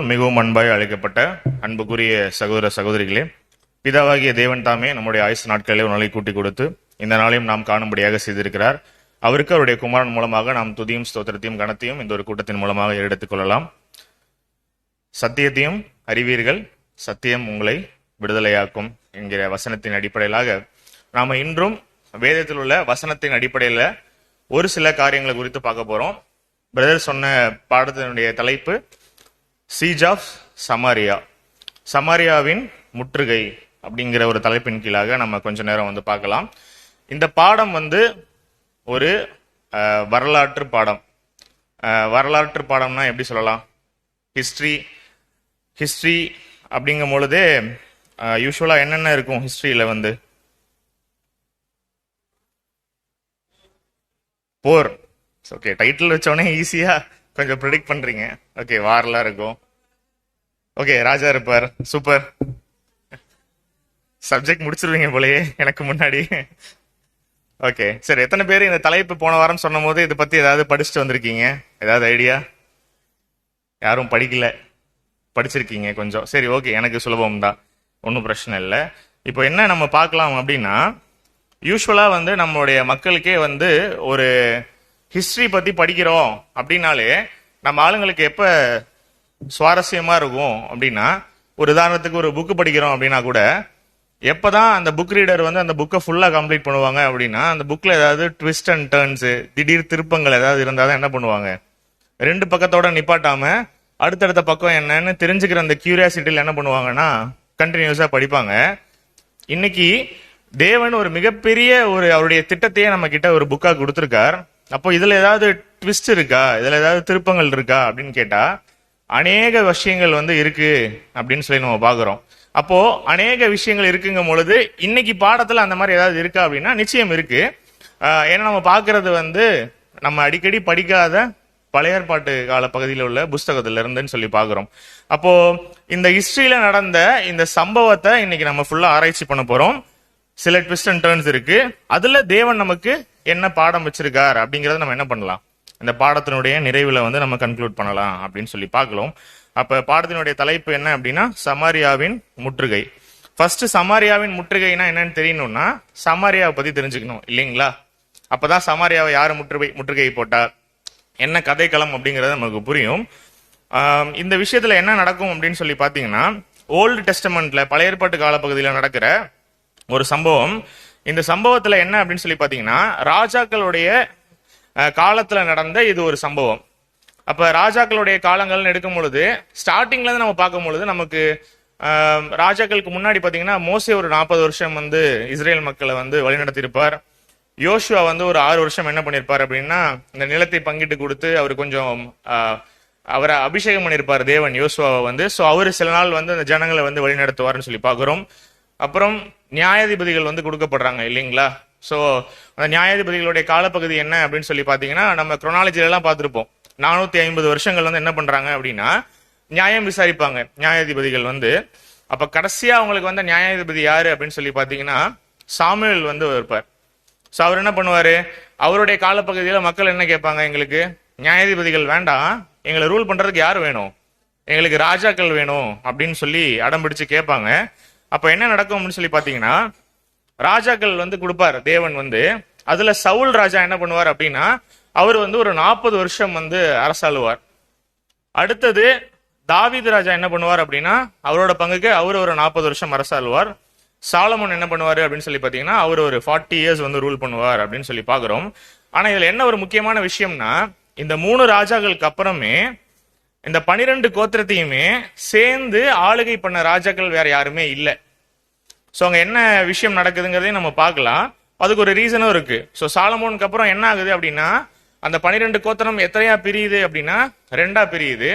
மிகவும் அன்பாய் அழைக்கப்பட்ட அன்புக்குரிய சகோதர சகோதரிகளே, பிதாவாகிய தேவன் தாமே நம்முடைய ஆயுசு நாட்களிலே ஒரு நாளை கூட்டி கொடுத்து இந்த நாளையும் நாம் காணும்படியாக செய்திருக்கிறார். அவருக்கு அவருடைய குமாரன் மூலமாக நாம் துதியும் ஸ்தோத்திரத்தையும் கனத்தையும் இந்த ஒரு கூட்டத்தின் மூலமாக எடுத்துக் கொள்ளலாம். சத்தியத்தையும் அறிவீர்கள், சத்தியம் உங்களை விடுதலையாக்கும் என்கிற வசனத்தின் அடிப்படையிலாக நாம இன்றும் வேதத்தில் உள்ள வசனத்தின் அடிப்படையில் ஒரு சில காரியங்களை குறித்து பார்க்க போறோம். பிரதர் சொன்ன பாடத்தினுடைய தலைப்பு சீஜ் ஆஃப் சமாரியா, சமாரியாவின் முற்றுகை அப்படிங்கிற ஒரு தலைப்பின் கீழாக நம்ம கொஞ்ச நேரம் பார்க்கலாம். இந்த பாடம் ஒரு வரலாற்று பாடம். வரலாற்று பாடம்னா எப்படி சொல்லலாம்? ஹிஸ்ட்ரி அப்படிங்கும் பொழுதே யூஸ்வலா என்னென்ன இருக்கும் ஹிஸ்டரியில? போர். ஓகே, டைட்டில் வச்சோடனே ஈஸியா கொஞ்சம் ப்ரெடிக்ட் பண்றீங்க. ஓகே, வார்லாம் இருக்கும். ஓகே, ராஜா இருப்பார். சூப்பர், சப்ஜெக்ட் முடிச்சிருவீங்க போலயே எனக்கு முன்னாடி. ஓகே, சரி. எத்தனை பேர் இந்த தலைப்பு போன வாரம் சொன்னும் போது இதை பத்தி ஏதாவது படிச்சுட்டு வந்திருக்கீங்க? ஏதாவது ஐடியா? யாரும் படிக்கல, படிச்சிருக்கீங்க கொஞ்சம். சரி, ஓகே, எனக்கு சுலபம் தான், ஒன்றும் பிரச்சனை இல்லை. இப்போ என்ன நம்ம பார்க்கலாம் அப்படின்னா, யூஸ்வலா நம்மளுடைய மக்களுக்கே ஒரு ஹிஸ்டரி பத்தி படிக்கிறோம் அப்படின்னாலே நம்ம ஆளுங்களுக்கு எப்ப சுவாரஸ்யமா இருக்கும் அப்படின்னா, ஒரு உதாரணத்துக்கு ஒரு புக்கு படிக்கிறோம் அப்படின்னா கூட எப்பதான் அந்த புக் ரீடர் அந்த புக்கை ஃபுல்லா கம்ப்ளீட் பண்ணுவாங்க அப்படின்னா, அந்த புக்ல ஏதாவது ட்விஸ்ட் அண்ட் டர்ன்ஸ், திடீர் திருப்பங்கள் ஏதாவது இருந்தாதான் என்ன பண்ணுவாங்க, ரெண்டு பக்கத்தோட நிப்பாட்டாம அடுத்தடுத்த பக்கம் என்னன்னு தெரிஞ்சுக்கிற அந்த கியூரியாசிட்டியில் என்ன பண்ணுவாங்கன்னா கண்டினியூஸா படிப்பாங்க. இன்னைக்கு தேவன் ஒரு மிகப்பெரிய அவருடைய திட்டத்தையே நம்ம கிட்ட ஒரு புக்கா கொடுத்திருக்கார். அப்போ இதுல ஏதாவது ட்விஸ்ட் இருக்கா, இதுல ஏதாவது திருப்பங்கள் இருக்கா அப்படின்னு கேட்டா அநேக விஷயங்கள் இருக்கு அப்படின்னு சொல்லி நம்ம பாக்குறோம். அப்போ அநேக விஷயங்கள் இருக்குங்கும் பொழுது இன்னைக்கு பாடத்துல அந்த மாதிரி ஏதாவது இருக்கா அப்படின்னா நிச்சயம் இருக்கு. ஏன்னா நம்ம பாக்குறது நம்ம அடிக்கடி படிக்காத பழைய ஏற்பாட்டு கால பகுதியில் உள்ள புஸ்தகத்துல இருந்துன்னு சொல்லி பாக்குறோம். அப்போ இந்த ஹிஸ்டரியில நடந்த இந்த சம்பவத்தை இன்னைக்கு நம்ம ஃபுல்லா ஆராய்ச்சி பண்ண போறோம். சில ட்விஸ்ட் அண்ட் டர்ன்ஸ் இருக்கு. அதுல தேவன் நமக்கு என்ன பாடம் வச்சிருக்கார் அப்படிங்கறத நம்ம என்ன பண்ணலாம், இந்த பாடத்தினுடைய நிறைவுல நம்ம கன்க்ளூட் பண்ணலாம் அப்படின்னு சொல்லி பார்க்கலாம். அப்ப பாடத்தினுடைய தலைப்பு என்ன அப்படின்னா சமாரியாவின் முற்றுகை. ஃபர்ஸ்ட் சமாரியாவின் முற்றுகைனா என்னன்னு தெரியணும்னா சமாரியாவை பத்தி தெரிஞ்சுக்கணும் இல்லைங்களா? அப்பதான் சமாரியாவை யாரு முற்றுகை போட்டார், என்ன கதைக்களம் அப்படிங்கறது நமக்கு புரியும். இந்த விஷயத்துல என்ன நடக்கும் அப்படின்னு சொல்லி பாத்தீங்கன்னா, ஓல்டு டெஸ்டமெண்ட்ல பழைய ஏற்பாட்டு காலப்பகுதியில் நடக்கிற ஒரு சம்பவம். இந்த சம்பவத்துல என்ன அப்படின்னு சொல்லி பாத்தீங்கன்னா, ராஜாக்களுடைய காலத்துல நடந்த இது ஒரு சம்பவம். அப்ப ராஜாக்களுடைய காலங்கள்னு எடுக்கும் பொழுது ஸ்டார்டிங்ல இருந்து நம்ம பார்க்கும் பொழுது நமக்கு ராஜாக்களுக்கு முன்னாடி பாத்தீங்கன்னா மோசே ஒரு 40 வருஷம் இஸ்ரேல் மக்களை வழிநடத்தி இருப்பார். யோசுவா ஒரு 6 வருஷம் என்ன பண்ணிருப்பார் அப்படின்னா, இந்த நிலத்தை பங்கிட்டு கொடுத்து அவர் கொஞ்சம் அவரை அபிஷேகம் பண்ணிருப்பார் தேவன் யோசுவாவை. சோ அவரு சில நாள் அந்த ஜனங்களை வழிநடத்துவார்னு சொல்லி பாக்குறோம். அப்புறம் நியாயாதிபதிகள் கொடுக்கப்படுறாங்க இல்லைங்களா? சோ அந்த நியாயாதிபதிகளுடைய காலப்பகுதி என்ன அப்படின்னு சொல்லி பாத்தீங்கன்னா, நம்ம குரோனாலஜில எல்லாம் பார்த்திருப்போம். 450 வருஷங்கள் என்ன பண்றாங்க அப்படின்னா நியாயம் விசாரிப்பாங்க நியாயாதிபதிகள். அப்ப கடைசியா அவங்களுக்கு நியாயாதிபதி யாரு அப்படின்னு சொல்லி பாத்தீங்கன்னா சாமுவேல் இருப்பார். சோ அவர் என்ன பண்ணுவாரு, அவருடைய காலப்பகுதியில மக்கள் என்ன கேட்பாங்க, எங்களுக்கு நியாயாதிபதிகள் வேண்டாம், எங்களை ரூல் பண்றதுக்கு யார் வேணும், எங்களுக்கு ராஜாக்கள் வேணும் அப்படின்னு சொல்லி அடம் பிடிச்சு கேட்பாங்க. அப்ப என்ன நடக்கும் அப்படின்னு சொல்லி பாத்தீங்கன்னா, ராஜாக்கள் கொடுப்பார் தேவன். அதுல சவுல் ராஜா என்ன பண்ணுவார் அப்படின்னா, அவர் ஒரு 40 வருஷம் அரசாளுவார். அடுத்தது தாவீது ராஜா என்ன பண்ணுவார் அப்படின்னா, அவரோட பங்குக்கு அவர் ஒரு 40 வருஷம் அரசாளுவார். சாலமோன் என்ன பண்ணுவாரு அப்படின்னு சொல்லி பாத்தீங்கன்னா, அவர் ஒரு 40 இயர்ஸ் ரூல் பண்ணுவார் அப்படின்னு சொல்லி பாக்குறோம். ஆனா இதுல என்ன ஒரு முக்கியமான விஷயம்னா, இந்த 3 ராஜாக்களுக்கு அப்புறமே இந்த 12 கோத்திரத்தையுமே சேர்ந்து ஆளுகை பண்ண ராஜாக்கள் வேற யாருமே இல்லை. சோ அங்க என்ன விஷயம் நடக்குதுங்கிறதையும் நம்ம பார்க்கலாம். அதுக்கு ஒரு ரீசனும் இருக்கு. சோ சாலமோனுக்கு அப்புறம் என்ன ஆகுது அப்படின்னா, அந்த 12 கோத்திரம் எத்தனையா பிரியுது அப்படின்னா 2ஆ பிரியுது.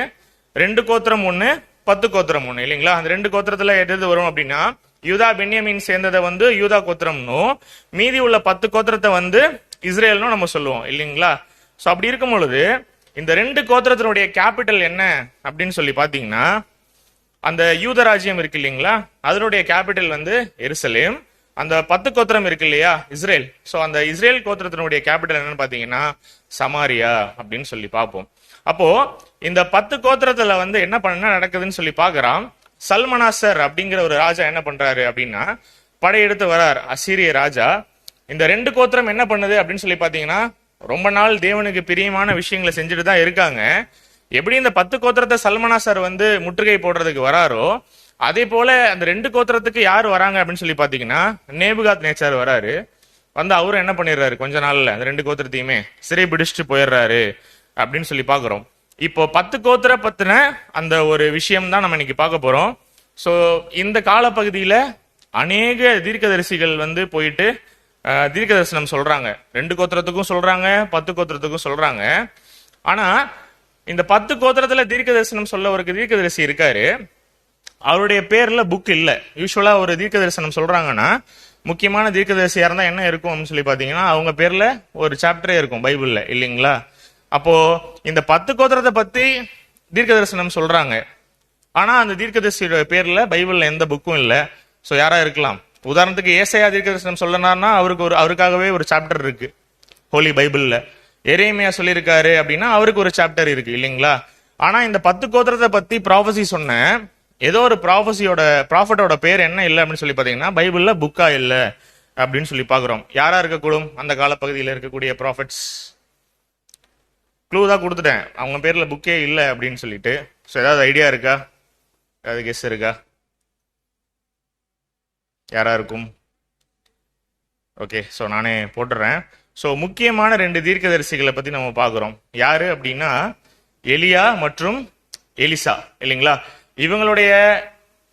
2 கோத்திரம் 1, 10 கோத்திரம் 1 இல்லைங்களா? அந்த 2 கோத்திரத்துல எது வரும் அப்படின்னா, யூதா பென்யமீன் சேர்ந்ததை யூதா கோத்திரம்னும், மீதி உள்ள 10 கோத்திரத்தை இஸ்ரேல்னு நம்ம சொல்லுவோம் இல்லைங்களா? சோ அப்படி இருக்கும் பொழுது இந்த 2 கோத்திரத்தினுடைய கேபிட்டல் என்ன அப்படின்னு சொல்லி பாத்தீங்கன்னா, அந்த யூத ராஜ்யம் இருக்கு இல்லைங்களா, அதனுடைய கேபிட்டல் எருசலேம். அந்த 10 கோத்திரம் இருக்கு இல்லையா இஸ்ரேல். ஸோ அந்த இஸ்ரேல் கோத்திரத்தினுடைய கேபிட்டல் என்னன்னு பாத்தீங்கன்னா சமாரியா அப்படின்னு சொல்லி பார்ப்போம். அப்போ இந்த 10 கோத்திரத்துல வந்து என்ன நடக்குதுன்னு சொல்லி பாக்குறான். சல்மனாசர் அப்படிங்கிற ஒரு ராஜா என்ன பண்றாரு அப்படின்னா படையெடுத்து வரார் அசீரிய ராஜா. இந்த 2 கோத்திரம் என்ன பண்ணுது அப்படின்னு சொல்லி பாத்தீங்கன்னா ரொம்ப நாள் தேவனுக்கு பிரியமான விஷயங்களை செஞ்சுட்டு தான் இருக்காங்க. எப்படி இந்த 10 கோத்திரத்தை சல்மனாசர் வந்து முற்றுகை போடுறதுக்கு வராரோ அதே போல அந்த 2 கோத்திரத்துக்கு யார் வராங்க அப்படின்னு சொல்லி பாத்தீங்கன்னா நேபுகாத் நேச்சார் வராரு. வந்து அவரும் என்ன பண்ணிடுறாரு, கொஞ்ச நாள்ல அந்த 2 கோத்திரத்தையுமே சிறை பிடிச்சிட்டு போயிடுறாரு அப்படின்னு சொல்லி பாக்குறோம். இப்போ 10 கோத்திர பத்தின அந்த ஒரு விஷயம் தான் நம்ம இன்னைக்கு பார்க்க போறோம். ஸோ இந்த காலப்பகுதியில அநேக தீர்க்கதரிசிகள் வந்து போயிட்டு தீர்க்க தரிசனம் சொல்றாங்க. 2 கோத்திரத்துக்கும் சொல்றாங்க, 10 கோத்திரத்துக்கும் சொல்றாங்க. ஆனா இந்த 10 கோத்திரத்துல தீர்க்க தரிசனம் சொல்ல ஒரு தீர்க்கதரிசி இருக்காரு. அவருடைய பேர்ல புக் இல்ல. யூஸ்வலா ஒரு தீர்க்க தரிசனம் சொல்றாங்கன்னா முக்கியமான தீர்க்கதரிசியா இருந்தா என்ன இருக்கும் அப்படின்னு சொல்லி பாத்தீங்கன்னா அவங்க பேர்ல ஒரு சாப்டரே இருக்கும் பைபிள்ல, இல்லைங்களா? அப்போ இந்த 10 கோத்திரத்தை பத்தி தீர்க்க தரிசனம் சொல்றாங்க. ஆனா அந்த தீர்க்கதரிசியோட பேர்ல பைபிள்ல எந்த புக்கும் இல்ல. சோ யாரா இருக்கலாம்? உதாரணத்துக்கு ஏசாயா தீர்க்க தரிசனம் சொல்லனார்னா அவருக்காகவே ஒரு சாப்டர் இருக்கு ஹோலி பைபிள்ல. எரேமியா சொல்லியிருக்காரு அப்படின்னா அவருக்கு ஒரு சாப்டர் இருக்கு, இல்லைங்களா? ஆனா இந்த 10 கோத்திரத்தை பத்தி ப்ராஃபசி சொன்ன ஏதோ ஒரு ப்ராஃபட்டோட பேர் என்ன இல்லை அப்படின்னு சொல்லி பாத்தீங்கன்னா பைபிள்ல புக்கா இல்ல அப்படின்னு சொல்லி பாக்குறோம். யாரா இருக்கக்கூடும் அந்த காலப்பகுதியில் இருக்கக்கூடிய ப்ராஃபட்ஸ்? க்ளூ தான் கொடுத்துட்டேன், அவங்க பேர்ல புக்கே இல்லை அப்படின்னு சொல்லிட்டு. ஸோ ஏதாவது ஐடியா இருக்கா? ஏதாவது கெஸ் இருக்கா? யாரா இருக்கும்? ஓகே, ஸோ நானே போட்டுறேன். ஸோ முக்கியமான 2 தீர்க்கதரிசிகளை பத்தி நம்ம பார்க்குறோம். யாரு அப்படின்னா எலியா மற்றும் எலிசா, இல்லைங்களா? இவங்களுடைய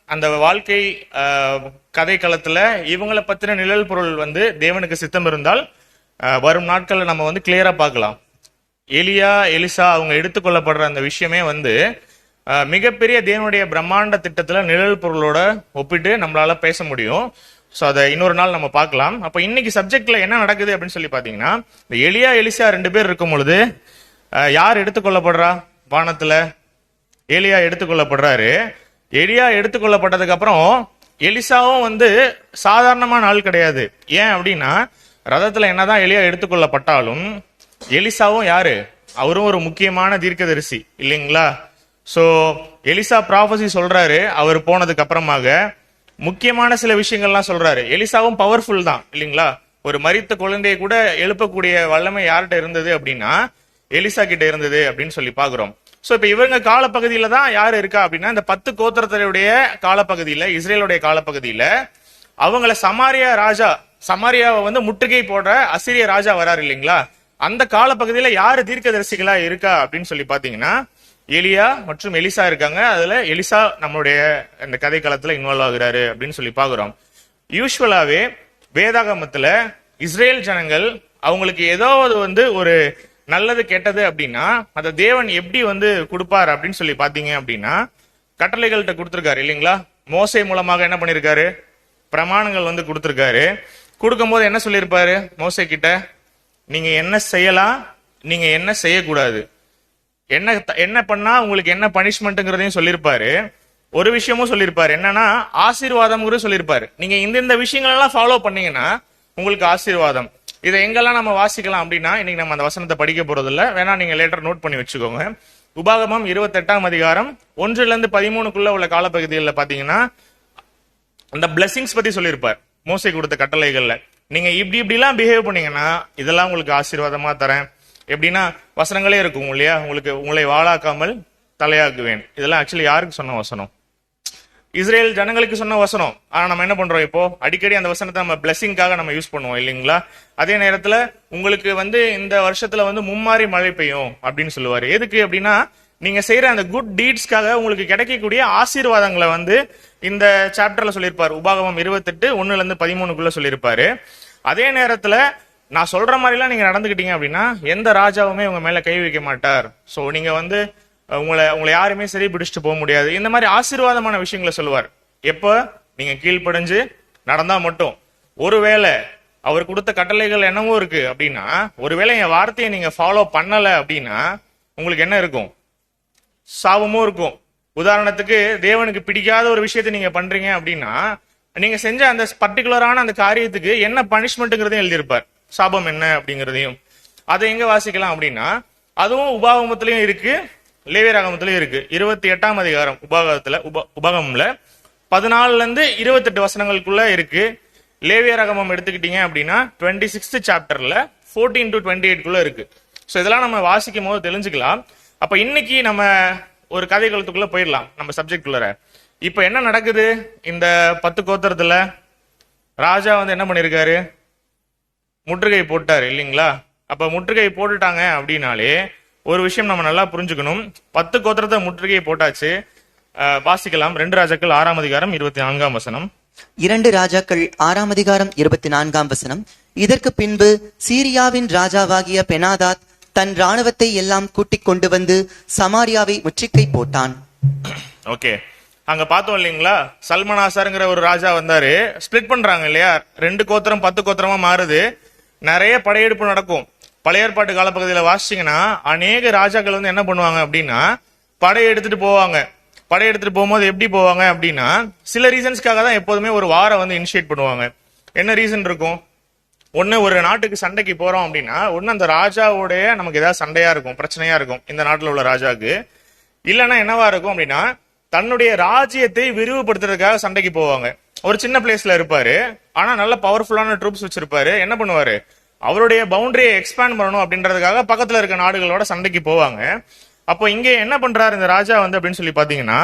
அந்த வாழ்க்கை கதை களத்துல இவங்களை பத்தின நிழல் பொருள் வந்து தேவனுக்கு சித்தம் இருந்தால் வரும் நாட்கள்ல நம்ம வந்து கிளியரா பார்க்கலாம். எலியா எலிசா அவங்க எடுத்துக்கொள்ளப்படுற அந்த விஷயமே வந்து மிகப்பெரிய தேவனுடைய பிரம்மாண்ட திட்டத்துல நிழல் பொருளோட ஒப்பிட்டு நம்மளால பேச முடியும். ஸோ அதை இன்னொரு நாள் நம்ம பார்க்கலாம். அப்போ இன்னைக்கு சப்ஜெக்ட்ல என்ன நடக்குது அப்படின்னு சொல்லி பாத்தீங்கன்னா இந்த எலியா எலிசா 2 பேர் இருக்கும் பொழுது யார் எடுத்துக்கொள்ளப்படுறா? வானத்துல எலியா எடுத்துக்கொள்ளப்படுறாரு. எலியா எடுத்துக்கொள்ளப்பட்டதுக்கு அப்புறம் எலிசாவும் வந்து சாதாரணமான ஆள் கிடையாது. ஏன் அப்படின்னா ரதத்துல என்னதான் எலியா எடுத்துக்கொள்ளப்பட்டாலும் எலிசாவும் யாரு? அவரும் ஒரு முக்கியமான தீர்க்கதரிசி, இல்லைங்களா? சோ எலிசா ப்ராஃபசி சொல்றாரு. அவர் போனதுக்கு அப்புறமாக முக்கியமான சில விஷயங்கள்லாம் சொல்றாரு. எலிசாவும் பவர்ஃபுல் தான், இல்லைங்களா? ஒரு மரித்த குழந்தையை கூட எழுப்பக்கூடிய வல்லமை யார்கிட்ட இருந்தது அப்படின்னா எலிசா கிட்ட இருந்தது அப்படின்னு சொல்லி பாக்குறோம். சோ இப்ப இவங்க காலப்பகுதியில தான் யாரு இருக்கா அப்படின்னா இந்த 10 கோத்திரத்தினுடைய காலப்பகுதியில, இஸ்ரேலுடைய காலப்பகுதியில அவங்கள சமாரியாவை வந்து முற்றுகை போடுற அசிரிய ராஜா வராரு, இல்லைங்களா? அந்த காலப்பகுதியில யாரு தீர்க்கதரிசிகளா இருக்கா அப்படின்னு சொல்லி பாத்தீங்கன்னா எலியா மற்றும் எலிசா இருக்காங்க. அதுல எலிசா நம்மளுடைய இந்த கதை காலத்துல இன்வால்வ் ஆகுறாரு அப்படின்னு சொல்லி பாக்குறோம். யூஸ்வலாவே வேதாகமத்துல இஸ்ரேல் ஜனங்கள் அவங்களுக்கு ஏதாவது வந்து ஒரு நல்லது கெட்டது அப்படின்னா அதை தேவன் எப்படி வந்து கொடுப்பார் அப்படின்னு சொல்லி பாத்தீங்க அப்படின்னா கட்டளைகள்கிட்ட கொடுத்திருக்காரு, இல்லைங்களா? மோசே மூலமாக என்ன பண்ணிருக்காரு? பிரமாணங்கள் வந்து கொடுத்திருக்காரு. கொடுக்கும்போது என்ன சொல்லியிருப்பாரு மோசே கிட்ட? நீங்க என்ன செய்யலாம், நீங்க என்ன செய்யக்கூடாது, என்ன பண்ணா உங்களுக்கு என்ன பனிஷ்மெண்ட்ங்கிறதையும் சொல்லியிருப்பாரு. ஒரு விஷயமும் சொல்லியிருப்பாரு, என்னன்னா ஆசீர்வாதம் சொல்லியிருப்பாரு. நீங்க இந்த விஷயங்கள் எல்லாம் ஃபாலோ பண்ணீங்கன்னா உங்களுக்கு ஆசீர்வாதம். இதை எங்கெல்லாம் நம்ம வாசிக்கலாம் அப்படின்னா இன்னைக்கு நம்ம அந்த வசனத்தை படிக்க போறது இல்ல, வேணா நீங்க லேட்டர் நோட் பண்ணி வச்சுக்கோங்க. உபாகமம் 28ஆம் அதிகாரம் 1-13 உள்ள காலப்பகுதிகளில் பாத்தீங்கன்னா அந்த பிளெஸிங்ஸ் பத்தி சொல்லியிருப்பார். மோசே கொடுத்த கட்டளைகள்ல நீங்க இப்படிலாம் பிஹேவ் பண்ணீங்கன்னா இதெல்லாம் உங்களுக்கு ஆசீர்வாதமா தரேன். எப்படின்னா வசனங்களே இருக்கும் இல்லையா? உங்களை வாழாக்காமல் தலையாக்குவேன். இதெல்லாம் ஆக்சுவலி யாருக்கு சொன்ன வசனம்? இஸ்ரேல் ஜனங்களுக்கு சொன்ன வசனம். ஆனா நம்ம என்ன பண்றோம் இப்போ? அடிக்கடி அந்த வசனத்தை நம்ம பிளெஸிங்காக நம்ம யூஸ் பண்ணுவோம், இல்லைங்களா? அதே நேரத்துல உங்களுக்கு வந்து இந்த வருஷத்துல வந்து மும்மாரி மழை பெய்யும் அப்படின்னு சொல்லுவாரு. எதுக்கு அப்படின்னா நீங்க செய்யற அந்த குட் டீட்ஸ்க்காக உங்களுக்கு கிடைக்கக்கூடிய ஆசீர்வாதங்களை வந்து இந்த சாப்டர்ல சொல்லியிருப்பாரு. உபாகமம் 28:1-13 சொல்லியிருப்பாரு. அதே நேரத்துல நான் சொல்ற மாதிரி எல்லாம் நீங்க நடந்துக்கிட்டீங்க அப்படின்னா எந்த ராஜாவுமே உங்க மேல கை வைக்க மாட்டார். சோ நீங்க வந்து உங்களை யாருமே சரி பிடிச்சிட்டு போக முடியாது. இந்த மாதிரி ஆசீர்வாதமான விஷயங்களை சொல்லுவார். எப்ப நீங்க கீழ்ப்படைஞ்சு நடந்தா மட்டும். ஒருவேளை அவர் கொடுத்த கட்டளைகள் என்னவோ இருக்கு அப்படின்னா, ஒருவேளை என் வார்த்தையை நீங்க ஃபாலோ பண்ணல அப்படின்னா உங்களுக்கு என்ன இருக்கும்? சாபமும் இருக்கும். உதாரணத்துக்கு தேவனுக்கு பிடிக்காத ஒரு விஷயத்தை நீங்க பண்றீங்க அப்படின்னா நீங்க செஞ்ச அந்த பர்டிகுலரான அந்த காரியத்துக்கு என்ன பனிஷ்மெண்ட்ங்கிறதையும் எழுதியிருப்பார், சாபம் என்ன அப்படிங்கிறதையும். அதை எங்க வாசிக்கலாம் அப்படின்னா, அதுவும் உபாகமத்திலையும் இருக்கு, லேவியராகமத்திலையும் இருக்கு. 28ஆம் அதிகாரம் உபாகமம்ல 14ல இருந்து 28 வசனங்களுக்குள்ள இருக்கு. லேவியராகமம் எடுத்துக்கிட்டீங்க அப்படின்னா 26th சாப்டர்ல 14 to 28 இருக்கு. ஸோ இதெல்லாம் நம்ம வாசிக்கும் போது தெரிஞ்சுக்கலாம். அப்ப இன்னைக்கு நம்ம ஒரு கதை காலத்துக்குள்ள போயிடலாம், நம்ம சப்ஜெக்ட் குள்ள. இப்ப என்ன நடக்குது இந்த 10 கோத்திரத்துல? ராஜா வந்து என்ன பண்ணிருக்காரு? முற்றுகை போட்டாரு இல்லைங்களா? அப்ப முற்றுகை போட்டுட்டாங்க அப்படின்னாலே ஒரு விஷயம் நம்ம நல்லா புரிஞ்சுக்கணும். 10 கோத்திரத்தை முற்றுகையை போட்டாச்சு. வாசிக்கலாம் 2 ராஜாக்கள் 6ஆம் அதிகாரம் 24ஆம் வசனம். 2 ராஜாக்கள் 6ஆம் அதிகாரம் 24ஆம் வசனம். இதற்கு பின்பு சீரியாவின் ராஜாவாகிய பெனாதாத் தன் ராணுவத்தை எல்லாம் கூட்டிக் கொண்டு வந்து சமாரியாவை முற்றுகை போட்டான். ஓகே, அங்க பார்த்தோம் இல்லைங்களா, சல்மனாசர்ங்கிற ஒரு ராஜா வந்தாரு. ஸ்பிளிட் பண்றாங்க இல்லையா, 2 கோத்திரம் 10 கோத்திரமா மாறுது. நிறைய படையெடுப்பு நடக்கும். பழைய ஏற்பாட்டு காலப்பகுதியில் வாசிச்சீங்கன்னா அநேக ராஜாக்கள் வந்து என்ன பண்ணுவாங்க அப்படின்னா, படையெடுத்துட்டு போவாங்க. படையெடுத்துட்டு போகும்போது எப்படி போவாங்க அப்படின்னா, சில ரீசன்ஸ்க்காக தான் எப்போதுமே ஒரு வாரம் வந்து இனிஷியேட் பண்ணுவாங்க. என்ன ரீசன் இருக்கும்? ஒன்னு, ஒரு நாட்டுக்கு சண்டைக்கு போறோம் அப்படின்னா, ஒன்னு அந்த ராஜாவுடைய நமக்கு ஏதாவது சண்டையா இருக்கும், பிரச்சனையா இருக்கும் இந்த நாட்டில் உள்ள ராஜாவுக்கு. இல்லைன்னா என்னவா இருக்கும் அப்படின்னா, தன்னுடைய ராஜ்யத்தை விரிவுபடுத்துறதுக்காக சண்டைக்கு போவாங்க. ஒரு சின்ன பிளேஸ்ல இருப்பாரு, ஆனா நல்ல பவர்ஃபுல்லான ட்ரூப்ஸ் வச்சிருப்பாரு. என்ன பண்ணுவாரு? அவருடைய பவுண்டரியை எக்ஸ்பேண்ட் பண்ணணும் அப்படின்றதுக்காக பக்கத்துல இருக்க நாடுகளோட சண்டைக்கு போவாங்க. அப்போ இங்க என்ன பண்றாரு இந்த ராஜா வந்து அப்படின்னு சொல்லி பாத்தீங்கன்னா,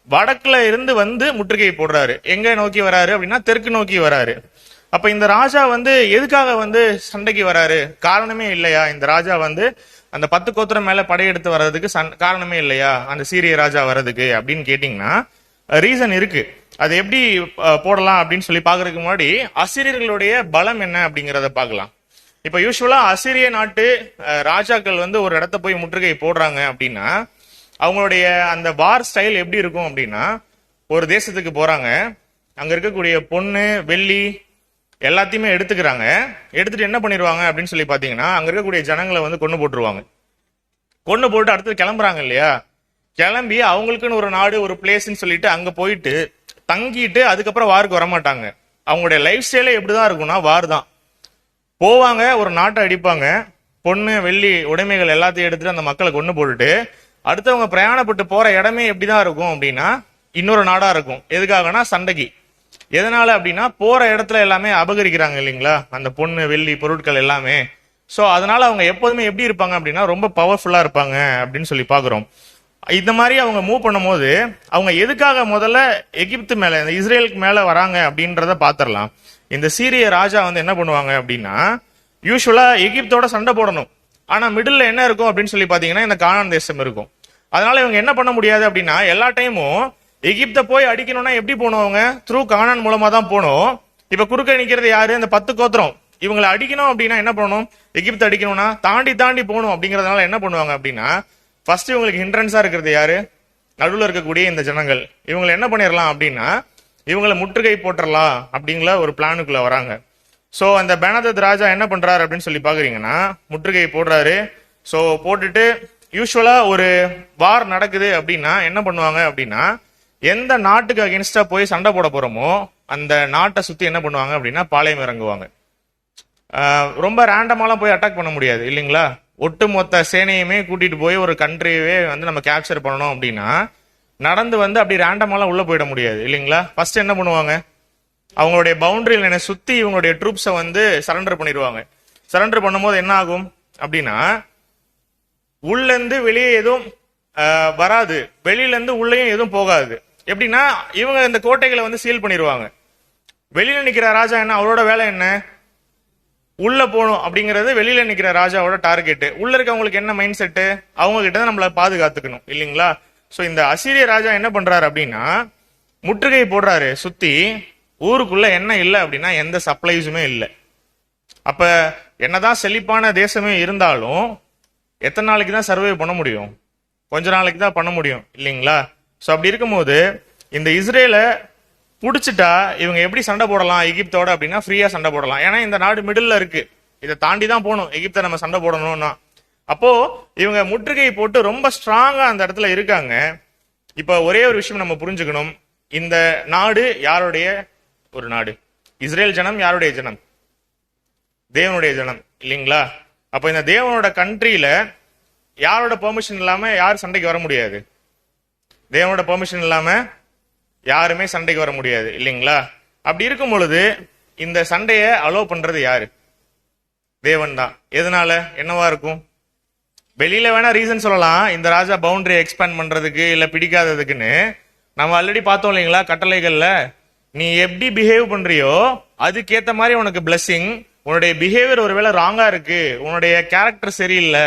வடக்குல இருந்து வந்து முற்றுகை போடுறாரு. எங்க நோக்கி வராரு அப்படின்னா, தெற்கு நோக்கி வராரு. அப்ப இந்த ராஜா வந்து எதுக்காக வந்து சண்டைக்கு வராரு? காரணமே இல்லையா? இந்த ராஜா வந்து அந்த 10 கோத்திரம் மேல படையெடுத்து வர்றதுக்கு காரணமே இல்லையா அந்த சீரிய ராஜா வர்றதுக்கு அப்படின்னு கேட்டீங்கன்னா, ரீசன் இருக்கு. அது எப்படி போடலாம் அப்படின்னு சொல்லி பாக்குறதுக்கு முன்னாடி அசிரியர்களுடைய பலம் என்ன அப்படிங்கறத பார்க்கலாம். இப்ப யூஸ்வலா அசிரிய நாட்டு ராஜாக்கள் வந்து ஒரு இடத்த போய் முற்றுகை போடுறாங்க அப்படின்னா, அவங்களுடைய அந்த வார் ஸ்டைல் எப்படி இருக்கும் அப்படின்னா, ஒரு தேசத்துக்கு போறாங்க, அங்க இருக்கக்கூடிய பொண்ணு வெள்ளி எல்லாத்தையுமே எடுத்துக்கிறாங்க. எடுத்துட்டு என்ன பண்ணிடுவாங்க அப்படின்னு சொல்லி பாத்தீங்கன்னா, அங்க இருக்கக்கூடிய ஜனங்களை வந்து கொண்டு போட்டுருவாங்க. கொண்டு போட்டு அடுத்து கிளம்புறாங்க இல்லையா, கிளம்பி அவங்களுக்குன்னு ஒரு நாடு, ஒரு பிளேஸ்ன்னு சொல்லிட்டு அங்க போயிட்டு தங்கிட்டு அதுக்கப்புறம் வாருக்கு வரமாட்டாங்க. அவங்களுடைய லைஃப் ஸ்டைலே எப்படிதான் இருக்கும்னா, வார் தான். போவாங்க, ஒரு நாட்டை அடிப்பாங்க, பொண்ணு வெள்ளி உடைமைகள் எல்லாத்தையும் எடுத்துட்டு அந்த மக்களை கொண்டு போட்டுட்டு அடுத்தவங்க பிரயாணப்பட்டு போற இடமே எப்படிதான் இருக்கும் அப்படின்னா, இன்னொரு நாடா இருக்கும். எதுக்காகனா சண்டைக்கு. எதனால அப்படின்னா, போற இடத்துல எல்லாமே அபகரிக்கிறாங்க இல்லைங்களா, அந்த பொண்ணு வெள்ளி பொருட்கள் எல்லாமே. சோ அதனால அவங்க எப்போதுமே எப்படி இருப்பாங்க அப்படின்னா, ரொம்ப பவர்ஃபுல்லா இருப்பாங்க அப்படின்னு சொல்லி பாக்குறோம். இந்த மாதிரி அவங்க மூவ் பண்ணும்போது அவங்க எதுக்காக முதல்ல எகிப்து மேல, இந்த இஸ்ரேலுக்கு மேல வராங்க அப்படின்றத பாத்திரலாம். இந்த சீரிய ராஜா வந்து என்ன பண்ணுவாங்க அப்படின்னா, யூஸ்வலா எகிப்தோட சண்டை போடணும். ஆனா மிடில் என்ன இருக்கும் அப்படின்னு சொல்லி பாத்தீங்கன்னா, இந்த கானான் தேசம் இருக்கும். அதனால இவங்க என்ன பண்ண முடியாது அப்படின்னா, எல்லா டைமும் எகிப்த போய் அடிக்கணும்னா எப்படி போனவங்க? த்ரூ கானான் மூலமா தான் போனோம். இப்ப குறுக்க நிக்கிறது யாரு? அந்த 10 கோத்திரம். இவங்களை அடிக்கணும் அப்படின்னா என்ன பண்ணணும்? எகிப்து அடிக்கணும்னா தாண்டி தாண்டி போகணும். அப்படிங்கறதுனால என்ன பண்ணுவாங்க அப்படின்னா, ஃபர்ஸ்ட் இவங்களுக்கு ஹிண்ட்ரன்ஸா இருக்கிறது யாரு? நடுவில் இருக்கக்கூடிய இந்த ஜனங்கள். இவங்களை என்ன பண்ணிடலாம் அப்படின்னா, இவங்களை முற்றுகை போட்டுடலாம் அப்படிங்கிற ஒரு பிளானுக்குள்ள வராங்க. சோ அந்த பெனாதாத் ராஜா என்ன பண்றாரு அப்படின்னு சொல்லி பாக்குறீங்கன்னா, முற்றுகை போடுறாரு. சோ போட்டுட்டு யூஸ்வலா ஒரு வார் நடக்குது அப்படின்னா என்ன பண்ணுவாங்க அப்படின்னா, எந்த நாட்டுக்கு அகென்ஸ்டா போய் சண்டை போட போறோமோ அந்த நாட்டை சுத்தி என்ன பண்ணுவாங்க அப்படின்னா, பாளையம் இறங்குவாங்க. ரொம்ப ரேண்டமாலாம் போய் அட்டாக் பண்ண முடியாது இல்லைங்களா. ஒட்டுமொத்த சேனையுமே கூட்டிட்டு போய் ஒரு கண்ட்ரியவே வந்து நம்ம கேப்சர் பண்ணணும் அப்படின்னா நடந்து வந்து அப்படி ரேண்டமாலாம் உள்ள போயிட முடியாது இல்லைங்களா. ஃபர்ஸ்ட் என்ன பண்ணுவாங்க, அவங்களுடைய பவுண்டரி லைனை சுத்தி இவங்களுடைய ட்ரூப்ஸை வந்து சரண்டர் பண்ணிடுவாங்க. சரண்டர் பண்ணும்போது என்ன ஆகும் அப்படின்னா, உள்ள இருந்து வெளியே எதுவும் வராது, வெளியில இருந்து உள்ளேயும் எதுவும் போகாது. எப்படின்னா, இவங்க இந்த கோட்டைகளை வந்து சீல் பண்ணிடுவாங்க. வெளியில நிக்கிற ராஜா என்ன, அவரோட வேலை என்ன? உள்ள போகணும் அப்படிங்கிறது வெளியில நிக்கிற ராஜாவோட டார்கெட். உள்ள இருக்கவங்களுக்கு என்ன மைண்ட் செட்டு? அவங்க கிட்ட தான் நம்மள பாதுகாத்துக்கணும் இல்லைங்களா. சோ இந்த அசீரிய ராஜா என்ன பண்றாரு அப்படின்னா, முற்றுகை போடுறாரு சுத்தி. ஊருக்குள்ள என்ன இல்லை அப்படின்னா, எந்த சப்ளைஸுமே இல்லை. அப்ப என்னதான் செழிப்பான தேசமே இருந்தாலும் எத்தனை நாளைக்கு தான் சர்வே பண்ண முடியும்? கொஞ்ச நாளைக்கு தான் பண்ண முடியும் இல்லைங்களா. சோ அப்படி இருக்கும்போது இந்த இஸ்ரேலை புடிச்சிட்டா இவங்க எப்படி சண்டை போடலாம் எகிப்தோட அப்படின்னா, ஃப்ரீயா சண்டை போடலாம். ஏன்னா இந்த நாடு மிடில் இருக்கு, இதை தாண்டி தான் போகணும் எகிப்தை நம்ம சண்டை போடணும்னா. அப்போ இவங்க முற்றுகை போட்டு ரொம்ப ஸ்ட்ராங்கா அந்த இடத்துல இருக்காங்க. இப்ப ஒரே ஒரு விஷயம் நம்ம புரிஞ்சுக்கணும், இந்த நாடு யாருடைய ஒரு நாடு. இஸ்ரேல் ஜனம் யாருடைய ஜனம்? தேவனுடைய ஜனம் இல்லைங்களா? அப்ப இந்த தேவனோட கண்ட்ரியில யாரோட பெர்மிஷன் இல்லாம யார் சண்டைக்கு வர முடியாது? தேவனோட பெர்மிஷன் இல்லாம யாருமே சண்டைக்கு வர முடியாது இல்லைங்களா? அப்படி இருக்கும் பொழுது இந்த சண்டையை அலோவ் பண்றது யாரு? தேவன் தான். எதனால? என்னவா இருக்கும்? வெளியில வேணா ரீசன் சொல்லலாம், இந்த ராஜா பவுண்டரி எக்ஸ்பேண்ட் பண்றதுக்கு இல்ல பிடிக்காததுக்குன்னு. நம்ம ஆல்ரெடி பார்த்தோம் இல்லைங்களா கட்டளைகள்ல, நீ எப்படி பிஹேவ் பண்றியோ அதுக்கேத்த மாதிரி உனக்கு பிளெஸிங். உன்னுடைய பிஹேவியர் ஒருவேளை ராங்கா இருக்கு, உன்னுடைய கேரக்டர் சரியில்லை,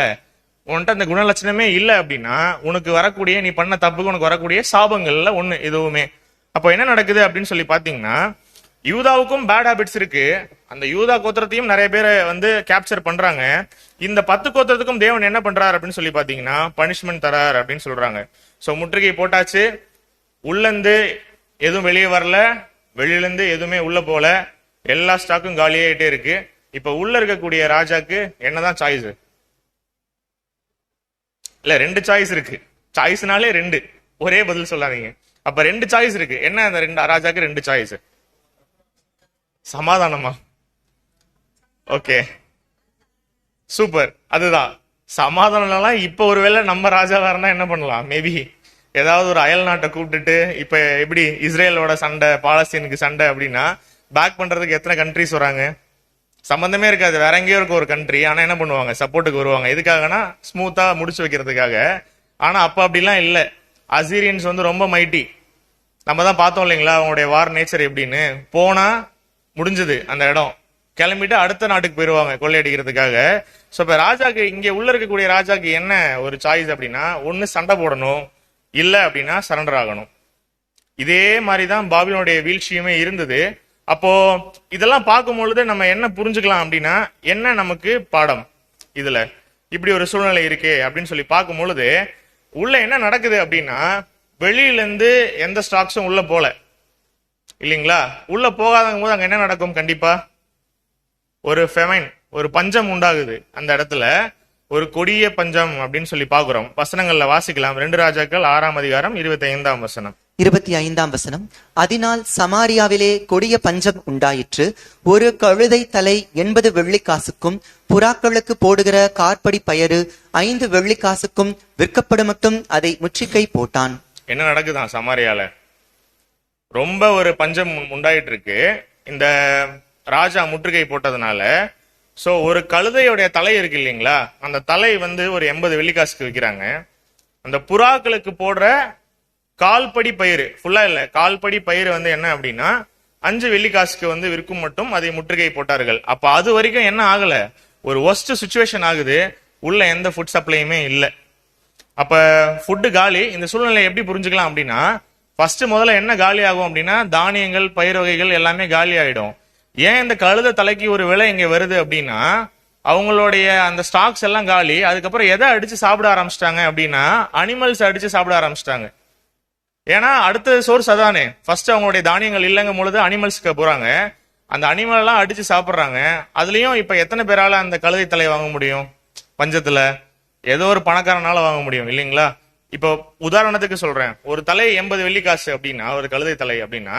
உன்கிட்ட அந்த குணலட்சணமே இல்லை அப்படின்னா உனக்கு வரக்கூடிய, நீ பண்ண தப்புக்கு உனக்கு வரக்கூடிய சாபங்கள்ல ஒண்ணு இதுவுமே. அப்போ என்ன நடக்குது அப்படின்னு சொல்லி பாத்தீங்கன்னா, யூதாவுக்கும் பேட் ஹாபிட்ஸ் இருக்கு. அந்த யூதா கோத்திரத்தையும் நிறைய பேரை வந்து கேப்சர் பண்றாங்க. இந்த 10 கோத்திரத்துக்கும் தேவன் என்ன பண்றாரு அப்படின்னு சொல்லி பாத்தீங்கன்னா பனிஷ்மெண்ட் தரார் அப்படின்னு சொல்றாங்க. சோ முற்றுகை போட்டாச்சு, உள்ள இருந்து எதுவும் வெளியே வரல, வெளியில இருந்து எதுவுமே உள்ள போல, எல்லா ஸ்டாக்கும் காலியாயிட்டே இருக்கு. இப்ப உள்ள இருக்கக்கூடிய ராஜாக்கு என்னதான் சாய்ஸ்? இல்ல 2 சாய்ஸ் இருக்கு. சாய்ஸ்னாலே 2, ஒரே பதில் சொல்லாதீங்க. அப்ப 2 சாய்ஸ் இருக்கு. என்ன அந்த 2 ராஜாக்கு 2 சாய்ஸ்? சமாதானமா? Okay, super. அதுதான் சமாதானம். இப்ப ஒருவேளை நம்ம ராஜாவா இருந்தா என்ன பண்ணலாம்? மேபி ஏதாவது ஒரு அயல் நாட்டை கூப்பிட்டுட்டு, இப்ப எப்படி இஸ்ரேலோட சண்டை, பாலஸ்தீனுக்கு சண்டை அப்படின்னா பேக் பண்றதுக்கு எத்தனை கண்ட்ரிஸ் வராங்க? சம்பந்தமே இருக்காது, வேற எங்கேயோ இருக்க ஒரு கண்ட்ரி. ஆனா என்ன பண்ணுவாங்க? சப்போர்ட்டுக்கு வருவாங்க. எதுக்காகனா ஸ்மூத்தா முடிச்சு வைக்கிறதுக்காக. ஆனா அப்ப அப்படிலாம் இல்ல. அசீரியன்ஸ் வந்து ரொம்ப மைட்டி. நம்ம தான் பார்த்தோம் இல்லைங்களா அவங்களுடைய வார் நேச்சர் எப்படின்னு. போனா முடிஞ்சது அந்த இடம், கிளம்பிட்டு அடுத்த நாட்டுக்கு போயிருவாங்க கொள்ளையடிக்கிறதுக்காக. சோ இப்ப ராஜாக்கு, இங்க உள்ள இருக்கக்கூடிய ராஜாக்கு என்ன ஒரு சாய்ஸ் அப்படின்னா, ஒன்னு சண்டை போடணும், இல்ல அப்படின்னா சரண்டர் ஆகணும். இதே மாதிரிதான் பாபிலோனுடைய வீழ்ச்சியுமே இருந்தது. அப்போ இதெல்லாம் பார்க்கும் பொழுது நம்ம என்ன புரிஞ்சுக்கலாம் அப்படின்னா, என்ன நமக்கு பாடம் இதுல, இப்படி ஒரு சூழ்நிலை இருக்கே அப்படின்னு சொல்லி பார்க்கும் பொழுது உள்ள என்ன நடக்குது அப்படின்னா, வெளியில இருந்து எந்த ஸ்டாக்ஸும் உள்ள போல இல்லைங்களா? உள்ள போகாத போது அங்க என்ன நடக்கும்? கண்டிப்பா ஒரு ஃபெமைன், ஒரு பஞ்சம் உண்டாகுது அந்த இடத்துல. ஒரு கொடிய பஞ்சம் அப்படின்னு சொல்லி பாக்குறோம். வசனங்கள்ல வாசிக்கலாம். 2 ராஜாக்கள் 6ஆம் அதிகாரம் 25ஆம் வசனம். 25ஆம் வசனம். அதனால் சமாரியாவிலே கொடிய பஞ்சம் உண்டாயிற்று. ஒரு கழுதை தலை 80 வெள்ளிக்காசுக்கும் புறாக்களுக்கு போடுகிற கார்படி பயறு 5 வெள்ளிக்காசுக்கும் விற்கப்படும் மட்டும் அதை முற்றுகை போட்டான். என்ன நடக்குதான் சமாரியால? ரொம்ப ஒரு பஞ்சம் உண்டாயிட்டு இருக்கு இந்த ராஜா முற்றுகை போட்டதுனால. சோ ஒரு கழுதையுடைய தலை இருக்கு இல்லைங்களா, அந்த தலை வந்து ஒரு 80 வெள்ளிக்காசுக்கு விற்கிறாங்க. அந்த புறாக்களுக்கு போடுற கால்படி பயிர், ஃபுல்லா இல்ல, கால்படி பயிர் வந்து என்ன அப்படின்னா 5 வெள்ளிக்காசுக்கு வந்து விற்கும் மட்டும் அதை முற்றுகை போட்டார்கள். அப்ப அது வரைக்கும் என்ன ஆகல, ஒரு ஒஸ்ட் சுச்சுவேஷன் ஆகுது. உள்ள எந்த ஃபுட் சப்ளையுமே இல்ல. அப்ப ஃபுட்டு காலி. இந்த சூழ்நிலை எப்படி புரிஞ்சுக்கலாம் அப்படின்னா, ஃபர்ஸ்ட் முதல்ல என்ன காலி ஆகும் அப்படின்னா, தானியங்கள், பயிர் வகைகள் எல்லாமே காலி ஆயிடும். ஏன் இந்த கழுத தலைக்கு ஒரு விலை இங்க வருது அப்படின்னா, அவங்களுடைய அந்த ஸ்டாக்ஸ் எல்லாம் காலி. அதுக்கப்புறம் எதை அடிச்சு சாப்பிட ஆரம்பிச்சிட்டாங்க அப்படின்னா, அனிமல்ஸ் அடிச்சு சாப்பிட ஆரம்பிச்சிட்டாங்க. ஏன்னா அடுத்த சோர்ஸ் அதானே. ஃபர்ஸ்ட் அவங்களுடைய தானியங்கள் இல்லைங்கும் பொழுது அனிமல்ஸ்க்கு போறாங்க, அந்த அனிமல் எல்லாம் அடிச்சு சாப்பிடுறாங்க. அதுலயும் இப்ப எத்தனை பேரால அந்த கழுதை தலை வாங்க முடியும்? பஞ்சத்துல ஏதோ ஒரு பணக்காரனால வாங்க முடியும் இல்லைங்களா? இப்போ உதாரணத்துக்கு சொல்றேன், ஒரு தலை 80 வெள்ளிக்காசு அப்படின்னா, ஒரு கழுதை தலை அப்படின்னா,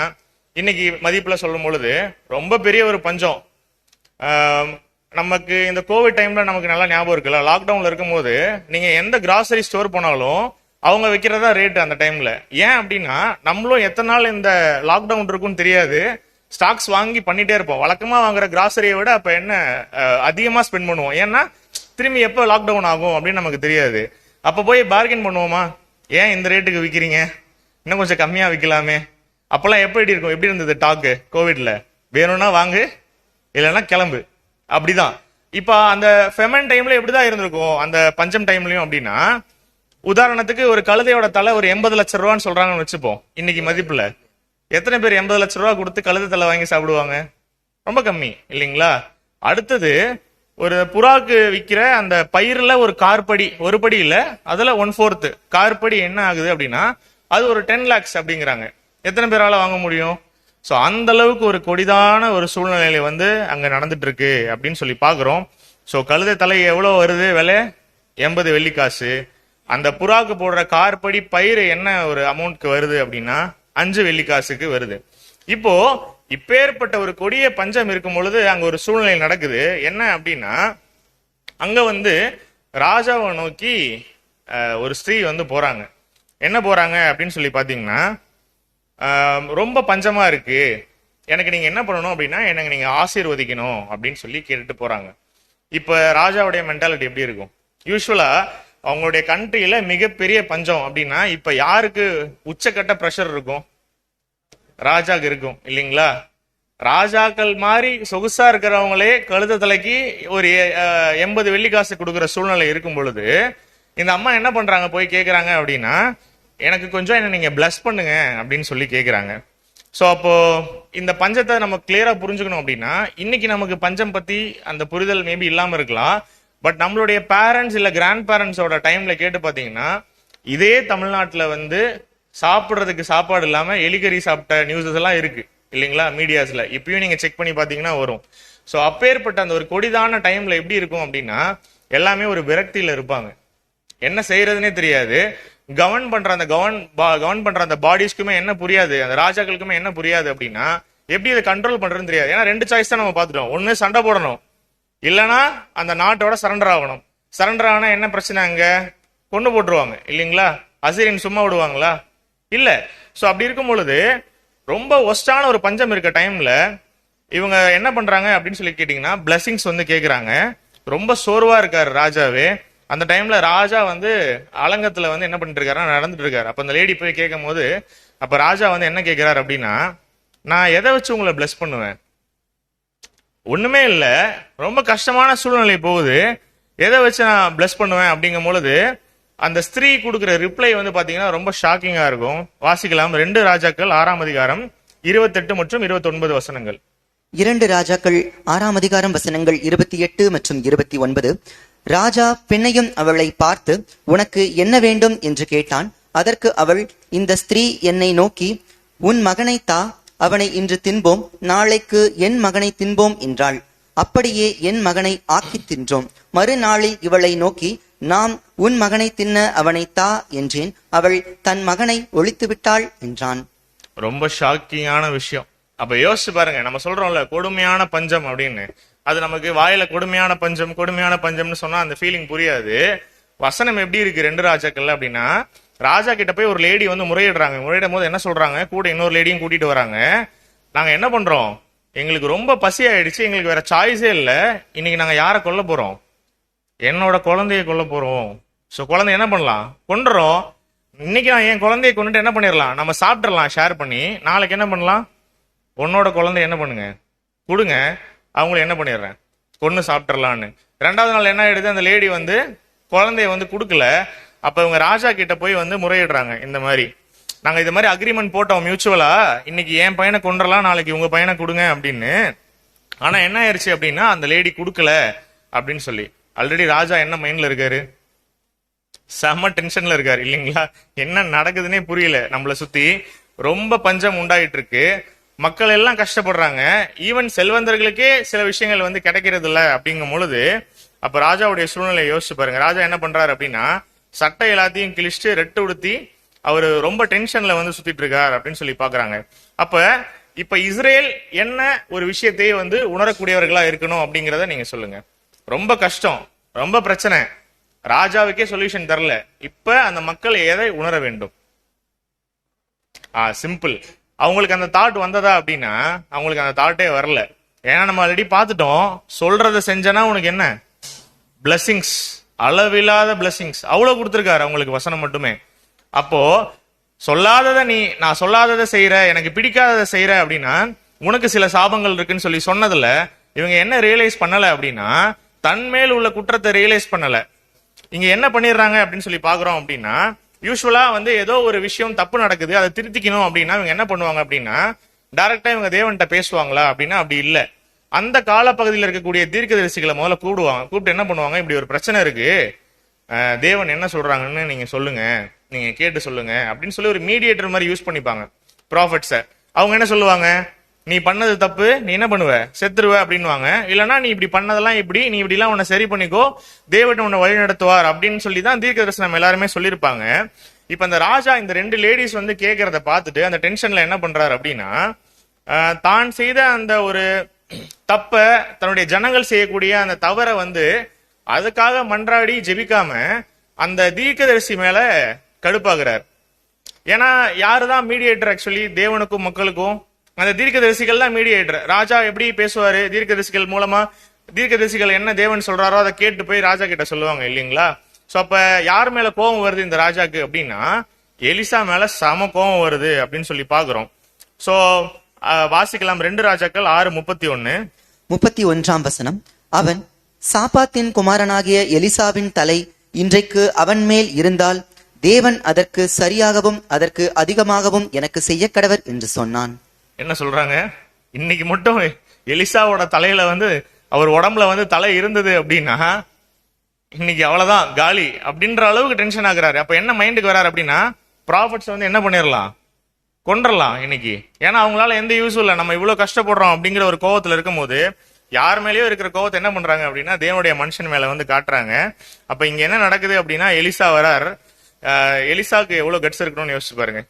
இன்னைக்கு மதிப்புல சொல்லும் பொழுது ரொம்ப பெரிய ஒரு பஞ்சம். நமக்கு இந்த கோவிட் டைம்ல நமக்கு நல்லா ஞாபகம் இருக்குல்ல, லாக்டவுன்ல இருக்கும் போது நீங்க எந்த கிராசரி ஸ்டோர் போனாலும் அவங்க வைக்கிறதா ரேட் அந்த டைம்ல. ஏன் அப்படின்னா, நம்மளும் எத்தனை நாள் இந்த லாக்டவுன் இருக்குன்னு தெரியாது, ஸ்டாக்ஸ் வாங்கி பண்ணிட்டே இருப்போம். வழக்கமா வாங்குற கிராசரியை விட அப்ப என்ன அதிகமா ஸ்பெண்ட் பண்ணுவோம். ஏன்னா திரும்பி எப்போ லாக்டவுன் ஆகும் அப்படின்னு நமக்கு தெரியாது. அப்ப போய் பார்கெயின் பண்ணுவோமா, ஏன் இந்த ரேட்டுக்கு விற்கிறீங்க, இன்னும் கொஞ்சம் கம்மியா விற்கலாமே. அப்பெல்லாம் எப்படி இருக்கும், எப்படி இருந்தது டாக்கு கோவிட்ல? வேணும்னா வாங்கு, இல்லைன்னா கிளம்பு, அப்படிதான். இப்ப அந்த ஃபெமன் டைம்ல எப்படிதான் இருந்திருக்கும் அந்த பஞ்சம் டைம்லயும் அப்படின்னா, உதாரணத்துக்கு ஒரு கழுதையோட தலை ஒரு 80 லட்சம் ரூபான்னு சொல்றாங்கன்னு வச்சுப்போம். இன்னைக்கு மதிப்புல எத்தனை பேர் 80 லட்சம் ரூபா கொடுத்து கழுதை தலை வாங்கி சாப்பிடுவாங்க? ரொம்ப கம்மி இல்லைங்களா? அடுத்தது ஒரு புறாக்கு விற்கிற அந்த பயிர்ல ஒரு கார்படி, ஒரு படி இல்ல, அதுல 1/4 கார்படி என்ன ஆகுது அப்படின்னா, அது ஒரு 10 lakhs அப்படிங்கிறாங்க. எத்தனை பேரால வாங்க முடியும்? சோ அந்த அளவுக்கு ஒரு கொடிதான ஒரு சூழ்நிலையில வந்து அங்க நடந்துட்டு இருக்கு அப்படின்னு சொல்லி பாக்குறோம். சோ கழுதை தலை எவ்வளவு வருது விலை? 80 வெள்ளிக்காசு. அந்த புறாக்கு போடுற கார்படி பயிர் என்ன ஒரு அமௌண்ட்க்கு வருது அப்படின்னா 5 வெள்ளிக்காசுக்கு வருது. இப்போ இப்பேற்பட்ட ஒரு கொடிய பஞ்சம் இருக்கும் பொழுது அங்க ஒரு சூழ்நிலை நடக்குது. என்ன அப்படின்னா, அங்க வந்து ராஜாவை நோக்கி ஒரு ஸ்திரீ வந்து போறாங்க. என்ன போறாங்க அப்படின்னு சொல்லி பாத்தீங்கன்னா, ரொம்ப பஞ்சமா இருக்கு, எனக்கு நீங்க என்ன பண்ணணும் அப்படின்னா எனக்கு நீங்க ஆசீர்வதிக்கணும் அப்படின்னு சொல்லி கேட்டுட்டு போறாங்க. இப்ப ராஜாவுடைய மென்டாலிட்டி எப்படி இருக்கும்? யூஸ்வலா அவங்களுடைய கண்ட்ரியில மிகப்பெரிய பஞ்சம் அப்படின்னா இப்ப யாருக்கு உச்சக்கட்ட பிரஷர் இருக்கும்? ராஜாக்கு இருக்கும் இல்லைங்களா? ராஜாக்கள் மாதிரி சொகுசா இருக்கிறவங்களே கழுத தலைக்கு ஒரு 80 வெள்ளிக்காசு கொடுக்குற சூழ்நிலை இருக்கும் பொழுது இந்த அம்மா என்ன பண்றாங்க, போய் கேட்கறாங்க அப்படின்னா, எனக்கு கொஞ்சம் என்ன நீங்க பிளஸ் பண்ணுங்க அப்படின்னு சொல்லி கேட்கறாங்க. ஸோ அப்போ இந்த பஞ்சத்தை நம்ம கிளியரா புரிஞ்சுக்கணும் அப்படின்னா, இன்னைக்கு நமக்கு பஞ்சம் பத்தி அந்த புரிதல் மேபி இல்லாம இருக்கலாம். பட் நம்மளுடைய பேரண்ட்ஸ் இல்ல கிராண்ட் பேரண்ட்ஸோட டைம்ல கேட்டு பாத்தீங்கன்னா, இதே தமிழ்நாட்டுல வந்து சாப்பிடுறதுக்கு சாப்பாடு இல்லாம எலிகறி சாப்பிட்ட நியூஸஸ் எல்லாம் இருக்கு இல்லைங்களா மீடியாஸ்ல. இப்பயும் நீங்க செக் பண்ணி பாத்தீங்கன்னா வரும். ஸோ அப்பேற்பட்ட அந்த ஒரு கொடிதான டைம்ல எப்படி இருக்கும் அப்படின்னா, எல்லாமே ஒரு விரக்தியில இருப்பாங்க, என்ன செய்யறதுனே தெரியாது. கவர்ன் பண்ற அந்த பாடிஸ்க்குமே என்ன புரியாது, அந்த ராஜாக்களுக்குமே என்ன புரியாது அப்படின்னா எப்படி இதை கண்ட்ரோல் பண்றதுன்னு தெரியாது. ஏன்னா 2 சாய்ஸ் தான் நம்ம பார்த்துட்டோம். ஒண்ணு சண்டை போடணும், இல்லைன்னா அந்த நாட்டோட சரண்டர் ஆகணும். சரண்டர் ஆனா என்ன பிரச்சனை, அங்க கொண்டு போட்டுருவாங்க இல்லைங்களா? அசிரியன் சும்மா விடுவாங்களா? இல்ல. சோ அப்படி இருக்கும் பொழுது ரொம்ப ஒஸ்டான ஒரு பஞ்சம் இருக்க டைம்ல இவங்க என்ன பண்றாங்க அப்படின்னு சொல்லி கேட்டீங்கன்னா, பிளஸிங்ஸ் வந்து கேக்குறாங்க. ரொம்ப சோர்வா இருக்காரு ராஜாவே. அந்த டைம்ல ராஜா வந்து அலங்கத்துல வந்து என்ன பண்ணிட்டு இருக்காரு, நடந்துட்டு இருக்காரு. அப்ப அந்த லேடி போய் கேட்கும் போது அப்ப ராஜா வந்து என்ன கேட்கிறாரு அப்படின்னா, நான் எதை வச்சு உங்களை பிளஸ் பண்ணுவேன்? ஒண்ணுமே இல்ல, ரொம்ப கஷ்டமான சூழ்நிலை போகுது, எதை வச்சு நான் பிளஸ் பண்ணுவேன் அப்படிங்கும் பொழுது அந்த ஸ்திரீ கொடுக்கிற ரிப்ளை வந்து பாத்தீங்கன்னா ரொம்ப ஷாக்கிங்கா இருக்கும். வாசிக்கலாம். 2 ராஜாக்கள் 6ஆம் அதிகாரம் 28 மற்றும் 29 வசனங்கள். 2 ராஜாக்கள் 6ஆம் அதிகாரம் வசனங்கள் 28 மற்றும் 29. ராஜா பெண்ணையும் அவளை பார்த்து, உனக்கு என்ன வேண்டும் என்று கேட்டான். அதற்கு அவள், இந்த ஸ்திரீ என்னை நோக்கி, உன் மகனை தா, அவனை இன்று தின்போம், நாளைக்கு என் மகனை தின்போம் என்றாள். அப்படியே என் மகனை ஆக்கி தின்றோம். மறுநாளில் இவளை நோக்கி, நாம் உன் மகனை தின்ன அவனை தா என்றேன். அவள் தன் மகனை ஒழித்து விட்டாள் என்றான். ரொம்ப ஷாக்கிங்கான விஷயம். அப்ப யோசிச்சு பாருங்க, நம்ம சொல்றோம்ல கொடுமையான பஞ்சம் அப்படின்னு, அது நமக்கு வாயில கொடுமையான பஞ்சம்னு சொன்னா அந்த ஃபீலிங் புரியாது. வசனம் எப்படி இருக்கு 2 ராஜாக்கள்ல அப்படின்னா, ராஜா கிட்ட போய் ஒரு லேடி வந்து முறையிடுறாங்க. முறையிடும் போது என்ன சொல்றாங்க, கூட இன்னொரு லேடியும் கூட்டிட்டு வராங்க. நாங்க என்ன பண்றோம், எங்களுக்கு ரொம்ப பசி ஆயிடுச்சு, எங்களுக்கு வேற சாய்ஸே இல்ல, இன்னைக்கு நாங்க யாரை கொல்ல போறோம், என்னோட குழந்தைய கொல்ல போறோம். சோ குழந்தை என்ன பண்ணலாம், கொண்டுறோம். இன்னைக்கு நான் என் குழந்தைய கொண்டுட்டு என்ன பண்ணிடலாம், நம்ம சாப்பிட்டுறலாம் ஷேர் பண்ணி. நாளைக்கு என்ன பண்ணலாம், உன்னோட குழந்தை என்ன பண்ணுங்க, கொடுங்க, அவங்களை என்ன பண்ணிடுறேன், கொண்டு சாப்பிட்டுறலான்னு. 2வது நாள் என்ன ஆயிடுது, அந்த லேடி வந்து குழந்தைய வந்து கொடுக்கல. அப்ப இவங்க ராஜா கிட்ட போய் வந்து முறையிடுறாங்க. இந்த மாதிரி நாங்க இது மாதிரி அக்ரிமெண்ட் போட்டோம் மியூச்சுவலா, இன்னைக்கு என் பையனை கொண்டுறலாம், நாளைக்கு உங்க பையனை கொடுங்க அப்படின்னு. ஆனா என்ன ஆயிடுச்சு அப்படின்னா, அந்த லேடி கொடுக்கல அப்படின்னு சொல்லி. ஆல்ரெடி ராஜா என்ன மைண்ட்ல இருக்காரு, செம்ம டென்ஷன்ல இருக்காரு இல்லைங்களா? என்ன நடக்குதுன்னே புரியல. நம்மள சுத்தி ரொம்ப பஞ்சம் உண்டாயிட்டு இருக்கு, மக்கள் எல்லாம் கஷ்டப்படுறாங்க, ஈவன் செல்வந்தர்களுக்கே சில விஷயங்கள் வந்து கிடைக்கிறது இல்ல அப்படிங்கும் பொழுது அப்ப ராஜாவுடைய சூழ்நிலையை யோசிச்சு பாருங்க. ராஜா என்ன பண்றாரு அப்படின்னா, சட்டை எல்லாத்தையும் கிழிச்சுட்டு ரெட்டு உடுத்தி அவரு ரொம்ப டென்ஷன்ல வந்து சுத்திட்டு இருக்காரு அப்படின்னு சொல்லி பாக்குறாங்க. இப்ப இஸ்ரேல் என்ன ஒரு விஷயத்தையே வந்து உணரக்கூடியவர்களா இருக்கணும் அப்படிங்கறத நீங்க சொல்லுங்க. ரொம்ப கஷ்டம், ரொம்ப பிரச்சனை, ராஜாவுக்கே சொல்யூஷன் தரல. இப்ப அந்த மக்கள் எதை உணர வேண்டும்? சிம்பிள். அவங்களுக்கு அந்த தாட் வந்ததா அப்படின்னா, அவங்களுக்கு அந்த தாட்டே வரல. ஏன்னா நம்ம ஆல்ரெடி பார்த்துட்டோம், சொல்றத செஞ்சனா உனக்கு என்ன பிளஸிங்ஸ், அளவில்லாத பிளஸிங்ஸ் அவ்வளவு கொடுத்திருக்காரு அவங்களுக்கு, வசனம் மட்டுமே. அப்போ சொல்லாததை நான் சொல்லாததை செய்யற, எனக்கு பிடிக்காததை செய்யற அப்படின்னா உனக்கு சில சாபங்கள் இருக்குன்னு சொல்லி சொன்னதுல இவங்க என்ன ரியலைஸ் பண்ணல அப்படின்னா, தன் மேல் உள்ள குற்றத்தை ரியலைஸ் பண்ணல. இங்க என்ன பண்ணிடுறாங்க அப்படின்னு சொல்லி பாக்குறோம் அப்படின்னா, யூஸ்வலா வந்து ஏதோ ஒரு விஷயம் தப்பு நடக்குது, அதை திருத்திக்கணும் அப்படின்னா இவங்க என்ன பண்ணுவாங்க அப்படின்னா, டைரக்டா இவங்க தேவன்கிட்ட பேசுவாங்களா அப்படின்னா அப்படி இல்ல. அந்த காலப்பகுதியில் இருக்கக்கூடிய தீர்க்கதரிசிகளை முதல்ல கூப்பிட்டு என்ன பண்ணுவாங்க, இப்படி ஒரு பிரச்சனை இருக்கு, தேவன் என்ன சொல்றாங்கன்னு நீங்க சொல்லுங்க, நீங்க கேட்டு சொல்லுங்க அப்படின்னு சொல்லி ஒரு மீடியேட்டர் மாதிரி யூஸ் பண்ணிப்பாங்க ப்ராஃபட்ஸ. அவங்க என்ன சொல்லுவாங்க, நீ பண்ணது தப்பு, நீ என்ன பண்ணுவ, செத்துருவ அப்படின்னுவாங்க. இல்லைன்னா நீ இப்படி பண்ணதெல்லாம் இப்படி, நீ இப்படி எல்லாம் உன்னை சரி பண்ணிக்கோ, தேவன் உன்னை வழி நடத்துவார் அப்படின்னு சொல்லி தான் தீர்க்கதரிசனம் எல்லாருமே சொல்லியிருப்பாங்க. இப்ப அந்த ராஜா இந்த 2 லேடிஸ் வந்து கேட்கறத பார்த்துட்டு அந்த டென்ஷன்ல என்ன பண்றாரு அப்படின்னா, தான் செய்த அந்த ஒரு தப்ப, தன்னுடைய ஜனங்கள் செய்யக்கூடிய அந்த தவறை வந்து அதுக்காக மன்றாடி ஜெபிக்காம அந்த தீர்க்கதரிசி மேல கடுப்பாகிறார். ஏன்னா யாருதான் மீடியேட்டர்? ஆக்சுவலி தேவனுக்கும் மக்களுக்கும் அந்த தீர்க்கதரிசிகள் தான் மீடியேட்டர். ராஜா எப்படி பேசுவாரு? தீர்க்கதரிசிகள் மூலமா தீர்க்கதரிசிகள் என்ன தேவன் சொல்றாரோ அதை கேட்டு போய் ராஜா கிட்ட சொல்லுவாங்க இல்லைங்களா? சோ அப்ப யார் மேல கோபம் வருது இந்த ராஜாக்கு அப்படின்னா எலிசா மேல சம கோபம் வருது அப்படின்னு சொல்லி பாக்குறோம். சோ வாசிக்கலாம் 2 ராஜாக்கள் 6:31. 31ஆம் வசனம். அவன், சாப்பாத்தின் குமாரனாகிய எலிசாவின் தலை இன்றைக்கு அவன் மேல் இருந்தால் தேவன் அதற்கு சரியாகவும் அதற்கு அதிகமாகவும் எனக்கு செய்ய கடவர் என்று சொன்னான். என்ன சொல்றாங்க? இன்னைக்கு மட்டும் எலிசாவோட தலையில வந்து அவர் உடம்புல வந்து தலை இருந்தது அப்படின்னா இன்னைக்கு அவ்வளவுதான் காலி அப்படின்ற அளவுக்கு டென்ஷன் ஆகுறாரு. அப்ப என்ன மைண்டுக்கு வராரு அப்படின்னா ப்ராஃபிட்ஸ் வந்து என்ன பண்ணிடலாம், கொன்றலாம் இன்னைக்கு. ஏன்னா அவங்களால எந்த யூஸும் இல்லை, நம்ம இவ்வளவு கஷ்டப்படுறோம் அப்படிங்கிற ஒரு கோவத்துல இருக்கும் போது யார் மேலேயோ இருக்கிற கோவத்தை என்ன பண்றாங்க அப்படின்னா தேவனுடைய மனுஷன் மேல வந்து காட்டுறாங்க. அப்ப இங்க என்ன நடக்குது அப்படின்னா எலிசா வரார். எலிசாக்கு எவ்வளவு கட்ஸ் இருக்கணும்னு யோசிச்சு பாருங்க.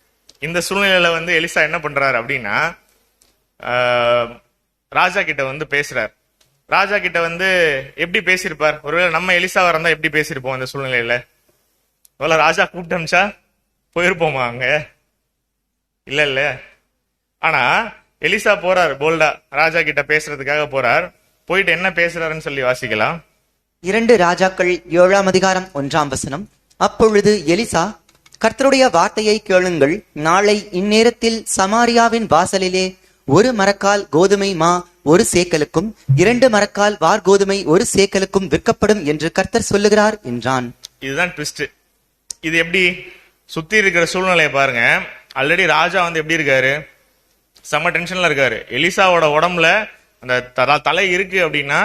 இந்த சூழ்நிலையில வந்து எலிசா என்ன பண்றாரு அப்படின்னா ராஜா கிட்ட வந்து பேசுறார். ராஜா கிட்ட வந்து எப்படி பேசியிருப்பார்? ஒருவேளை நம்ம எலிசாவா இருந்தா எப்படி பேசியிருப்போம் இந்த சூழ்நிலையில? ராஜா கூப்பிட்டா போயிருப்போமா அங்க? இல்ல இல்ல. ஆனா எலிசா போறார், போல்டா ராஜா கிட்ட பேசுறதுக்காக போறார். போயிட்டு என்ன பேசுறாருன்னு சொல்லி வாசிக்கலாம். 2 ராஜாக்கள் 7ஆம் அதிகாரம் 1ஆம் வசனம். அப்பொழுது எலிசா, கர்த்தருடைய வார்த்தையை கேளுங்கள், நாளை இந்நேரத்தில் சமாரியாவின் வாசலிலே 1 மரக்கால் கோதுமை மா 1 சேக்கலுக்கும் 2 மரக்கால் வார்கோதுமை 1 சேக்கலுக்கும் விற்கப்படும் என்று கர்த்தர் சொல்லுகிறார் என்றான். இதுதான் ட்விஸ்ட். இது எப்படி சுத்தி இருக்கிற சூழ்நிலையை பாருங்க. ஆல்ரெடி ராஜா வந்து எப்படி இருக்காரு? செம்ம டென்ஷன்ல இருக்காரு. எலிசாவோட உடம்புல அந்த தலை இருக்கு அப்படின்னா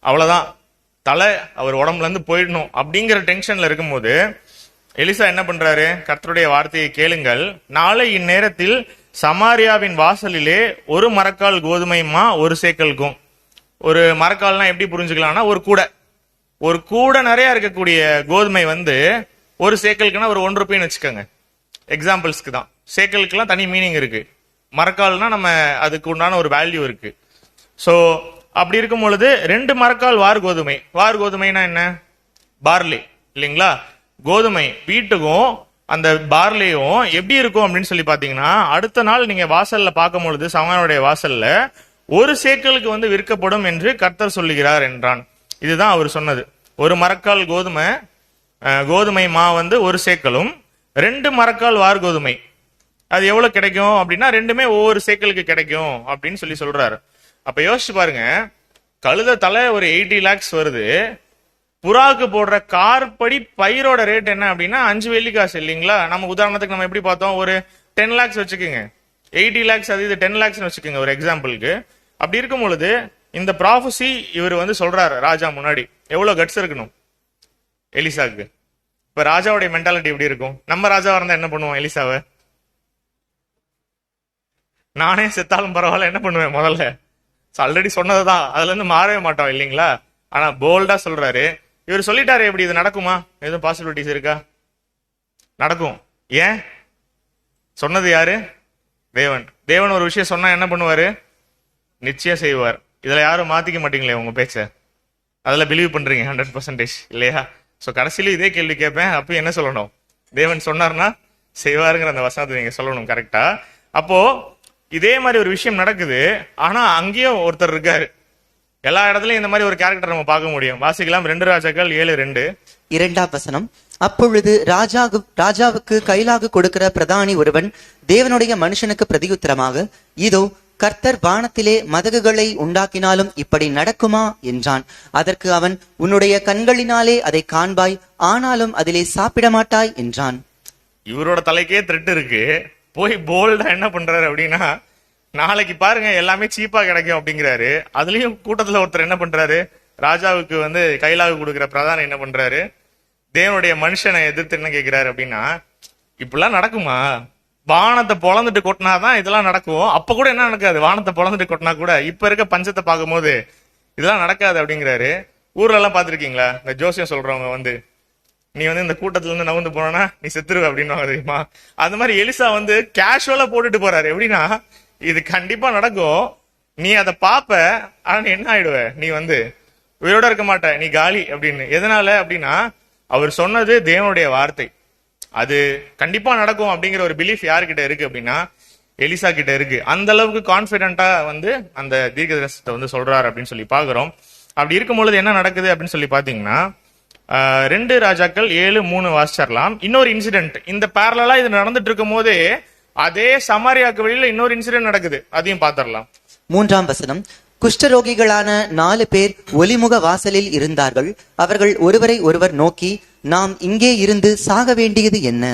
அவ்வளவுதான், தலை அவர் உடம்புல இருந்து போயிடணும் அப்படிங்கிற டென்ஷன்ல இருக்கும்போது எலிசா என்ன பண்றாரு? கர்த்தருடைய வார்த்தையை கேளுங்கள், நாளை இந்நேரத்தில் சமாரியாவின் வாசலிலே 1 மரக்கால் கோதுமை மா 1 சேக்கலுக்கும். ஒரு மரக்கால்னா எப்படி புரிஞ்சுக்கலாம்னா ஒரு கூடை நிறைய இருக்கக்கூடிய கோதுமை வந்து 1 சேக்கலுக்குன்னா ஒரு 1 ரூபாய்ன்னு வச்சுக்கோங்க. எக்ஸாம்பிள்ஸ்க்கு தான். சேக்கலுக்குலாம் தனி மீனிங் இருக்கு. மரக்கால்னா நம்ம அதுக்கு உண்டான ஒரு வேல்யூ இருக்கு. சோ அப்படி இருக்கும் பொழுது 2 மரக்கால் வார்கோதுமை. வார்கோதுமைனா என்ன? பார்லி இல்லைங்களா? கோதுமை வீட்டுக்கும் அந்த பார்லியும் எப்படி இருக்கும் அப்படின்னு சொல்லி பாத்தீங்கன்னா அடுத்த நாள் நீங்க வாசல்ல பார்க்கும் பொழுது சமானுடைய வாசல்ல 1 சேக்கலுக்கு வந்து விற்கப்படும் என்று கர்த்தர் சொல்லுகிறார் என்றான். இதுதான் அவர் சொன்னது. 1 மரக்கால் கோதுமை மா வந்து 1 சேக்கலும் 2 மரக்கால் வார்கோதுமை அது எவ்வளவு கிடைக்கும் அப்படின்னா 2மே ஒவ்வொரு சேக்கலுக்கு கிடைக்கும் அப்படின்னு சொல்லி சொல்றாரு. அப்ப யோசிச்சு பாருங்க, கழுத தலை ஒரு 80 lakhs வருது. புறாக்கு போடுற கார்படி பயிரோட ரேட் என்ன அப்படின்னா 5 வெள்ளிக்காசு இல்லைங்களா? நம்ம உதாரணத்துக்கு நம்ம எப்படி பார்த்தோம், ஒரு 10 lakhs வச்சுக்கோங்க. 80 lakhs அது இது 10 lakhs வச்சுக்கோங்க ஒரு எக்ஸாம்பிளுக்கு. அப்படி இருக்கும் பொழுது இந்த ப்ராஃபசி இவர் வந்து சொல்றாரு ராஜா முன்னாடி. எவ்வளவு கட்ஸ் இருக்கணும் எலிசாக்கு? இப்ப ராஜாவுடைய மென்டாலிட்டி எப்படி இருக்கும்? நம்ம ராஜாவா இருந்தா என்ன பண்ணுவோம்? எலிசாவை நானே செத்தாலும் பரவாயில்ல என்ன பண்ணுவேன் முதல்ல? ஆல்ரெடி சொன்னதுதான், அதுல இருந்து மாறவே மாட்டோம் இல்லைங்களா? ஆனா போல்டா சொல்றாரு. இவர் சொல்லிட்டாரு, எப்படி இது நடக்குமா? எதுவும் பாசிபிலிட்டிஸ் இருக்கா? நடக்கும். ஏன் சொன்னது யாரு? தேவன். தேவன் ஒரு விஷயம் சொன்னா என்ன பண்ணுவாரு? நிச்சயம் செய்வார். இதுல யாரும் மாத்திக்க மாட்டீங்களே உங்க பேச்ச. அதுல பிலீவ் பண்றீங்க 100% இல்லையா? சோ கடைசியில இதே கேள்வி கேட்பேன். அப்ப என்ன சொல்லணும்? தேவன் சொன்னார்னா செய்வாருங்கிற அந்த வசனத்தை நீங்க சொல்லணும் கரெக்டா? அப்போ இதே மாதிரி ஒரு விஷயம் நடக்குது. ஆனா அங்கேயும் ஒருத்தர் இருக்காரு. எல்லா இடத்துலயும் இந்த மாதிரி ஒரு கேரக்டர் நம்ம பார்க்க முடியும். வாசிக்கலாம் 2 ராஜாக்கள் 7:2. 2ஆம் வசனம். அப்பொழுது ராஜாவுக்கு கைலாகு கொடுக்கிற பிரதானி ஒருவன் தேவனுடைய மனுஷனுக்கு பிரதியுத்தரமாக, இதோ கர்த்தர் வானத்திலே மதகுகளை உண்டாக்கினாலும் இப்படி நடக்குமா என்றான். அதற்கு அவன், உன்னுடைய கண்களினாலே அதை காண்பாய், ஆனாலும் அதிலே சாப்பிட மாட்டாய் என்றான். இவரோட தலைக்கே த்ரெட் இருக்கு. போய் போல்டா என்ன பண்றாரு அப்படின்னா, நாளைக்கு பாருங்க எல்லாமே சீப்பா கிடைக்கும் அப்படிங்கிறாரு. அதுலயும் கூட்டத்துல ஒருத்தர் என்ன பண்றாரு? ராஜாவுக்கு வந்து கைலாகு கொடுக்கிற பிரதானம் என்ன பண்றாரு? தேவனுடைய மனுஷனை எதிர்த்து என்ன கேட்கிறாரு அப்படின்னா, இப்படிலாம் நடக்குமா? வானத்தை பொழந்துட்டு கொட்டினாதான் இதெல்லாம் நடக்கும். அப்ப கூட என்ன நடக்காது? வானத்தை பொழந்துட்டு கொட்டினா கூட இப்ப இருக்க பஞ்சத்தை பார்க்கும் போது இதெல்லாம் நடக்காது அப்படிங்கிறாரு. ஊர்ல எல்லாம் பாத்திருக்கீங்களா? இந்த ஜோசியம் சொல்றவங்க வந்து, நீ வந்து இந்த கூட்டத்துல இருந்து நவுந்து போனா நீ செத்துருவ அப்படின்னு தெரியுமா? அந்த மாதிரி எலிசா வந்து கேஷுவலா போட்டுட்டு போறாரு. எப்படின்னா இது கண்டிப்பா நடக்கும், நீ அதை பாப்ப, ஆனா நீ என்ன ஆயிடுவ, நீ உயிரோட இருக்க மாட்ட, நீ காலி அப்படின்னு. எதனால அப்படின்னா அவர் சொன்னது தேவனுடைய வார்த்தை, அது கண்டிப்பா நடக்கும் அப்படிங்கிற ஒரு பிலீஃப் யாருக்கிட்ட இருக்கு அப்படின்னா எலிசா கிட்ட இருக்கு. அந்த அளவுக்கு கான்பிடென்டா அந்த தீர்க்கதரிசனத்தை சொல்றாரு அப்படின்னு சொல்லி பாக்குறோம். அப்படி இருக்கும் பொழுது என்ன நடக்குது அப்படின்னு சொல்லி பாத்தீங்கன்னா 2 ராஜாக்கள் 7:3 வாசிச்சிடலாம். இன்னொரு இன்சிடென்ட் இந்த பேரலா இது நடந்துட்டு இருக்கும் போதே அதே சமாரியாக்கு வெளியில இன்னொரு இன்சிடென்ட் நடக்குது, அதையும் பாத்திரலாம். 3ஆம் வசனம். குஷ்டரோகிகளான 4 பேர் ஒலிமுக வாசலில் இருந்தார்கள். அவர்கள் ஒருவரை ஒருவர் நோக்கி, நாம் இங்கே இருந்து சாக வேண்டியது என்ன?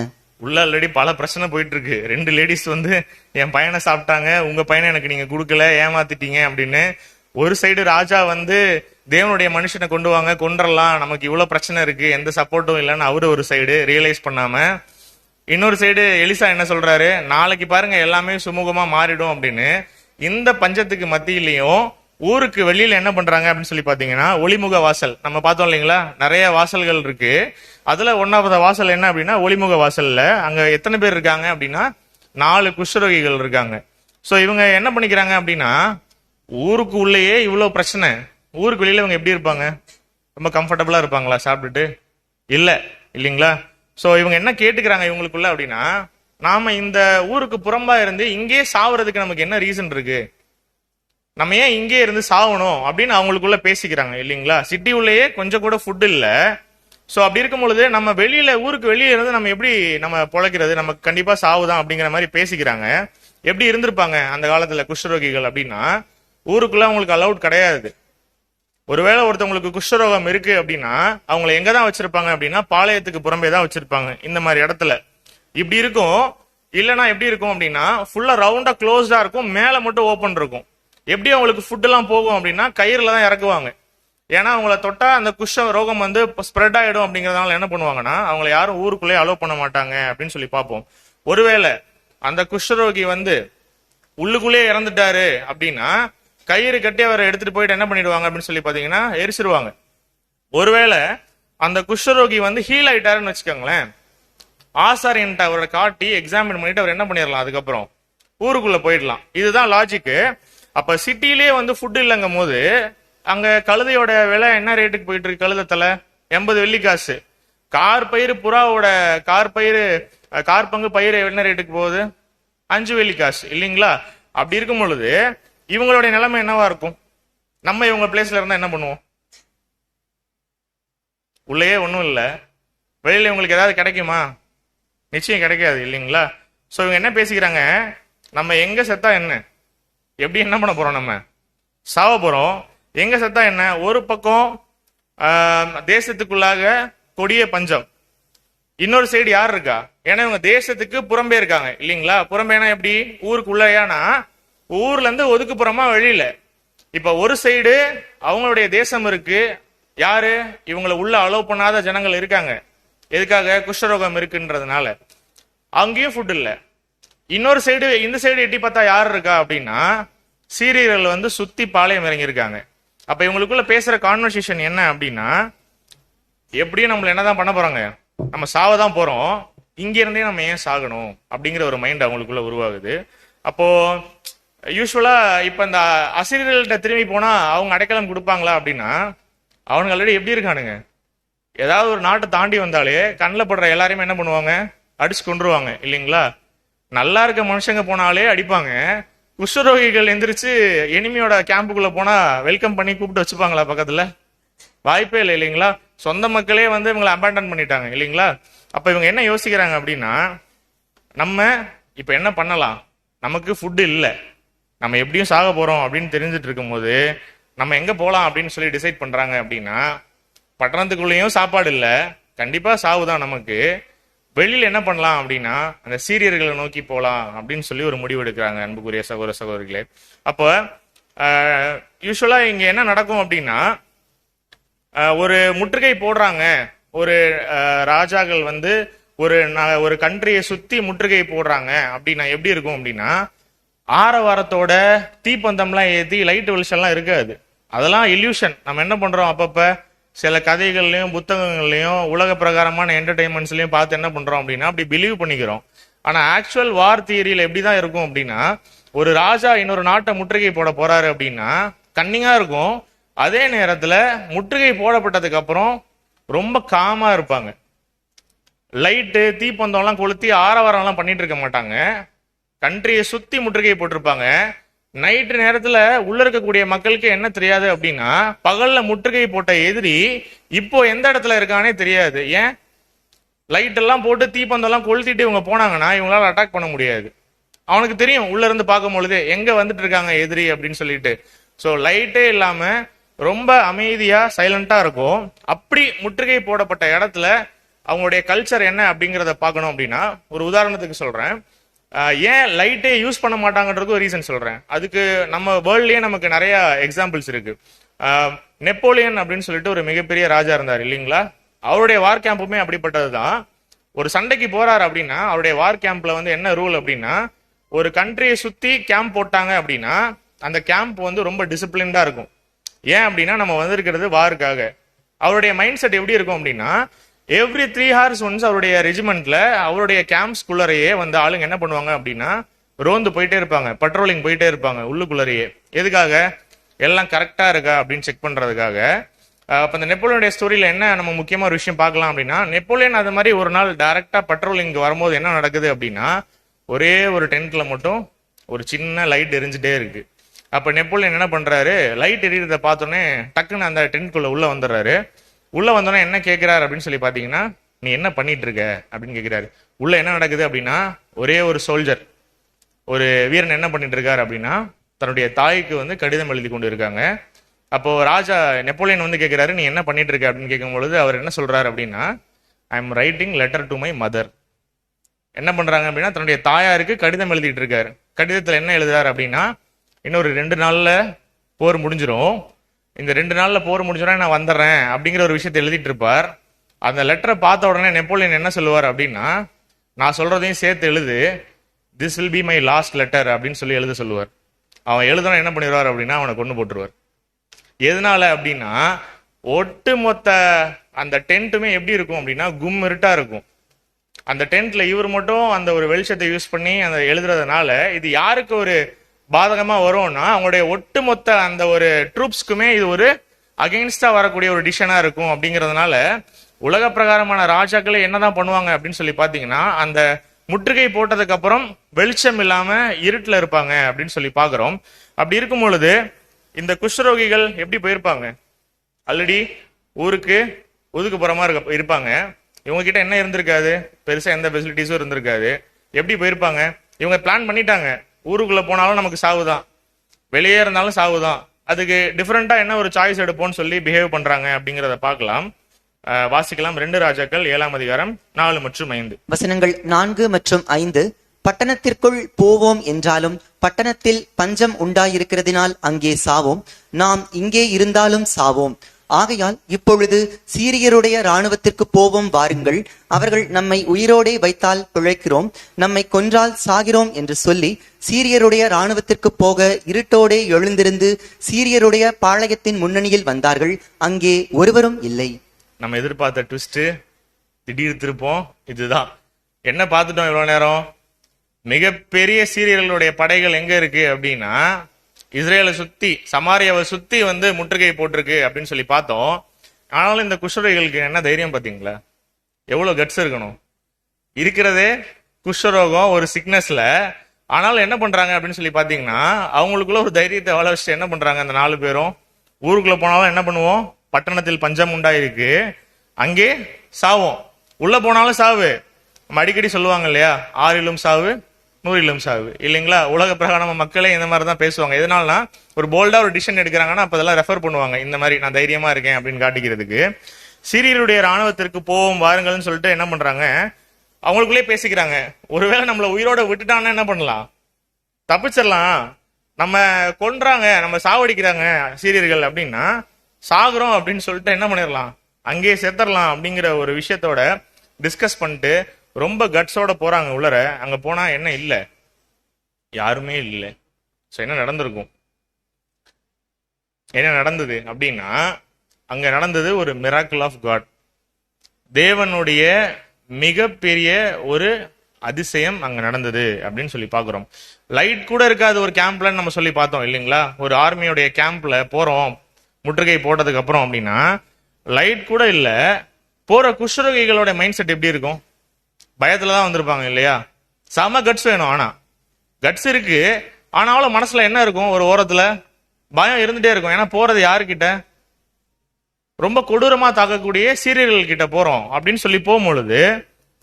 உள்ள ஆல்ரெடி பல பிரச்சனை போயிட்டு இருக்கு. 2 லேடிஸ் என் பையனை சாப்பிட்டாங்க, உங்க பையனை எனக்கு நீங்க கொடுக்கல, ஏமாத்திட்டீங்க அப்படின்னு. ஒரு சைடு ராஜா தேவனுடைய மனுஷனை கொண்டு வாங்க, கொன்றலாம், நமக்கு இவ்வளவு பிரச்சனை இருக்கு, எந்த சப்போர்ட்டும் இல்லைன்னு அவரு ஒரு சைடு ரியலைஸ் பண்ணாம, இன்னொரு சைடு எலிசா என்ன சொல்றாரு, நாளைக்கு பாருங்க எல்லாமே சுமூகமா மாறிடும் அப்படின்னு. இந்த பஞ்சத்துக்கு மத்தியிலையும் ஊருக்கு வெளியில என்ன பண்றாங்க அப்படின்னு சொல்லி பாத்தீங்கன்னா ஒளிமுக வாசல் நம்ம பார்த்தோம் இல்லைங்களா, நிறைய வாசல்கள் இருக்கு. அதுல 1வது வாசல் என்ன அப்படின்னா ஒளிமுக வாசல்ல அங்க எத்தனை பேர் இருக்காங்க அப்படின்னா 4 குஷ்டரோகிகள் இருக்காங்க. சோ இவங்க என்ன பண்ணிக்கிறாங்க அப்படின்னா ஊருக்கு உள்ளேயே இவ்வளவு பிரச்சனை, ஊருக்கு வெளியில இவங்க எப்படி இருப்பாங்க, ரொம்ப கம்ஃபர்டபுளா இருப்பாங்களா சாப்பிட்டுட்டு? இல்லைங்களா? சோ இவங்க என்ன கேட்டுக்கிறாங்க இவங்களுக்குள்ள அப்படின்னா, நாம இந்த ஊருக்கு புறம்பா இருந்து இங்கே சாவுறதுக்கு நமக்கு என்ன ரீசன் இருக்கு, நம்ம ஏன் இங்கே இருந்து சாவணும் அப்படின்னு அவங்களுக்குள்ள பேசிக்கிறாங்க இல்லைங்களா. சிட்டி உள்ளேயே கொஞ்சம் கூட ஃபுட் இல்ல. சோ அப்படி இருக்கும் பொழுது நம்ம வெளியில ஊருக்கு வெளியே இருந்து நம்ம எப்படி நம்ம பொழைக்கிறது, நமக்கு கண்டிப்பா சாவுதான் அப்படிங்கிற மாதிரி பேசிக்கிறாங்க. எப்படி இருந்திருப்பாங்க அந்த காலத்துல குஷ்டரோகிகள் அப்படின்னா, ஊருக்குள்ள அவங்களுக்கு அலவுட் கிடையாது. ஒருவேளை ஒருத்தவங்களுக்கு குஷ்டரோகம் இருக்கு அப்படின்னா அவங்களை எங்க தான் வச்சிருப்பாங்க அப்படின்னா பாளையத்துக்கு புறம்பே தான் வச்சிருப்பாங்க, இந்த மாதிரி இடத்துல. இப்படி இருக்கும். இல்லைன்னா எப்படி இருக்கும் அப்படின்னா ஃபுல்லா ரவுண்டா க்ளோஸ்டா இருக்கும், மேல மட்டும் ஓபன் இருக்கும். எப்படி அவங்களுக்கு ஃபுட் எல்லாம் போகும் அப்படின்னா கயிறுல தான் இறக்குவாங்க. ஏன்னா அவங்கள தொட்டா அந்த குஷ்ட ரோகம் ஸ்ப்ரெட் ஆயிடும் அப்படிங்கறதுனால என்ன பண்ணுவாங்கன்னா அவங்களை யாரும் ஊருக்குள்ளே அலோவ் பண்ண மாட்டாங்க அப்படின்னு சொல்லி பார்ப்போம். ஒருவேளை அந்த குஷ்டரோகி உள்ளுக்குள்ளே இறந்துட்டாரு அப்படின்னா கயிறு கட்டி அவரை எடுத்துட்டு போயிட்டு என்ன பண்ணிடுவாங்க அப்படின்னு சொல்லி பாத்தீங்கன்னா எரிச்சிருவாங்க. ஒருவேளை அந்த குஷ்டரோகி ஹீல் ஆயிட்டாருன்னு வச்சுக்கோங்களேன், ஆசாரியன்ட்ட அவரை காட்டி எக்ஸாமின் பண்ணிட்டு அவர் என்ன பண்ணிடலாம், அதுக்கப்புறம் ஊருக்குள்ள போயிடலாம். இதுதான் லாஜிக்கு. அப்ப சிட்டிலேயே ஃபுட் இல்லைங்கும் போது அங்க கழுதையோட விலை என்ன ரேட்டுக்கு போயிட்டு இருக்கு, கழுதத்துல 80 வெள்ளிக்காசு. கார் பயிர் புறாவோட கார் பங்கு பயிர் என்ன ரேட்டுக்கு போகுது, 5 வெள்ளிக்காசு இல்லைங்களா. அப்படி இருக்கும் பொழுது இவங்களுடைய நிலைமை என்னவா இருக்கும்? நம்ம இவங்க பிளேஸ்ல இருந்தா என்ன பண்ணுவோம்? உள்ளேயே ஒன்றும் இல்லை, வெளியில இவங்களுக்கு ஏதாவது கிடைக்குமா? நிச்சயம் கிடைக்காது இல்லைங்களா. சோ இவங்க என்ன பேசிக்கிறாங்க, நம்ம எங்க செத்தா என்ன, எப்படி என்ன பண்ண போறோம், நம்ம சாவ போறோம், எங்க செத்தா என்ன. ஒரு பக்கம் தேசத்துக்குள்ளாக கொடிய பஞ்சம், இன்னொரு சைடு யார் இருக்கா, ஏன்னா இவங்க தேசத்துக்கு புறம்பே இருக்காங்க இல்லைங்களா. புறம்பேனா எப்படி, ஊருக்குள்ளேயானா ஊர்ல இருந்து ஒதுக்குப்புறமா வெளியில. இப்ப ஒரு சைடு அவங்களுடைய தேசம் இருக்கு, யாரு, இவங்களை உள்ள அலோவ் பண்ணாத ஜனங்கள் இருக்காங்க. எதுக்காக, குஷ்டரோகம் இருக்குன்றதுனால. அங்கேயும் ஃபுட் இல்ல. இன்னொரு சைடு, இந்த சைடு எட்டி பார்த்தா யார் இருக்கா அப்படின்னா சீரியர்கள் சுத்தி பாளையம் இறங்கி இருக்காங்க. அப்ப இவங்களுக்குள்ள பேசுற கான்வர்சேஷன் என்ன அப்படின்னா, எப்படியும் நம்மள என்னதான் பண்ண போறாங்க, நம்ம சாவதான் போறோம், இங்க இருந்தே நம்ம ஏன் சாகணும் அப்படிங்கிற ஒரு மைண்ட் அவங்களுக்குள்ள உருவாகுது. அப்போ யூஸ்வலா இப்ப இந்த அசிரியர்கள்ட்ட திரும்பி போனா அவங்க அடைக்கலம் கொடுப்பாங்களா அப்படின்னா, அவனுங்க ஆல்ரெடி எப்படி இருக்கானுங்க, ஏதாவது ஒரு நாட்டை தாண்டி வந்தாலே கண்ணில் படுற எல்லாரையுமே என்ன பண்ணுவாங்க, அடிச்சு கொண்டுருவாங்க இல்லைங்களா. நல்லா இருக்க மனுஷங்க போனாலே அடிப்பாங்க. குஷ்டரோகிகள் எந்திரிச்சு எனிமியோட கேம்புக்குள்ள போனா வெல்கம் பண்ணி கூப்பிட்டு வச்சுப்பாங்களா பக்கத்துல? வாய்ப்பே இல்லை இல்லைங்களா. சொந்த மக்களே இவங்களை அபேண்டன் பண்ணிட்டாங்க இல்லைங்களா. அப்ப இவங்க என்ன யோசிக்கிறாங்க அப்படின்னா, நம்ம இப்ப என்ன பண்ணலாம், நமக்கு ஃபுட் இல்லை, நம்ம எப்படியும் சாக போறோம் அப்படின்னு தெரிஞ்சிட்டு இருக்கும் போது நம்ம எங்க போலாம் அப்படின்னு சொல்லி டிசைட் பண்றாங்க அப்படின்னா, பட்டணத்துக்குள்ளேயும் சாப்பாடு இல்லை, கண்டிப்பா சாவுதான் நமக்கு, வெளியில என்ன பண்ணலாம் அப்படின்னா அந்த சீரியர்களை நோக்கி போலாம் அப்படின்னு சொல்லி ஒரு முடிவு எடுக்கிறாங்க. அன்புக்குரிய சகோதர சகோதரிகளே, அப்போ யூஸ்வலா இங்க என்ன நடக்கும் அப்படின்னா, ஒரு முற்றுகை போடுறாங்க, ஒரு ராஜாக்கள் ஒரு கண்ட்ரியை சுத்தி முற்றுகை போடுறாங்க அப்படின்னா எப்படி இருக்கும் அப்படின்னா, ஆரவாரத்தோட தீப்பந்தம்லாம் ஏத்தி லைட் வெளிச்சம்லாம் இருக்காது, அதெல்லாம் இல்யூஷன். நம்ம என்ன பண்றோம், அப்பப்ப சில கதைகள்லயும் புத்தகங்கள்லயும் உலக பிரகாரமான என்டர்டைன்மெண்ட்ஸ்லயும் பார்த்து என்ன பண்றோம் அப்படின்னா அப்படி பிலீவ் பண்ணிக்கிறோம். ஆனா ஆக்சுவல் வார் தியரியில எப்படிதான் இருக்கும் அப்படின்னா, ஒரு ராஜா இன்னொரு நாட்டை முற்றுகை போட போறாரு அப்படின்னா கன்னிங்கா இருக்கும். அதே நேரத்துல முற்றுகை போடப்பட்டதுக்கு அப்புறம் ரொம்ப காமா இருப்பாங்க. லைட்டு தீப்பந்தம் எல்லாம் கொளுத்தி ஆரவாரம் எல்லாம் பண்ணிட்டு இருக்க மாட்டாங்க. கண்ட்ரியை சுத்தி முற்றுகை போட்டிருப்பாங்க. நைட்டு நேரத்துல உள்ள இருக்கக்கூடிய மக்களுக்கு என்ன தெரியாது அப்படின்னா, பகல்ல முற்றுகை போட்ட எதிரி இப்போ எந்த இடத்துல இருக்கானே தெரியாது. ஏன்? லைட் எல்லாம் போட்டு தீப்பந்தம் எல்லாம் கொளுத்திட்டு இவங்க போனாங்கன்னா இவங்களால அட்டாக் பண்ண முடியாது. அவனுக்கு தெரியும் உள்ள இருந்து பார்க்கும் பொழுது எங்க வந்துட்டு இருக்காங்க எதிரி அப்படின்னு சொல்லிட்டு. ஸோ லைட்டே இல்லாம ரொம்ப அமைதியா சைலண்டா இருக்கும். அப்படி முற்றுகை போடப்பட்ட இடத்துல அவங்களுடைய கல்ச்சர் என்ன அப்படிங்கிறத பார்க்கணும் அப்படின்னா, ஒரு உதாரணத்துக்கு சொல்றேன். ஏன் லைட்டே யூஸ் பண்ண மாட்டாங்கன்றது ஒரு ரீசன் சொல்றேன். அதுக்கு நம்ம வேர்ல்ட்லயே நமக்கு நிறைய எக்ஸாம்பிள்ஸ் இருக்கு. நெப்போலியன் அப்படின்னு சொல்லிட்டு ஒரு மிகப்பெரிய ராஜா இருந்தார் இல்லைங்களா? அவருடைய வார் கேம்புமே அப்படிப்பட்டதுதான். ஒரு சண்டைக்கு போறாரு அப்படின்னா அவருடைய வார் கேம்ப்ல வந்து என்ன ரூல் அப்படின்னா, ஒரு கண்ட்ரியை சுத்தி கேம்ப் போட்டாங்க அப்படின்னா அந்த கேம்ப் வந்து ரொம்ப டிசிப்ளின்டா இருக்கும். ஏன் அப்படின்னா நம்ம வந்திருக்கிறது வாருக்காக. அவருடைய மைண்ட் செட் எப்படி இருக்கும் அப்படின்னா, எவ்ரி 3 hours ஒன்ஸ் அவருடைய ரெஜிமெண்ட்ல அவருடைய கேம்ப்ஸ்குள்ளரையே வந்து ஆளுங்க என்ன பண்ணுவாங்க அப்படின்னா ரோந்து போயிட்டே இருப்பாங்க, பட்ரோலிங் போயிட்டே இருப்பாங்க உள்ளுக்குள்ளரையே. எதுக்காக? எல்லாம் கரெக்டா இருக்கா அப்படின்னு செக் பண்றதுக்காக. அப்ப இந்த நெப்போலியனுடைய ஸ்டோரியில என்ன நம்ம முக்கியமா ஒரு விஷயம் பார்க்கலாம் அப்படின்னா, நெப்போலியன் அது மாதிரி ஒரு நாள் டைரக்டா பட்ரோலிங் வரும்போது என்ன நடக்குது அப்படின்னா, ஒரே ஒரு டென்ட்ல மட்டும் ஒரு சின்ன லைட் எரிஞ்சுட்டே இருக்கு. அப்ப நெப்போலியன் என்ன பண்றாரு, லைட் எரியறத பார்த்தோன்னே டக்குன்னு அந்த டென்ட்குள்ள உள்ள வந்துடுறாரு. உள்ள வந்தோடனே என்ன கேட்கிறாரு அப்படின்னு சொல்லி பாத்தீங்கன்னா, நீ என்ன பண்ணிட்டு இருக்க அப்படின்னு கேட்கிறாரு. உள்ள என்ன நடக்குது அப்படின்னா, ஒரே ஒரு சோல்ஜர், ஒரு வீரன் என்ன பண்ணிட்டு இருக்காரு அப்படின்னா தன்னுடைய தாய்க்கு வந்து கடிதம் எழுதி கொண்டு இருக்காங்க. அப்போ ராஜா நெப்போலியன் வந்து கேட்கிறாரு, நீ என்ன பண்ணிட்டு இருக்க அப்படின்னு கேட்கும் பொழுது அவர் என்ன சொல்றாரு அப்படின்னா, I am writing letter to my mother. என்ன பண்றாங்க அப்படின்னா தன்னுடைய தாயாருக்கு கடிதம் எழுதிட்டு இருக்காரு. கடிதத்துல என்ன எழுதுறாரு அப்படின்னா, இன்னொரு 2 நாள்ல போர் முடிஞ்சிடும், இந்த 2 நாள்ல போர் முடிஞ்சோடனே நான் வந்துடுறேன் அப்படிங்கிற ஒரு விஷயத்தை எழுதிட்டு இருப்பார். அந்த லெட்டரை பார்த்த உடனே நெப்போலியன் என்ன சொல்லுவார் அப்படின்னா, நான் சொல்றதையும் சேர்த்து எழுது, this will be my last letter அப்படின்னு சொல்லி எழுத சொல்லுவார். அவன் எழுதணும் என்ன பண்ணிடுவார் அப்படின்னா அவனை கொண்டு போட்டுருவார். எதனால அப்படின்னா, ஒட்டுமொத்த அந்த டென்ட்டுமே எப்படி இருக்கும் அப்படின்னா கும் இருட்டா இருக்கும். அந்த டென்ட்ல இவர் மட்டும் அந்த ஒரு வெளிச்சத்தை யூஸ் பண்ணி அந்த எழுதுறதுனால இது யாருக்கு ஒரு பாதகமா வரும்னா, அவங்களுடைய ஒட்டுமொத்த அந்த ஒரு ட்ரூப்ஸ்க்குமே இது ஒரு அகெயின்ஸ்டா வரக்கூடிய ஒரு டிசிஷனா இருக்கும். அப்படிங்கிறதுனால உலக பிரகாரமான ராஜாக்களை என்னதான் பண்ணுவாங்க அப்படின்னு சொல்லி பாத்தீங்கன்னா, அந்த முற்றுகை போட்டதுக்கு அப்புறம் வெளிச்சம் இல்லாம இருட்டுல இருப்பாங்க அப்படின்னு சொல்லி பாக்குறோம். அப்படி இருக்கும் பொழுது இந்த குஷ்ரோகிகள் எப்படி போயிருப்பாங்க? ஆல்ரெடி ஊருக்கு ஒதுக்குப்புறமா இருப்பாங்க. இவங்க கிட்ட என்ன இருந்திருக்காது, பெருசா எந்த ஃபெசிலிட்டிஸும் இருந்திருக்காது. எப்படி போயிருப்பாங்க? இவங்க பிளான் பண்ணிட்டாங்க, ஊருக்குள்ள போனாலும் நமக்கு சாவுதான், வெளியே இருந்தாலும் சாவுதான், அதுக்கு டிஃபரெண்டா என்ன ஒரு சாய்ஸ் எடுப்போம்னு சொல்லி பிஹேவ் பண்றாங்க அப்படிங்கிறத பார்க்கலாம். வாசிக்கலாம் 2 ராஜாக்கள் 7ஆம் அதிகாரம் 4 மற்றும் 5 வசனங்கள் 4 மற்றும் 5. பட்டணத்திற்குள் போவோம் என்றாலும் பட்டணத்தில் பஞ்சம் உண்டாயிருக்கிறதினால் அங்கே சாவோம், நாம் இங்கே இருந்தாலும் சாவோம். ஆகையால் இப்பொழுது சீரியருடைய இராணுவத்திற்கு போவோம் வாருங்கள், அவர்கள் நம்மை உயிரோடே வைத்தால் பிழைக்கிறோம், நம்மை கொன்றால் சாகிறோம் என்று சொல்லி சீரியருடைய இராணுவத்திற்கு போக இருட்டோடே எழுந்திருந்து சீரியருடைய பாளையத்தின் முன்னணியில் வந்தார்கள். அங்கே ஒருவரும் இல்லை. நம்ம எதிர்பார்த்த ட்விஸ்ட், திடீர் திருப்பம் இதுதான். என்ன பார்த்துட்டோம் இவ்வளவு நேரம்? மிகப்பெரிய சீரியர்களுடைய படைகள் எங்க இருக்கு அப்படின்னா இஸ்ரேலை சுத்தி, சமாரியாவை சுத்தி வந்து முற்றுகை போட்டிருக்கு அப்படின்னு சொல்லி பார்த்தோம். ஆனாலும் இந்த குஷ்ரோகிகளுக்கு என்ன தைரியம் பாத்தீங்களா? எவ்வளவு கட்ஸ் இருக்கணும். இருக்கிறதே குஷ்ரோகம் ஒரு சிக்னஸ்ல. ஆனாலும் என்ன பண்றாங்க அப்படின்னு சொல்லி பாத்தீங்கன்னா, அவங்களுக்குள்ள ஒரு தைரியத்தை வள வச்சுட்டு என்ன பண்றாங்க அந்த 4 பேரும், ஊருக்குள்ள போனாலும் என்ன பண்ணுவோம், பட்டணத்தில் பஞ்சம் உண்டாயிருக்கு, அங்கே சாவோம், உள்ள போனாலும் சாவு. நம்ம அடிக்கடி சொல்லுவாங்க இல்லையா, 6 சாவு 100 சாவு இல்லைங்களா? உலக பிரகாரமா மக்களே இந்த மாதிரி தான் பேசுவாங்க. எதனாலனா ஒரு போல்டா ஒரு டிசிஷன் எடுக்கிறாங்கன்னா அப்ப அதெல்லாம் ரெஃபர் பண்ணுவாங்க, இந்த மாதிரி நான் தைரியமா இருக்கேன் அப்படின்னு காட்டிக்கிறதுக்கு. சீரியருடைய ராணுவத்திற்கு போவோம் வாருங்கள்னு சொல்லிட்டு என்ன பண்றாங்க, அவங்களுக்குள்ளே பேசிக்கிறாங்க. ஒருவேளை நம்மள உயிரோட விட்டுட்டாங்கன்னா என்ன பண்ணலாம், தப்பிச்சிடலாம். நம்ம கொன்றாங்க, நம்ம சாவடிக்கிறாங்க சீரியர்கள் அப்படின்னா சாகுறோம் அப்படின்னு சொல்லிட்டு என்ன பண்ணிடலாம், அங்கேயே செத்துடலாம் அப்படிங்கிற ஒரு விஷயத்தோட டிஸ்கஸ் பண்ணிட்டு ரொம்ப கட்ஸோட போறாங்க உள்ளர. அங்க போனா என்ன இல்ல, யாருமே இல்லை. என்ன நடந்திருக்கும், என்ன நடந்தது அப்படின்னா, அங்க நடந்தது ஒரு மிராக்கிள் ஆஃப் காட். தேவனுடைய மிகப்பெரிய ஒரு அதிசயம் அங்க நடந்தது அப்படின்னு சொல்லி பாக்குறோம். லைட் கூட இருக்காது ஒரு கேம்ப்ல நம்ம சொல்லி பார்த்தோம் இல்லைங்களா? ஒரு ஆர்மியோடைய கேம்ப்ல போறோம் முற்றுகை போட்டதுக்கு அப்புறம் அப்படின்னா லைட் கூட இல்ல. போற குஷ்ரோகிகளோட மைண்ட் செட் எப்படி இருக்கும்? பயத்துல தான் வந்திருப்பாங்க இல்லையா? செம கட்ஸ் வேணும். ஆனா கட்ஸ் இருக்கு, ஆனாலும் மனசுல என்ன இருக்கும்? ஒரு ஓரத்துல பயம் இருந்துட்டே இருக்கும். ஏன்னா போறது யாருக்கிட்ட? ரொம்ப கொடூரமா தாக்கக்கூடிய சீரியர்கள் கிட்ட போறோம் அப்படின்னு சொல்லி போகும்பொழுது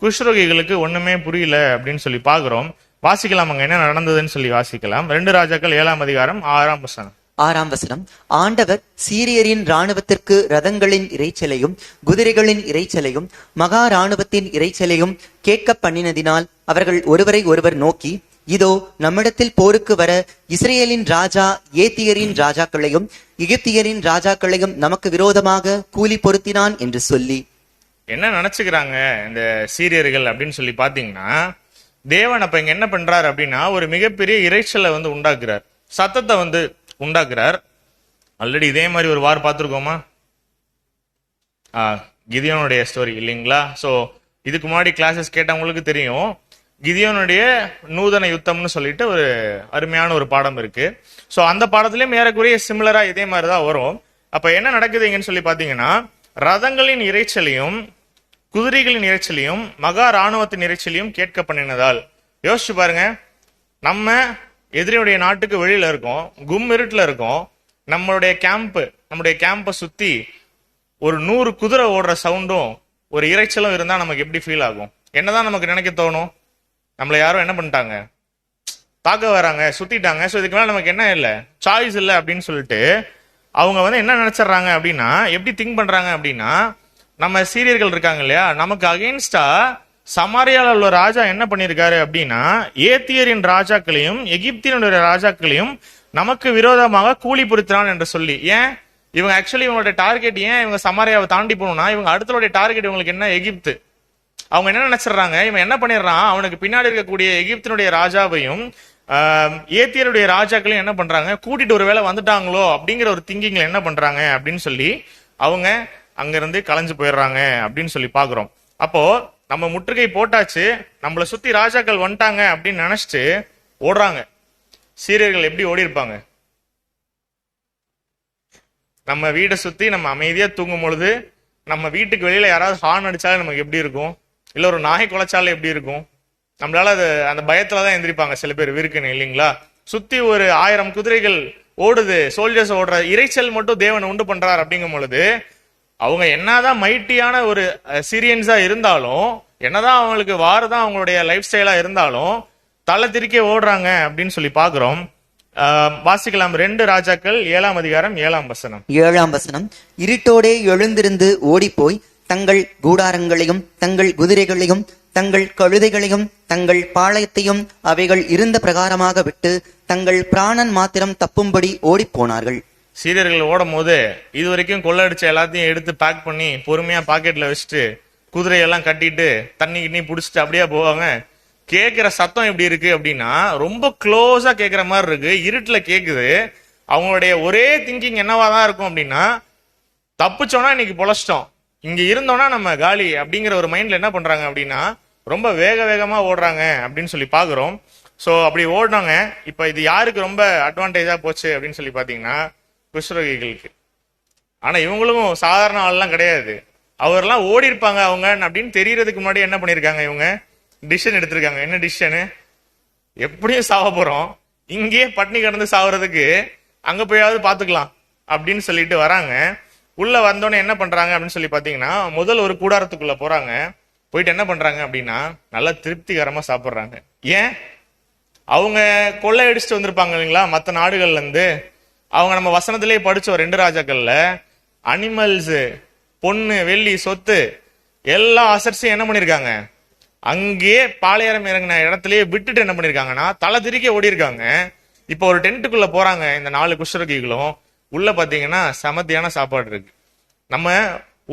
குஷ்ரோகிகளுக்கு ஒண்ணுமே புரியல அப்படின்னு சொல்லி பாக்குறோம். வாசிக்கலாம் அங்க என்ன நடந்ததுன்னு சொல்லி வாசிக்கலாம். 2 ராஜாக்கள் 7ஆம் அதிகாரம் 6ஆம் வசனம். 6ஆம் வசனம். ஆண்டவர் சீரியரின் இராணுவத்திற்கு ரதங்களின் இரைச்சலையும் குதிரைகளின் இரைச்சலையும் மகா இராணுவத்தின் இரைச்சலையும் கேட்க பண்ணினதினால் அவர்கள் ஒருவரை ஒருவர் நோக்கி, இதோ நம்மிடத்தில் போருக்கு வர இஸ்ரேலின் ராஜா ஏத்தியரின் ராஜாக்களையும் எகிப்தியரின் ராஜாக்களையும் நமக்கு விரோதமாக கூலி பொருத்தினான் என்று சொல்லி. என்ன நினைச்சுக்கிறாங்க இந்த சீரியர்கள் அப்படின்னு சொல்லி பாத்தீங்கன்னா, தேவன் அப்ப இங்க என்ன பண்றாரு அப்படின்னா ஒரு மிகப்பெரிய இரைச்சலை உண்டாக்குறார், சத்தத்தை உண்டாக்குறார். ஆல்ரெடி இதே மாதிரி ஒரு வார் பார்த்துருக்கோமா? கிதியோனுடைய ஸ்டோரி இல்லைங்களா? ஸோ இதுக்கு முன்னாடி கிளாஸஸ் கேட்டவங்களுக்கு தெரியும். கிதியோனுடைய நூதன யுத்தம்னு சொல்லிட்டு ஒரு அருமையான ஒரு பாடம் இருக்கு. ஸோ அந்த பாடத்திலயும் ஏறக்குறைய சிமிலரா இதே மாதிரி தான் வரும். அப்ப என்ன நடக்குதுங்கன்னு சொல்லி பாத்தீங்கன்னா, ரதங்களின் இரைச்சலையும் குதிரைகளின் இரைச்சலையும் மகா இராணுவத்தின் இரைச்சலையும் கேட்க பண்ணினதால். யோசிச்சு பாருங்க, நம்ம எதிரியுடைய நாட்டுக்கு வெளியில இருக்கோம், கும் இருட்டுல இருக்கோம். நம்மளுடைய கேம்பை சுத்தி ஒரு 100 குதிரை ஓடுற சவுண்டும் ஒரு இரைச்சலும் இருந்தா நமக்கு எப்படி ஃபீல் ஆகும்? என்னதான் நமக்கு நினைக்க தோணும்? நம்மள யாரும் என்ன பண்ணிட்டாங்க, தாக்க வராங்க, சுத்திட்டாங்க. ஸோ இதுக்கு மேல நமக்கு என்ன இல்லை, சாய்ஸ் இல்லை அப்படின்னு சொல்லிட்டு அவங்க என்ன நினைச்சிடறாங்க அப்படின்னா, எப்படி திங்க் பண்றாங்க அப்படின்னா, நம்ம சீரியர்கள் இருக்காங்க இல்லையா, நமக்கு அகெயின்ஸ்டா சமாரியால உள்ள ராஜா என்ன பண்ணிருக்காரு அப்படின்னா, ஏத்தியரின் ராஜாக்களையும் எகிப்தியனுடைய ராஜாக்களையும் நமக்கு விரோதமாக கூலி பொருத்தினான் என்று சொல்லி. ஏன் இவங்க ஆக்சுவலி இவங்களோட டார்கெட், ஏன் இவங்க சமாரியாவை தாண்டி போகணும்னா, இவங்க அடுத்தவருடைய டார்கெட் இவங்களுக்கு என்ன, எகிப்து. அவங்க என்ன நினைச்சிடறாங்க, இவன் என்ன பண்ணிடுறான், அவனுக்கு பின்னாடி இருக்கக்கூடிய எகிப்தினுடைய ராஜாவையும் ஏத்தியருடைய ராஜாக்களையும் என்ன பண்றாங்க, கூட்டிட்டு ஒரு வேளை வந்துட்டாங்களோ அப்படிங்கிற ஒரு திங்கிங்ல என்ன பண்றாங்க அப்படின்னு சொல்லி அவங்க அங்கிருந்து கலைஞ்சு போயிடுறாங்க அப்படின்னு சொல்லி பாக்குறோம். அப்போ நம்ம முற்றுகை போட்டாச்சு, நம்மளை சுத்தி ராஜாக்கள் வந்துட்டாங்க அப்படின்னு நினைச்சிட்டு ஓடுறாங்க. சீரியர்கள் எப்படி ஓடி இருப்பாங்க? நம்ம வீடை சுத்தி நம்ம அமைதியா தூங்கும் பொழுது நம்ம வீட்டுக்கு வெளியில யாராவது ஹார்ன் அடிச்சாலும் நமக்கு எப்படி இருக்கும்? இல்ல ஒரு நாய் குலைச்சாலும் எப்படி இருக்கும்? நம்மளால அந்த பயத்துலதான் எந்திரிப்பாங்க சில பேர், விருக்குன்னு இல்லைங்களா? சுத்தி ஒரு 1000 குதிரைகள் ஓடுது, சோல்ஜர்ஸ் ஓடுற இரைச்சல் மட்டும் தேவன் உண்டு பண்றார் அப்படிங்கும் பொழுது அவங்க என்னதான் மைட்டியான ஒரு சீரியன்ஸா இருந்தாலும், என்னதான் அவங்களுக்கு வாரதான் அவங்களுடைய லைஃப் ஸ்டைலா இருந்தாலும் தலை திருக்கே ஓடுறாங்க அப்படின்னு சொல்லி பாக்குறோம். வாசிக்கலாம் 2 ராஜாக்கள் 7ஆம் அதிகாரம் 7ஆம் வசனம். 7ஆம் வசனம். இருட்டோடே எழுந்திருந்து ஓடிப்போய் தங்கள் கூடாரங்களையும் தங்கள் குதிரைகளையும் தங்கள் கழுதைகளையும் தங்கள் பாளையத்தையும் அவைகள் இருந்த பிரகாரமாக விட்டு தங்கள் பிராணன் மாத்திரம் தப்பும்படி ஓடி போனார்கள். சீரியர்கள் ஓடும் போது இது வரைக்கும் கொள்ளடிச்ச எல்லாத்தையும் எடுத்து பேக் பண்ணி பொறுமையா பாக்கெட்ல வச்சுட்டு குதிரையெல்லாம் கட்டிட்டு தண்ணி கிண்ணி புடிச்சிட்டு அப்படியே போவாங்க. கேட்கிற சத்தம் எப்படி இருக்கு அப்படின்னா, ரொம்ப க்ளோஸா கேட்கிற மாதிரி இருக்கு, இருட்டுல கேக்குது. அவங்களுடைய ஒரே திங்கிங் என்னவாதான் இருக்கும் அப்படின்னா, தப்பிச்சோன்னா இன்னைக்கு பொழைச்சிட்டோம், இங்க இருந்தோம்னா நம்ம காலி அப்படிங்கிற ஒரு மைண்ட்ல என்ன பண்றாங்க அப்படின்னா ரொம்ப வேகமா ஓடுறாங்க அப்படின்னு சொல்லி பாக்குறோம். சோ அப்படி ஓடுனாங்க. இப்ப இது யாருக்கு ரொம்ப அட்வான்டேஜா போச்சு அப்படின்னு சொல்லி பாத்தீங்கன்னா, குஷ்ரோகிகளுக்கு. ஆனா இவங்களும் சாதாரண ஆள்லாம் கிடையாது. அவர்லாம் ஓடி இருப்பாங்க அவங்க அப்படின்னு தெரியறதுக்கு முன்னாடி என்ன பண்ணிருக்காங்க, இவங்க டிசிஷன் எடுத்திருக்காங்க. என்ன டிசிஷனு? எப்படியும் சாவ போறோம், இங்கேயே பட்னி கிடந்து சாவறதுக்கு அங்க போயாவது பாத்துக்கலாம் அப்படின்னு சொல்லிட்டு வராங்க. உள்ள வந்தோடனே என்ன பண்றாங்க அப்படின்னு சொல்லி பாத்தீங்கன்னா, முதல் ஒரு கூடாரத்துக்குள்ள போறாங்க. போயிட்டு என்ன பண்றாங்க அப்படின்னா, நல்லா திருப்திகரமா சாப்பிடுறாங்க. ஏன்? அவங்க கொள்ளை அடிச்சுட்டு வந்திருப்பாங்க இல்லைங்களா மற்ற நாடுகள்ல இருந்து. அவங்க நம்ம வசனத்திலேயே படிச்சோம் 2 ராஜாக்கள்ல, அனிமல்ஸ், பொண்ணு, வெள்ளி, சொத்து எல்லா அசட்ஸையும் என்ன பண்ணிருக்காங்க, அங்கேயே பாளையரம் இறங்கின இடத்துலயே விட்டுட்டு என்ன பண்ணிருக்காங்கன்னா தலை திருக்கி ஓடி இருக்காங்க. இப்போ ஒரு டென்ட்டுக்குள்ள போறாங்க இந்த 4 குஷ்ரோகிகளும். உள்ள பாத்தீங்கன்னா சமத்தியான சாப்பாடு இருக்கு. நம்ம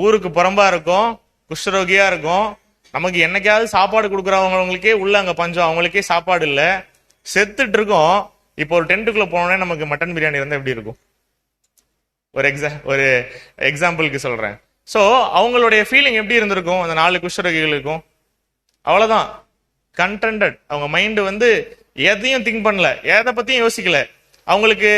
ஊருக்கு புறம்பா இருக்கோம், குஷ்ரோகியா இருக்கும், நமக்கு என்னைக்காவது சாப்பாடு கொடுக்குறவங்களுக்கே உள்ள அங்க பஞ்சம், அவங்களுக்கே சாப்பாடு இல்ல, செத்துட்டு இருக்கோம். இப்போ ஒரு டென்ட்டுக்குள்ள போனோடனே நமக்கு மட்டன் பிரியாணி இருந்தா எப்படி இருக்கும்? ஒரு எக்ஸாம்பிளுக்கு சொல்றேன். சோ அவங்களுடைய ஃபீலிங் எப்படி இருந்திருக்கும் அந்த 4 குஷ்ரோகிகளுக்கும்? அவ்வளவுதான், கண்டென்டட். அவங்க மைண்ட் வந்து எதையும் திங்க் பண்ணல, எதை பத்தியும் யோசிக்கல. அவங்களுக்கு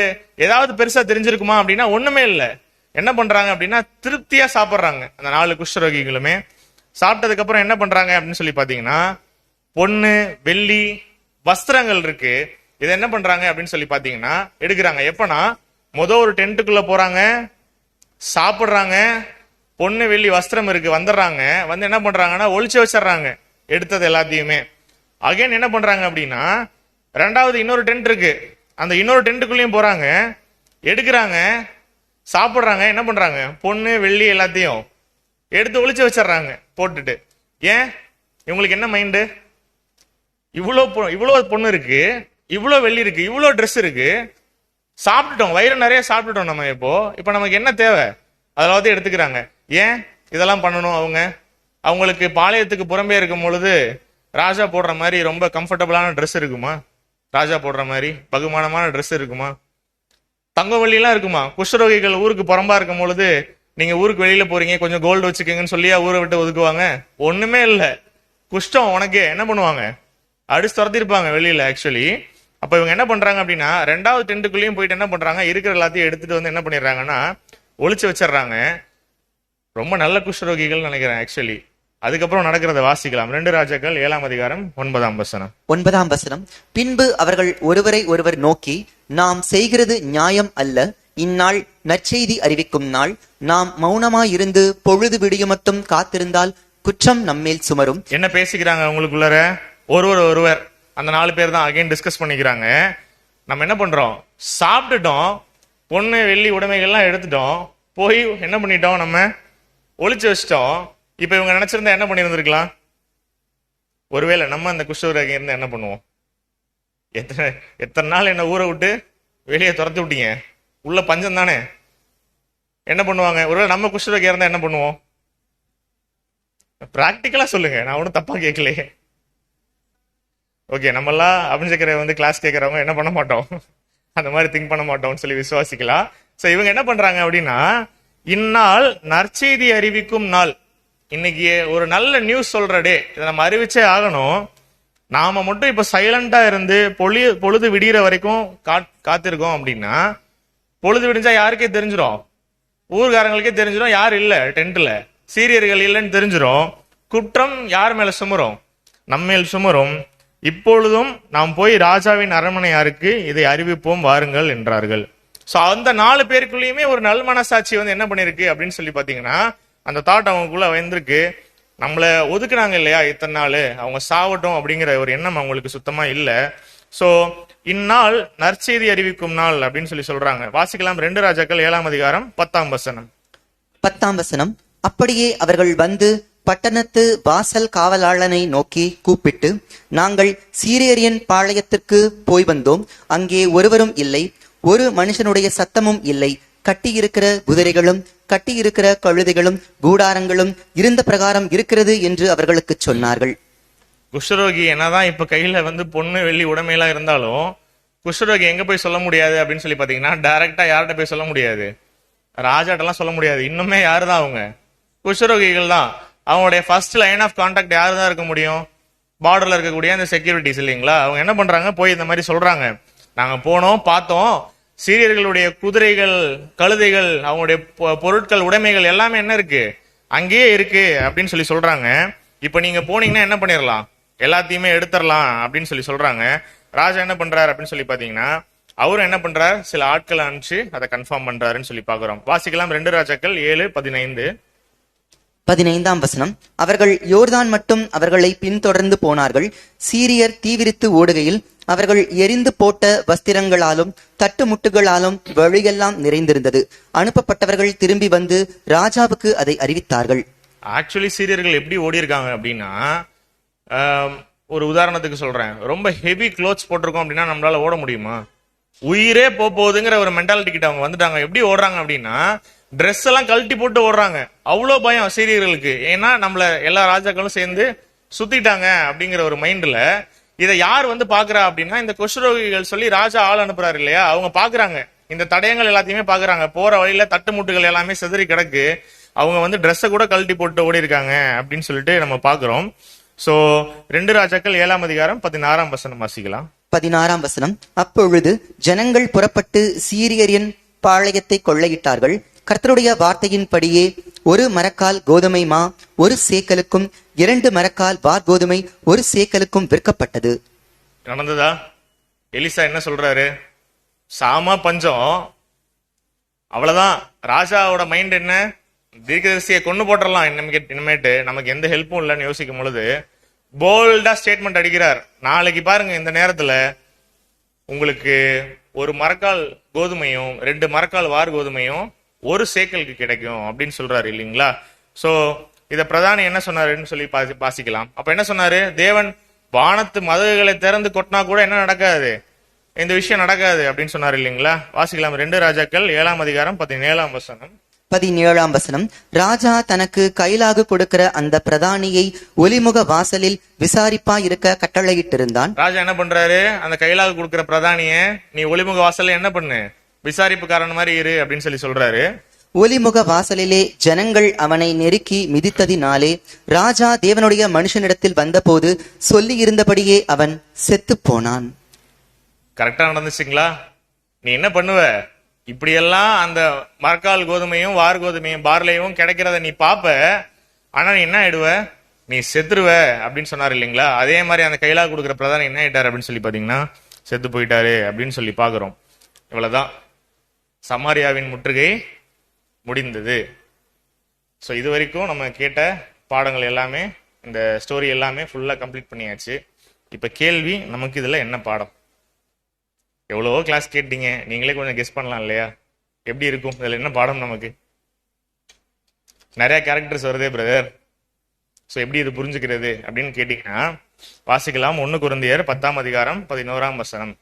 ஏதாவது பெருசா தெரிஞ்சிருக்குமா அப்படின்னா ஒண்ணுமே இல்லை. என்ன பண்றாங்க அப்படின்னா திருப்தியா சாப்பிட்றாங்க. அந்த 4 குஷ்டரோகிகளுமே சாப்பிட்டதுக்கு அப்புறம் என்ன பண்றாங்க அப்படின்னு சொல்லி பாத்தீங்கன்னா, பொண்ணு வெள்ளி வஸ்திரங்கள் இருக்கு, இதை என்ன பண்றாங்க அப்படின்னு சொல்லி பாத்தீங்கன்னா எடுக்கிறாங்க. எப்பனா ஒரு டென்ட்டுக்குள்ள போறாங்க, சாப்பிடுறாங்க, பொண்ணு வெள்ளி வஸ்திரம் இருக்கு, வந்துடுறாங்க. வந்து என்ன பண்றாங்கன்னா ஒளிச்சு வச்சிடறாங்க எடுத்தது எல்லாத்தையுமே. அகைன் என்ன பண்றாங்க அப்படின்னா ரெண்டாவது இன்னொரு டென்ட் இருக்கு, அந்த இன்னொரு டென்ட்டுக்குள்ளேயும் போறாங்க, எடுக்கிறாங்க, சாப்பிடுறாங்க. என்ன பண்றாங்க பொண்ணு வெள்ளி எல்லாத்தையும் எடுத்து ஒளிச்சு வச்சிடறாங்க போட்டுட்டு. ஏன் இவங்களுக்கு என்ன மைண்டு? இவ்வளோ பொண்ணு இருக்கு, இவ்வளோ வெள்ளி இருக்கு, இவ்வளோ ட்ரெஸ் இருக்கு, சாப்பிட்டுட்டோம், வயிறு நிறைய சாப்பிட்டுட்டோம் நம்ம. இப்போ நமக்கு என்ன தேவை? அதெல்லாம் எடுத்துக்கிறாங்க. ஏன் இதெல்லாம் பண்ணணும்? அவங்களுக்கு பாளையத்துக்கு புறம்பே இருக்கும் பொழுது ராஜா போடுற மாதிரி ரொம்ப கம்ஃபர்டபுளான ட்ரெஸ் இருக்குமா? ராஜா போடுற மாதிரி பகுமானமான ட்ரெஸ் இருக்குமா? தங்கவள்ளிலாம் இருக்குமா? குஷ்டரோகிகள் ஊருக்கு புறம்பா இருக்கும் பொழுது நீங்க ஊருக்கு வெளியில போறீங்க, கொஞ்சம் கோல்டு வச்சுக்கோங்கன்னு சொல்லியா ஊரை விட்டு ஒதுக்குவாங்க? ஒண்ணுமே இல்லை. குஷ்டம் உனக்கு என்ன பண்ணுவாங்க? அடிச்சு துரத்திருப்பாங்க வெளியில ஆக்சுவலி. அப்ப இவங்க என்ன பண்றாங்க அப்படின்னா ரெண்டாவது டென்ட்டுக்குள்ளேயும் போயிட்டு என்ன பண்றாங்க, இருக்கிற எல்லாத்தையும் எடுத்துட்டு வந்து என்ன பண்ணிடுறாங்கன்னா ஒளிச்சு வச்சிடறாங்க. ரொம்ப நல்ல குஷ்டரோகிகள் நினைக்கிறேன் ஆக்சுவலி. அதுக்கப்புறம் நடக்கிறத வாசிக்கலாம். 2 ராஜாக்கள் 7ஆம் அதிகாரம் 9ஆம் வசனம். 9ஆம் வசனம். பின்பு அவர்கள் ஒருவரை ஒருவர் நோக்கி, நாம் செய்கிறது நியாயம் அல்ல, இந்நாள் நற்செய்தி அறிவிக்கும் நாள், நாம் மௌனமாயிருந்து பொழுது விடியுமட்டும் காத்திருந்தால் குற்றம் நம்மேல் சுமரும். என்ன பேசிக்கிறாங்க உங்களுக்குள்ளார? ஒருவர் அந்த 4 பேர் தான் அகைன் டிஸ்கஸ் பண்ணிக்கிறாங்க. நம்ம என்ன பண்றோம்? சாப்பிட்டுட்டோம், பொண்ணு வெள்ளி உடைமைகள்லாம் எடுத்துட்டோம், போய் என்ன பண்ணிட்டோம், நம்ம ஒளிச்சு வச்சிட்டோம். இப்ப இவங்க நினைச்சிருந்தா என்ன பண்ணிருந்திருக்கலாம்? ஒருவேளை நம்ம அந்த குஷ்டரோகி இருந்தா என்ன பண்ணுவோம்? எத்தனை நாள் என்ன ஊரை விட்டு வெளியே துரத்தி விட்டீங்க, உள்ள பஞ்சம் தானே, என்ன பண்ணுவாங்க? ஒருவேளை நம்ம குஷ்டரோகி இருந்தா என்ன பண்ணுவோம்? பிராக்டிக்கலா சொல்லுங்க, நான் ஒன்றும் தப்பா கேட்கலையே. ஓகே, நம்மெல்லாம் அபிஞ்சக்கரை வந்து கிளாஸ் கேட்கறவங்க என்ன பண்ண மாட்டோம், அந்த மாதிரி திங்க் பண்ண மாட்டோம்னு சொல்லி விசுவாசிக்கலாம். சோ இவங்க என்ன பண்றாங்க அப்படின்னா, இந்நாள் நற்செய்தி அறிவிக்கும் நாள், இன்னைக்கு ஒரு நல்ல நியூஸ் சொல்ற டே, இதை நம்ம அறிவிச்சே ஆகணும். நாம மட்டும் இப்ப சைலண்டா இருந்து பொழுது விடிகிற வரைக்கும் காத்திருக்கோம் அப்படின்னா பொழுது விடிஞ்சா யாருக்கே தெரிஞ்சிடும், ஊர்காரங்களுக்கே தெரிஞ்சிடும் யார் இல்ல டென்ட்ல, சீரியர்கள் இல்லைன்னு தெரிஞ்சிடும். குற்றம் யார் மேல சுமரும்? நம்மேல் சுமரும். இப்பொழுதும் நாம் போய் ராஜாவின் அரண்மனையாருக்கு இதை அறிவிப்போம் வாருங்கள் என்றார்கள். சோ அந்த 4 பேருக்குள்ளயுமே ஒரு நல் மனசாட்சி வந்து என்ன பண்ணிருக்கு அப்படின்னு சொல்லி பாத்தீங்கன்னா அந்த தாட் அவங்களுக்குள்ள வந்திருக்கு. நம்மளை ஒதுக்குனாங்க இல்லையா இத்தனை நாள், அவங்க சாவட்டும் அப்படிங்கிற ஒரு எண்ணம் அவங்களுக்கு சுத்தமா இல்ல. சோ இந்நாள் நற்செய்தி அறிவிக்கும் நாள் அப்படின்னு சொல்லி சொல்றாங்க. வாசிக்கலாம். 2 ராஜாக்கள் 7ஆம் அதிகாரம் 10ஆம் வசனம். 10ஆம் வசனம். அப்படியே அவர்கள் வந்து பட்டணத்து வாசல் காவலாளனை நோக்கி கூப்பிட்டு, நாங்கள் சீரியரின் பாளையத்திற்கு போய் வந்தோம், அங்கே ஒருவரும் இல்லை, ஒரு மனுஷனுடைய சத்தமும் இல்லை, கட்டியிருக்கிற குதிரைகளும் கட்டியிருக்கிற கழுதைகளும் கூடாரங்களும் இருந்த பிரகாரம் இருக்கிறது என்று அவர்களுக்கு சொன்னார்கள். குஷ்டரோகி என்னதான் இப்ப கையில வந்து பொண்ணு வெள்ளி உடைமையெல்லாம் இருந்தாலும் குஷ்டரோகி எங்க போய் சொல்ல முடியாது அப்படின்னு சொல்லி பாத்தீங்கன்னா டைரக்டா யார்கிட்ட போய் சொல்ல முடியாது, ராஜாட்டெல்லாம் சொல்ல முடியாது. இன்னுமே யாருதான் அவங்க? குஷ்டரோகிகள் தான். அவங்களுடைய ஃபர்ஸ்ட் லைன் ஆஃப் கான்டாக்ட் யாரு தான் இருக்க முடியும்? பார்டர்ல இருக்கக்கூடிய அந்த செக்யூரிட்டிஸ் இல்லைங்களா? அவங்க என்ன பண்றாங்க, போய் இந்த மாதிரி சொல்றாங்க, நாங்க போனோம் பார்த்தோம், சீரியர்களுடைய குதிரைகள் கழுதைகள் அவங்களுடைய பொருட்கள் உடைமைகள் எல்லாமே என்ன இருக்கு, அங்கேயே இருக்கு அப்படின்னு சொல்லி சொல்றாங்க. இப்ப நீங்க போனீங்கன்னா என்ன பண்ணிடலாம், எல்லாத்தையுமே எடுத்துடலாம் அப்படின்னு சொல்லி சொல்றாங்க. ராஜா என்ன பண்றாரு அப்படின்னு சொல்லி பாத்தீங்கன்னா அவரும் என்ன பண்றாரு, சில ஆட்களை அனுப்பிச்சு அதை கன்ஃபார்ம் பண்றாருன்னு சொல்லி பாக்குறோம். வாசிக்கலாம். 2 ராஜாக்கள் 7:15. 15ஆம் வசனம். அவர்கள் யோர்தான் மட்டும் அவர்களை பின்தொடர்ந்து போனார்கள். சீரியர் தீவிரித்து ஓடுகையில் அவர்கள் எரிந்து போட்ட வஸ்திரங்களாலும் தட்டுமுட்டுகளாலும் வழியெல்லாம் நிறைந்திருந்தது. அனுப்பப்பட்டவர்கள் திரும்பி வந்து ராஜாவுக்கு அதை அறிவித்தார்கள். ஆக்சுவலி சீரியர்கள் எப்படி ஓடி இருக்காங்க அப்படின்னா, ஒரு உதாரணத்துக்கு சொல்றேன், ரொம்ப ஹெவி க்ளோத்ஸ் போட்டிருக்கோம் அப்படின்னா நம்மளால ஓட முடியுமா? உயிரே போகுதுங்கிற ஒரு மென்டாலிட்டி கிட்ட அவங்க வந்துட்டாங்க. எப்படி ஓடுறாங்க அப்படின்னா ட்ரெஸ் எல்லாம் கழட்டி போட்டு ஓடுறாங்க. அவ்வளோ பயம் சீரியர்களுக்கு. ஏன்னா நம்மள எல்லா ராஜாக்களும் சேர்ந்து சுத்திட்டாங்க அப்படிங்கிற ஒரு மைண்ட்ல. இதை யார் வந்து பாக்குறா அப்படின்னா இந்த குஷ்டரோகிகள் சொல்லி ராஜா ஆள் அனுப்புறாரு இல்லையா, அவங்க பாக்குறாங்க, இந்த தடயங்கள் எல்லாத்தையுமே பாக்குறாங்க. போற வழியில தட்டுமுட்டுகள் எல்லாமே செதறி கிடக்கு, அவங்க வந்து ட்ரெஸ்ஸை கூட கழட்டி போட்டு ஓடி இருக்காங்க அப்படின்னு சொல்லிட்டு நம்ம பாக்குறோம். சோ 2 ராஜாக்கள் 7ஆம் அதிகாரம் 16ஆம் வசனம் வாசிக்கலாம். 16ஆம் வசனம். அப்பொழுது ஜனங்கள் புறப்பட்டு சீரியரின் பாளையத்தை கொள்ளையிட்டார்கள். கர்த்தருடைய வார்த்தையின்படியே 1 மரக்கால் கோதுமை மா 1 சேக்கலுக்கும் 2 மரக்கால் வார்கோதுமை 1 சேக்கலுக்கும் விற்கப்பட்டது. நடந்ததா? எலிசா என்ன சொல்றாரு? சாம பஞ்சம், அவ்வளவுதான். ராஜாவோட மைண்ட் என்ன? தீர்க்கதரிசியை கொண்டு போட்டுடலாம் இனிமேட்டு, நமக்கு எந்த ஹெல்ப்பும் இல்லைன்னு யோசிக்கும் பொழுது போல்டா ஸ்டேட்மெண்ட் அடிக்கிறார். நாளைக்கு பாருங்க இந்த நேரத்துல உங்களுக்கு 1 மரக்கால் கோதுமையும் 2 மரக்கால் வார் கோதுமையும் 1 சேக்கலுக்கு கிடைக்கும் அப்படின்னு சொல்றாரு இல்லைங்களா? சோ இத பிரதானி என்ன சொன்னாருன்னு சொல்லி வாசிக்கலாம். அப்ப என்ன சொன்னாரு? தேவன் வானத்து மதகுகளை திறந்து கொட்டினா கூட என்ன நடக்காது, இந்த விஷயம் நடக்காது அப்படின்னு சொன்னாரு இல்லைங்களா? வாசிக்கலாம். 2 ராஜாக்கள் 7ஆம் அதிகாரம் 17ஆம் வசனம். 17ஆம் வசனம். ராஜா தனக்கு கைலாகு கொடுக்கிற அந்த பிரதானியை ஒலிமுக வாசலில் விசாரிப்பா இருக்க கட்டளையிட்டிருந்தான். ராஜா என்ன பண்றாரு? அந்த கைலாகு கொடுக்கிற பிரதானிய நீ ஒலிமுக வாசல்ல என்ன பண்ணு, விசாரிப்புக்காரன் மாதிரி இரு அப்படின்னு சொல்லி சொல்றாரு. ஒலிமுக வாசலிலே ஜனங்கள் அவனை நெருக்கி மிதித்ததினாலே ராஜா தேவனுடைய மனுஷனிடத்தில் வந்தபோது சொல்லி இருந்தபடியே அவன் செத்து போனான். கரெக்டா நடந்துச்சுங்களா? நீ என்ன பண்ணுவ? இப்படியெல்லாம் அந்த மரக்கால் கோதுமையும் வார் கோதுமையும் பார்லையும் கிடைக்கிறத நீ பாப்ப, ஆனா நீ என்ன ஆயிடுவ? நீ செத்துருவ அப்படின்னு சொன்னாரு இல்லைங்களா? அதே மாதிரி அந்த கைலா கொடுக்குற பிரதானி என்ன ஆயிட்டாரு அப்படின்னு சொல்லி பாத்தீங்கன்னா செத்து போயிட்டாரு அப்படின்னு சொல்லி பாக்குறோம். இவ்வளவுதான், சமாரியாவின் முற்றுகை முடிந்தது. ஸோ இது வரைக்கும் நம்ம கேட்ட பாடங்கள் எல்லாமே, இந்த ஸ்டோரி எல்லாமே ஃபுல்லா கம்ப்ளீட் பண்ணியாச்சு. இப்ப கேள்வி, நமக்கு இதுல என்ன பாடம்? எவ்வளவோ கிளாஸ் கேட்டீங்க, நீங்களே கொஞ்சம் கெஸ் பண்ணலாம் இல்லையா? எப்படி இருக்கும் இதுல என்ன பாடம் நமக்கு? நிறைய கேரக்டர்ஸ் வருதே பிரதர், ஸோ எப்படி இது புரிஞ்சுக்கிறது அப்படின்னு கேட்டீங்கன்னா வாசிக்கலாம். 1 கொரிந்தியர் 10ஆம் அதிகாரம் 11ஆம் வசனம்.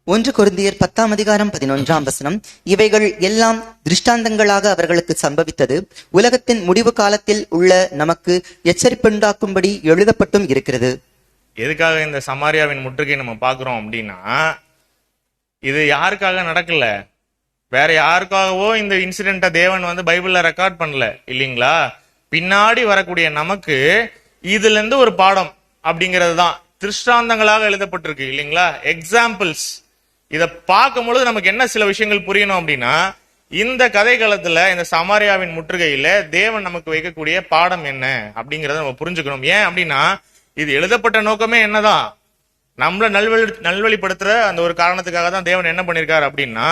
1 கொரிந்தியர் 10ஆம் அதிகாரம் 11ஆம் வசனம். இவைகள் எல்லாம் திருஷ்டாந்தங்களாக அவர்களுக்கு சம்பவித்தது, உலகத்தின் முடிவு காலத்தில் உள்ள நமக்கு எச்சரிப்புண்டாக்கும்படி எழுதப்பட்டும் இருக்கிறது. எதுக்காக இந்த சமாரியாவின் முற்றுகை நம்ம பாக்குறோம் அப்படின்னா, இது யாருக்காக நடக்கல, வேற யாருக்காகவோ இந்த இன்சிடென்ட்டை தேவன் வந்து பைபிள்ல ரெக்கார்ட் பண்ணல இல்லைங்களா? பின்னாடி வரக்கூடிய நமக்கு இதுல இருந்து ஒரு பாடம் அப்படிங்கிறது தான் திருஷ்டாந்தங்களாக எழுதப்பட்டிருக்கு இல்லைங்களா? எக்ஸாம்பிள்ஸ். இத பார்க்கும் பொழுது நமக்கு என்ன சில விஷயங்கள் புரியணும் அப்படின்னா, இந்த கதை காலத்துல இந்த சமாரியாவின் முற்றுகையில தேவன் நமக்கு வைக்கக்கூடிய பாடம் என்ன அப்படிங்கறத நம்ம புரிஞ்சுக்கணும். ஏன் அப்படின்னா, இது எழுதப்பட்ட நோக்கமே என்னதான், நம்மள நல்வழிப்படுத்துற அந்த ஒரு காரணத்துக்காக தான் தேவன் என்ன பண்ணிருக்காரு அப்படின்னா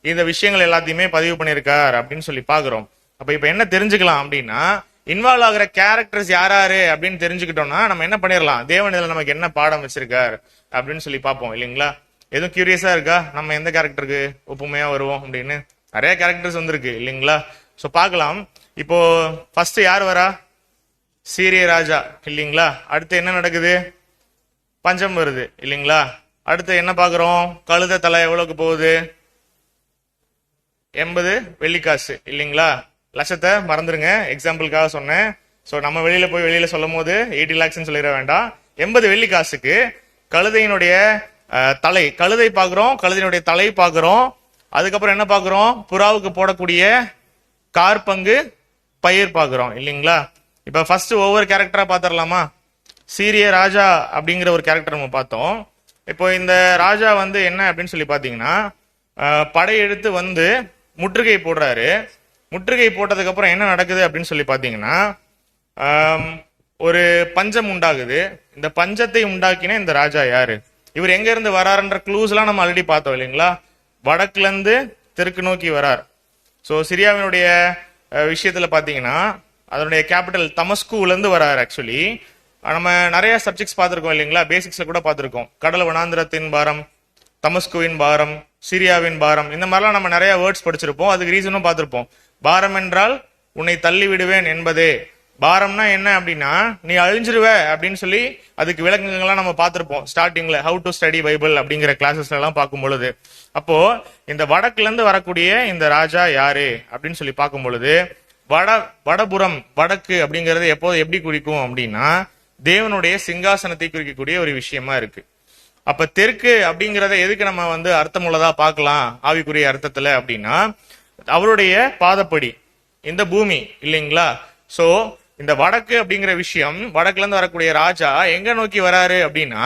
இந்த விஷயங்கள் எல்லாத்தையுமே பதிவு பண்ணிருக்கார் அப்படின்னு சொல்லி பாக்குறோம். அப்ப இப்ப என்ன தெரிஞ்சுக்கலாம் அப்படின்னா, இன்வால்வ் ஆகிற கேரக்டர்ஸ் யாராரு அப்படின்னு தெரிஞ்சுக்கிட்டோம்னா நம்ம என்ன பண்ணிடலாம், தேவன் இதுல நமக்கு என்ன பாடம் வச்சிருக்கார் அப்படின்னு சொல்லி பார்ப்போம் இல்லைங்களா? எதுவும் கியூரியஸா இருக்கா நம்ம எந்த கேரக்டருக்கு ஒப்புமையா வருவோம் அப்படின்னு? நிறைய கேரக்டர்ஸ் வந்திருக்கு இல்லைங்களா? சோ பார்க்கலாம். இப்போ ஃபர்ஸ்ட் யார் வரா? சீரிய ராஜா இல்லைங்களா? அடுத்து என்ன நடக்குது? பஞ்சம் வருது இல்லைங்களா? அடுத்து என்ன பாக்குறோம்? கழுத தலை எவ்வளவுக்கு போகுது? 80 வெள்ளிக்காசு இல்லைங்களா? லட்சத்தை மறந்துருங்க, எக்ஸாம்பிளுக்காக சொன்னேன். சோ நம்ம வெளியில சொல்லும் போது 80 lakhs சொல்லிட வேண்டாம். 80 வெள்ளிக்காசுக்கு கழுதையினுடைய தலை, கழுதை பாக்குறோம், கழுதையினுடைய தலை பாக்குறோம். அதுக்கப்புறம் என்ன பாக்குறோம்? புறாவுக்கு போடக்கூடிய கார்பங்கு பயிர் பாக்குறோம் இல்லைங்களா? இப்ப ஃபர்ஸ்ட் ஒவ்வொரு கேரக்டரா பாத்திரலாமா? சீரிய ராஜா அப்படிங்கிற ஒரு கேரக்டர் நம்ம பார்த்தோம். இப்போ இந்த ராஜா வந்து என்ன அப்படின்னு சொல்லி பாத்தீங்கன்னா, படையெடுத்து வந்து முற்றுகை போடுறாரு. முற்றுகை போட்டதுக்கு அப்புறம் என்ன நடக்குது அப்படின்னு சொல்லி பாத்தீங்கன்னா, ஒரு பஞ்சம் உண்டாகுது. இந்த பஞ்சத்தை உண்டாக்கின இந்த ராஜா யாரு, இவர் எங்க இருந்து வராருன்ற க்ளூஸ் எல்லாம் நம்ம ஆல்ரெடி பார்த்தோம் இல்லைங்களா? வடக்குல இருந்து தெற்கு நோக்கி வரார். சோ சிரியாவினுடைய விஷயத்துல பாத்தீங்கன்னா அதனுடைய கேபிட்டல் தமஸ்குல இருந்து வராரு. ஆக்சுவலி நம்ம நிறைய சப்ஜெக்ட்ஸ் பார்த்திருக்கோம் இல்லைங்களா? பேசிக்ஸ்ல கூட பார்த்திருக்கோம். கடல் வனாந்திரத்தின் பாரம், தமஸ்குவின் பாரம், சிரியாவின் பாரம், இந்த மாதிரிலாம் நம்ம நிறைய வேர்ட்ஸ் படிச்சிருப்போம். அதுக்கு ரீசனும் பார்த்திருப்போம். பாரம் என்றால் உன்னை தள்ளி விடுவேன் என்பதே. பாரம்னா என்ன அப்படின்னா நீ அழிஞ்சிருவ அப்படின்னு சொல்லி அதுக்கு விளக்கங்கள்லாம் நம்ம பார்த்திருப்போம் ஸ்டார்டிங்ல, ஹவு டு ஸ்டடி பைபிள் அப்படிங்கிற கிளாஸஸ்ல எல்லாம் பார்க்கும் பொழுது. அப்போ இந்த வடக்குல இருந்து வரக்கூடிய இந்த ராஜா யாரு அப்படின்னு சொல்லி பார்க்கும் பொழுது, வடபுறம், வடக்கு அப்படிங்கறது எப்போது எப்படி குறிக்கும் அப்படின்னா தேவனுடைய சிங்காசனத்தை குறிக்கக்கூடிய ஒரு விஷயமா இருக்கு. அப்ப தெற்கு அப்படிங்கறத எதுக்கு நம்ம வந்து அர்த்தமுள்ளதா பார்க்கலாம் ஆவிக்குரிய அர்த்தத்துல அப்படின்னா, அவருடைய பாதப்படி இந்த பூமி இல்லைங்களா? சோ இந்த வடக்கு அப்படிங்கிற விஷயம், வடக்குல இருந்து வரக்கூடிய ராஜா எங்க நோக்கி வராரு அப்படின்னா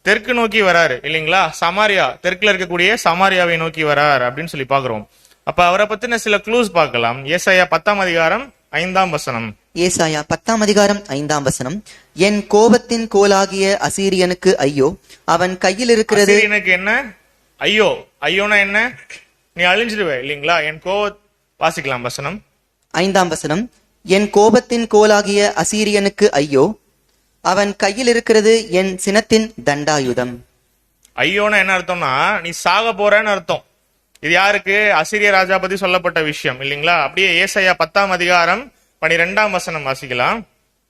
தெற்கு நோக்கி வராரு இல்லைங்களா. சமாரியா, தெற்குல இருக்கக்கூடிய சமாரியாவை நோக்கி வரார் அப்படின்னு சொல்லி பாக்குறோம். அப்ப அவரை பத்தின சில க்ளூஸ் பார்க்கலாம். ஏசாயா 10ஆம் அதிகாரம் 5ஆம் வசனம். ஏசாயா 10ஆம் அதிகாரம் 5ஆம் வசனம். என் கோபத்தின் கோலாகிய அசீரியனுக்கு ஐயோ, அவன் கையில் இருக்கிறது. அசீரியனுக்கு என்ன ஐயோ? ஐயோனா என்ன? நீ அழிஞ்சிடுவே இல்லைங்களா. என் வாசிக்கலாம் வசனம் 5ஆம் வசனம். என் கோபத்தின் கோலாகிய அசீரியனுக்கு ஐயோ, அவன் கையில் இருக்கிறது என் சினத்தின் தண்டாயுதம். ஐயோனா என்ன அர்த்தம்னா நீ சாக போறன்னு அர்த்தம். இது யாருக்கு? அசீரிய ராஜா பத்தி சொல்லப்பட்ட விஷயம் இல்லைங்களா. அப்படியே ஏசாயா 10ஆம் அதிகாரம் 12ஆம் வசனம் வாசிக்கலாம்.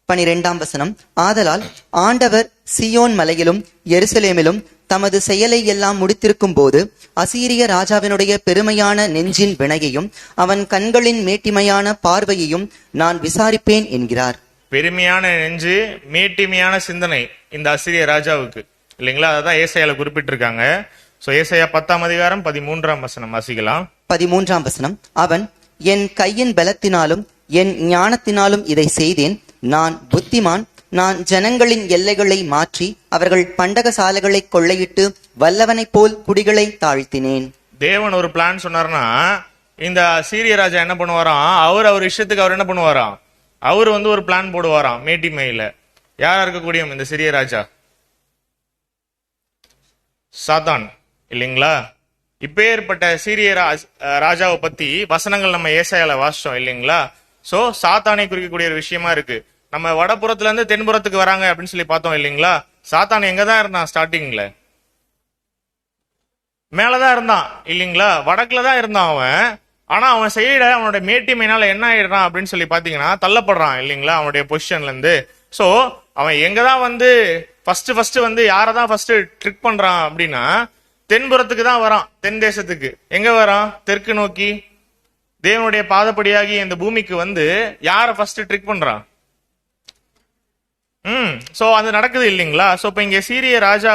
12ஆம் வசனம். ஆதலால் ஆண்டவர் சியோன் மலையிலும் எருசலேமிலும் தமது செயலை எல்லாம் முடித்திருக்கும் போது அசீரிய ராஜாவினுடைய பெருமையான நெஞ்சின் வினையையும் அவன் கண்களின் மேட்டிமையான பார்வையையும் நான் விசாரிப்பேன் என்கிறார். பெருமையான நெஞ்சு, மேட்டிமையான சிந்தனை இந்த அசீரிய ராஜாவுக்கு இல்லைங்களா. அதான் ஏசாயால குறிப்பிட்டிருக்காங்க. சோ ஏசாயா 10ஆம் அதிகாரம் 13ஆம் வசனம் வாசிக்கலாம். 13ஆம் வசனம். அவன் என் கையின் பலத்தினாலும் என் ஞானத்தினாலும் இதை செய்தேன். நான் புத்திமான். நான் ஜனங்களின் எல்லைகளை மாற்றி அவர்கள் பண்டக சாலைகளை கொள்ளையிட்டு வல்லவனைப் போல் குடிகளை தாழ்த்தினேன். தேவன் ஒரு பிளான் சொன்னார்னா இந்த சீரிய ராஜா என்ன பண்ணுவாராம்? அவர் இஷ்டத்துக்கு அவர் என்ன பண்ணுவாராம்? அவர் ஒரு பிளான் போடுவாராம் மேட்டிமையில. யாரா இருக்கக்கூடிய இந்த சிறிய ராஜா? சாத்தான் இல்லைங்களா. இப்பேற்பட்ட சீரிய ராஜாவை பத்தி வசனங்கள் நம்ம ஏசாயால வாசிச்சோம் இல்லைங்களா. சோ சாத்தானை குறிக்கக்கூடிய ஒரு விஷயமா இருக்கு. நம்ம வடபுறத்துல இருந்து தென்புறத்துக்கு வராங்க அப்படின்னு சொல்லி பார்த்தோம் இல்லைங்களா. சாத்தான் எங்கதான் இருந்தான்? ஸ்டார்டிங்ல மேலதான் இருந்தான் இல்லைங்களா. வடக்குலதான் இருந்தான் அவன். ஆனா அவன் செய்யற அவனுடைய மேட்டிமையினால என்ன ஆயிடுறான் அப்படின்னு சொல்லி பாத்தீங்கன்னா தள்ளப்படுறான் இல்லைங்களா அவனுடைய பொசிஷன்ல இருந்து. சோ அவன் எங்கதான் ஃபர்ஸ்ட் யாரதான் ஃபர்ஸ்ட் ட்ரிக் பண்றான் அப்படின்னா தென்புறத்துக்கு தான் வரான். தென் தேசத்துக்கு எங்க வரான்? தெற்கு நோக்கி. தேவனுடைய பாதப்படியாகி இந்த பூமிக்கு யார ஃபர்ஸ்ட் ட்ரிக் பண்றான்? சோ அது நடக்குது இல்லைங்களா. சோ இப்ப இங்க சீரிய ராஜா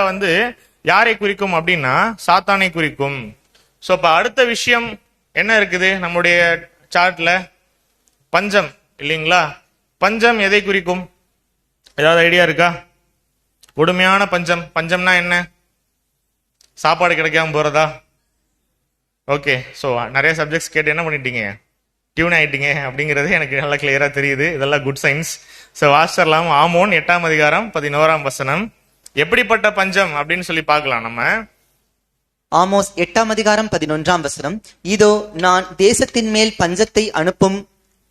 யாரை குறிக்கும் அப்படின்னா சாத்தானை குறிக்கும். சோ இப்ப அடுத்த விஷயம் என்ன இருக்குது நம்முடைய சார்ட்ல? பஞ்சம் இல்லைங்களா. பஞ்சம் எதை குறிக்கும்? ஏதாவது ஐடியா இருக்கா? கொடுமையான பஞ்சம். பஞ்சம்னா என்ன? சாப்பாடு கிடைக்காம போறதா? ஓகே. ஸோ நிறைய சப்ஜெக்ட்ஸ் கேட்டு என்ன பண்ணிட்டீங்க? டியூன் ஆயிட்டீங்க அப்படிங்கிறது எனக்கு நல்லா கிளியரா தெரியுது. இதெல்லாம் குட் சயின்ஸ். ஸோ வாசிச்சிடலாம். ஆமோன் 8ஆம் அதிகாரம் 11ஆம் வசனம். எப்படிப்பட்ட பஞ்சம் அப்படின்னு சொல்லி பார்க்கலாம் நம்ம. ஆமோஸ் 8ஆம் அதிகாரம் 11ஆம் வசனம். இதோ நான் தேசத்தின் மேல் பஞ்சத்தை அனுப்பும்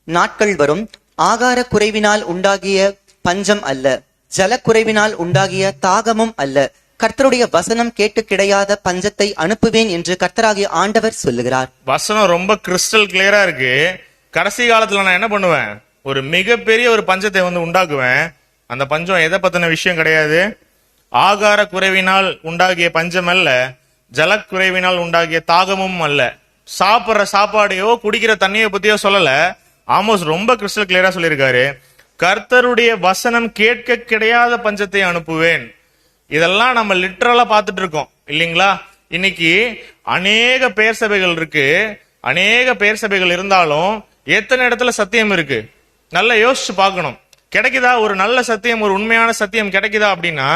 நாட்கள் வரும். ஆகார குறைவினால் உண்டாகிய பஞ்சம் அல்ல, ஜலக்குறைவினால் உண்டாகிய தாகமும் அல்ல. கர்த்தருடைய வசனம் கேட்டு கிடையாத பஞ்சத்தை அனுப்புவேன் என்று கர்த்தராகிய ஆண்டவர் சொல்லுகிறார். வசனம் ரொம்ப கிறிஸ்டல் கிளியரா இருக்கு. கடைசி காலத்துல நான் என்ன பண்ணுவேன்? ஒரு மிகப்பெரிய ஒரு பஞ்சத்தை உண்டாக்குவேன். அந்த பஞ்சம் எதை பத்தின விஷயம் கிடையாது. ஆகார குறைவினால் உண்டாகிய பஞ்சம் அல்ல, ஜலக்குறைவினால் உண்டாகிய தாகமும் அல்ல. சாப்பிடுற சாப்பாடையோ குடிக்கிற தண்ணியோ பத்தியோ சொல்லல. ஆமோஸ் ரொம்ப கிறிஸ்டல் கிளியரா சொல்லியிருக்காரு. கர்த்தருடைய வசனம் கேட்க கிடையாத பஞ்சத்தை அனுப்புவேன். இதெல்லாம் நம்ம லிட்டரலா பார்த்துட்டு இருக்கோம் இல்லைங்களா. இன்னைக்கு அநேக பேர் சபைகள் இருக்கு. அநேக பேர் சபைகள் இருந்தாலும் எத்தனை இடத்துல சத்தியம் இருக்கு? நல்லா யோசிச்சு பார்க்கணும். கிடைக்குதா ஒரு நல்ல சத்தியம், ஒரு உண்மையான சத்தியம் கிடைக்குதா அப்படின்னா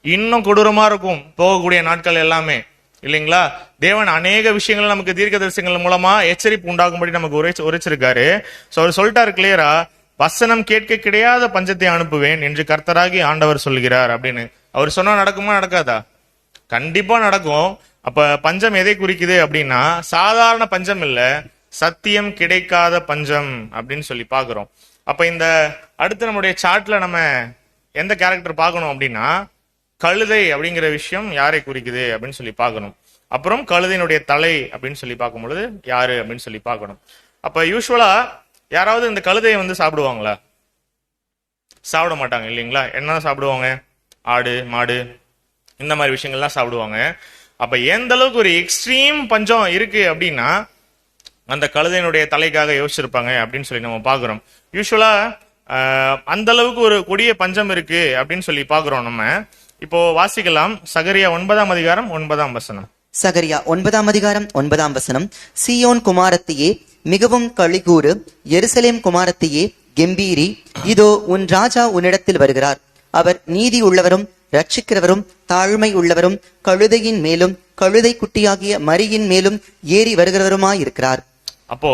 இன்னும் கொடூரமா இருக்கும் போகக்கூடிய நாட்கள் எல்லாமே இல்லைங்களா. தேவன் அநேக விஷயங்கள் நமக்கு தீர்க்கதரிசனங்கள் மூலமா எச்சரிப்பு உண்டாகும்படி நமக்கு உரைச்சிருக்காரு. சோ அவர் சொல்லிட்டாரு கிளியரா, வசனம் கேட்க கிடையாத பஞ்சத்தை அனுப்புவேன் என்று கர்த்தராகி ஆண்டவர் சொல்லுகிறார் அப்படின்னு. அவர் சொன்னா நடக்குமா நடக்காதா? கண்டிப்பா நடக்கும். அப்ப பஞ்சம் எதை குறிக்குது அப்படின்னா சாதாரண பஞ்சம் இல்ல, சத்தியம் கிடைக்காத பஞ்சம் அப்படின்னு சொல்லி பாக்குறோம். அப்ப இந்த அடுத்து நம்முடைய சார்ட்ல நம்ம எந்த கேரக்டர் பார்க்கணும் அப்படின்னா கழுதை அப்படிங்கிற விஷயம் யாரை குறிக்குது அப்படின்னு சொல்லி பார்க்கணும். அப்புறம் கழுதையினுடைய தலை அப்படின்னு சொல்லி பார்க்கும் பொழுது யாரு அப்படின்னு சொல்லி பார்க்கணும். அப்ப யூஸ்வலா யாராவது இந்த கழுதையை சாப்பிடுவாங்களா? சாப்பிட மாட்டாங்க இல்லைங்களா. என்ன சாப்பிடுவாங்க? ஆடு, மாடு, இந்த மாதிரி விஷயங்கள்லாம் சாப்பிடுவாங்க. அப்ப எந்த அளவுக்கு ஒரு எக்ஸ்ட்ரீம் பஞ்சம் இருக்கு அப்படின்னா அந்த கழுதையினுடைய தலைக்காக யோசிச்சிருப்பாங்க அப்படின்னு சொல்லி நம்ம பாக்குறோம். யூஸ்வலா அந்த அளவுக்கு ஒரு கொடிய பஞ்சம் இருக்கு அப்படின்னு சொல்லி பாக்குறோம் நம்ம. இப்போ வாசிக்கலாம். சகரியா 9ஆம் அதிகாரம் 9ஆம் வசனம். சகரியா 9ஆம் அதிகாரம் 9ஆம் வசனம். சீயோன் குமாரத்தியே மிகவும் களிகூறு, எருசலேம் குமாரத்தியே கெம்பீரி, இதோ உன் ராஜா உன்னிடத்தில் வருகிறார். அவர் நீதி உள்ளவரும் ரட்சிக்கிறவரும் தாழ்மை உள்ளவரும் கழுதையின் மேலும் கழுதை குட்டியாகிய மரியின் மேலும் ஏறி வருகிறவருமாயிருக்கிறார். அப்போ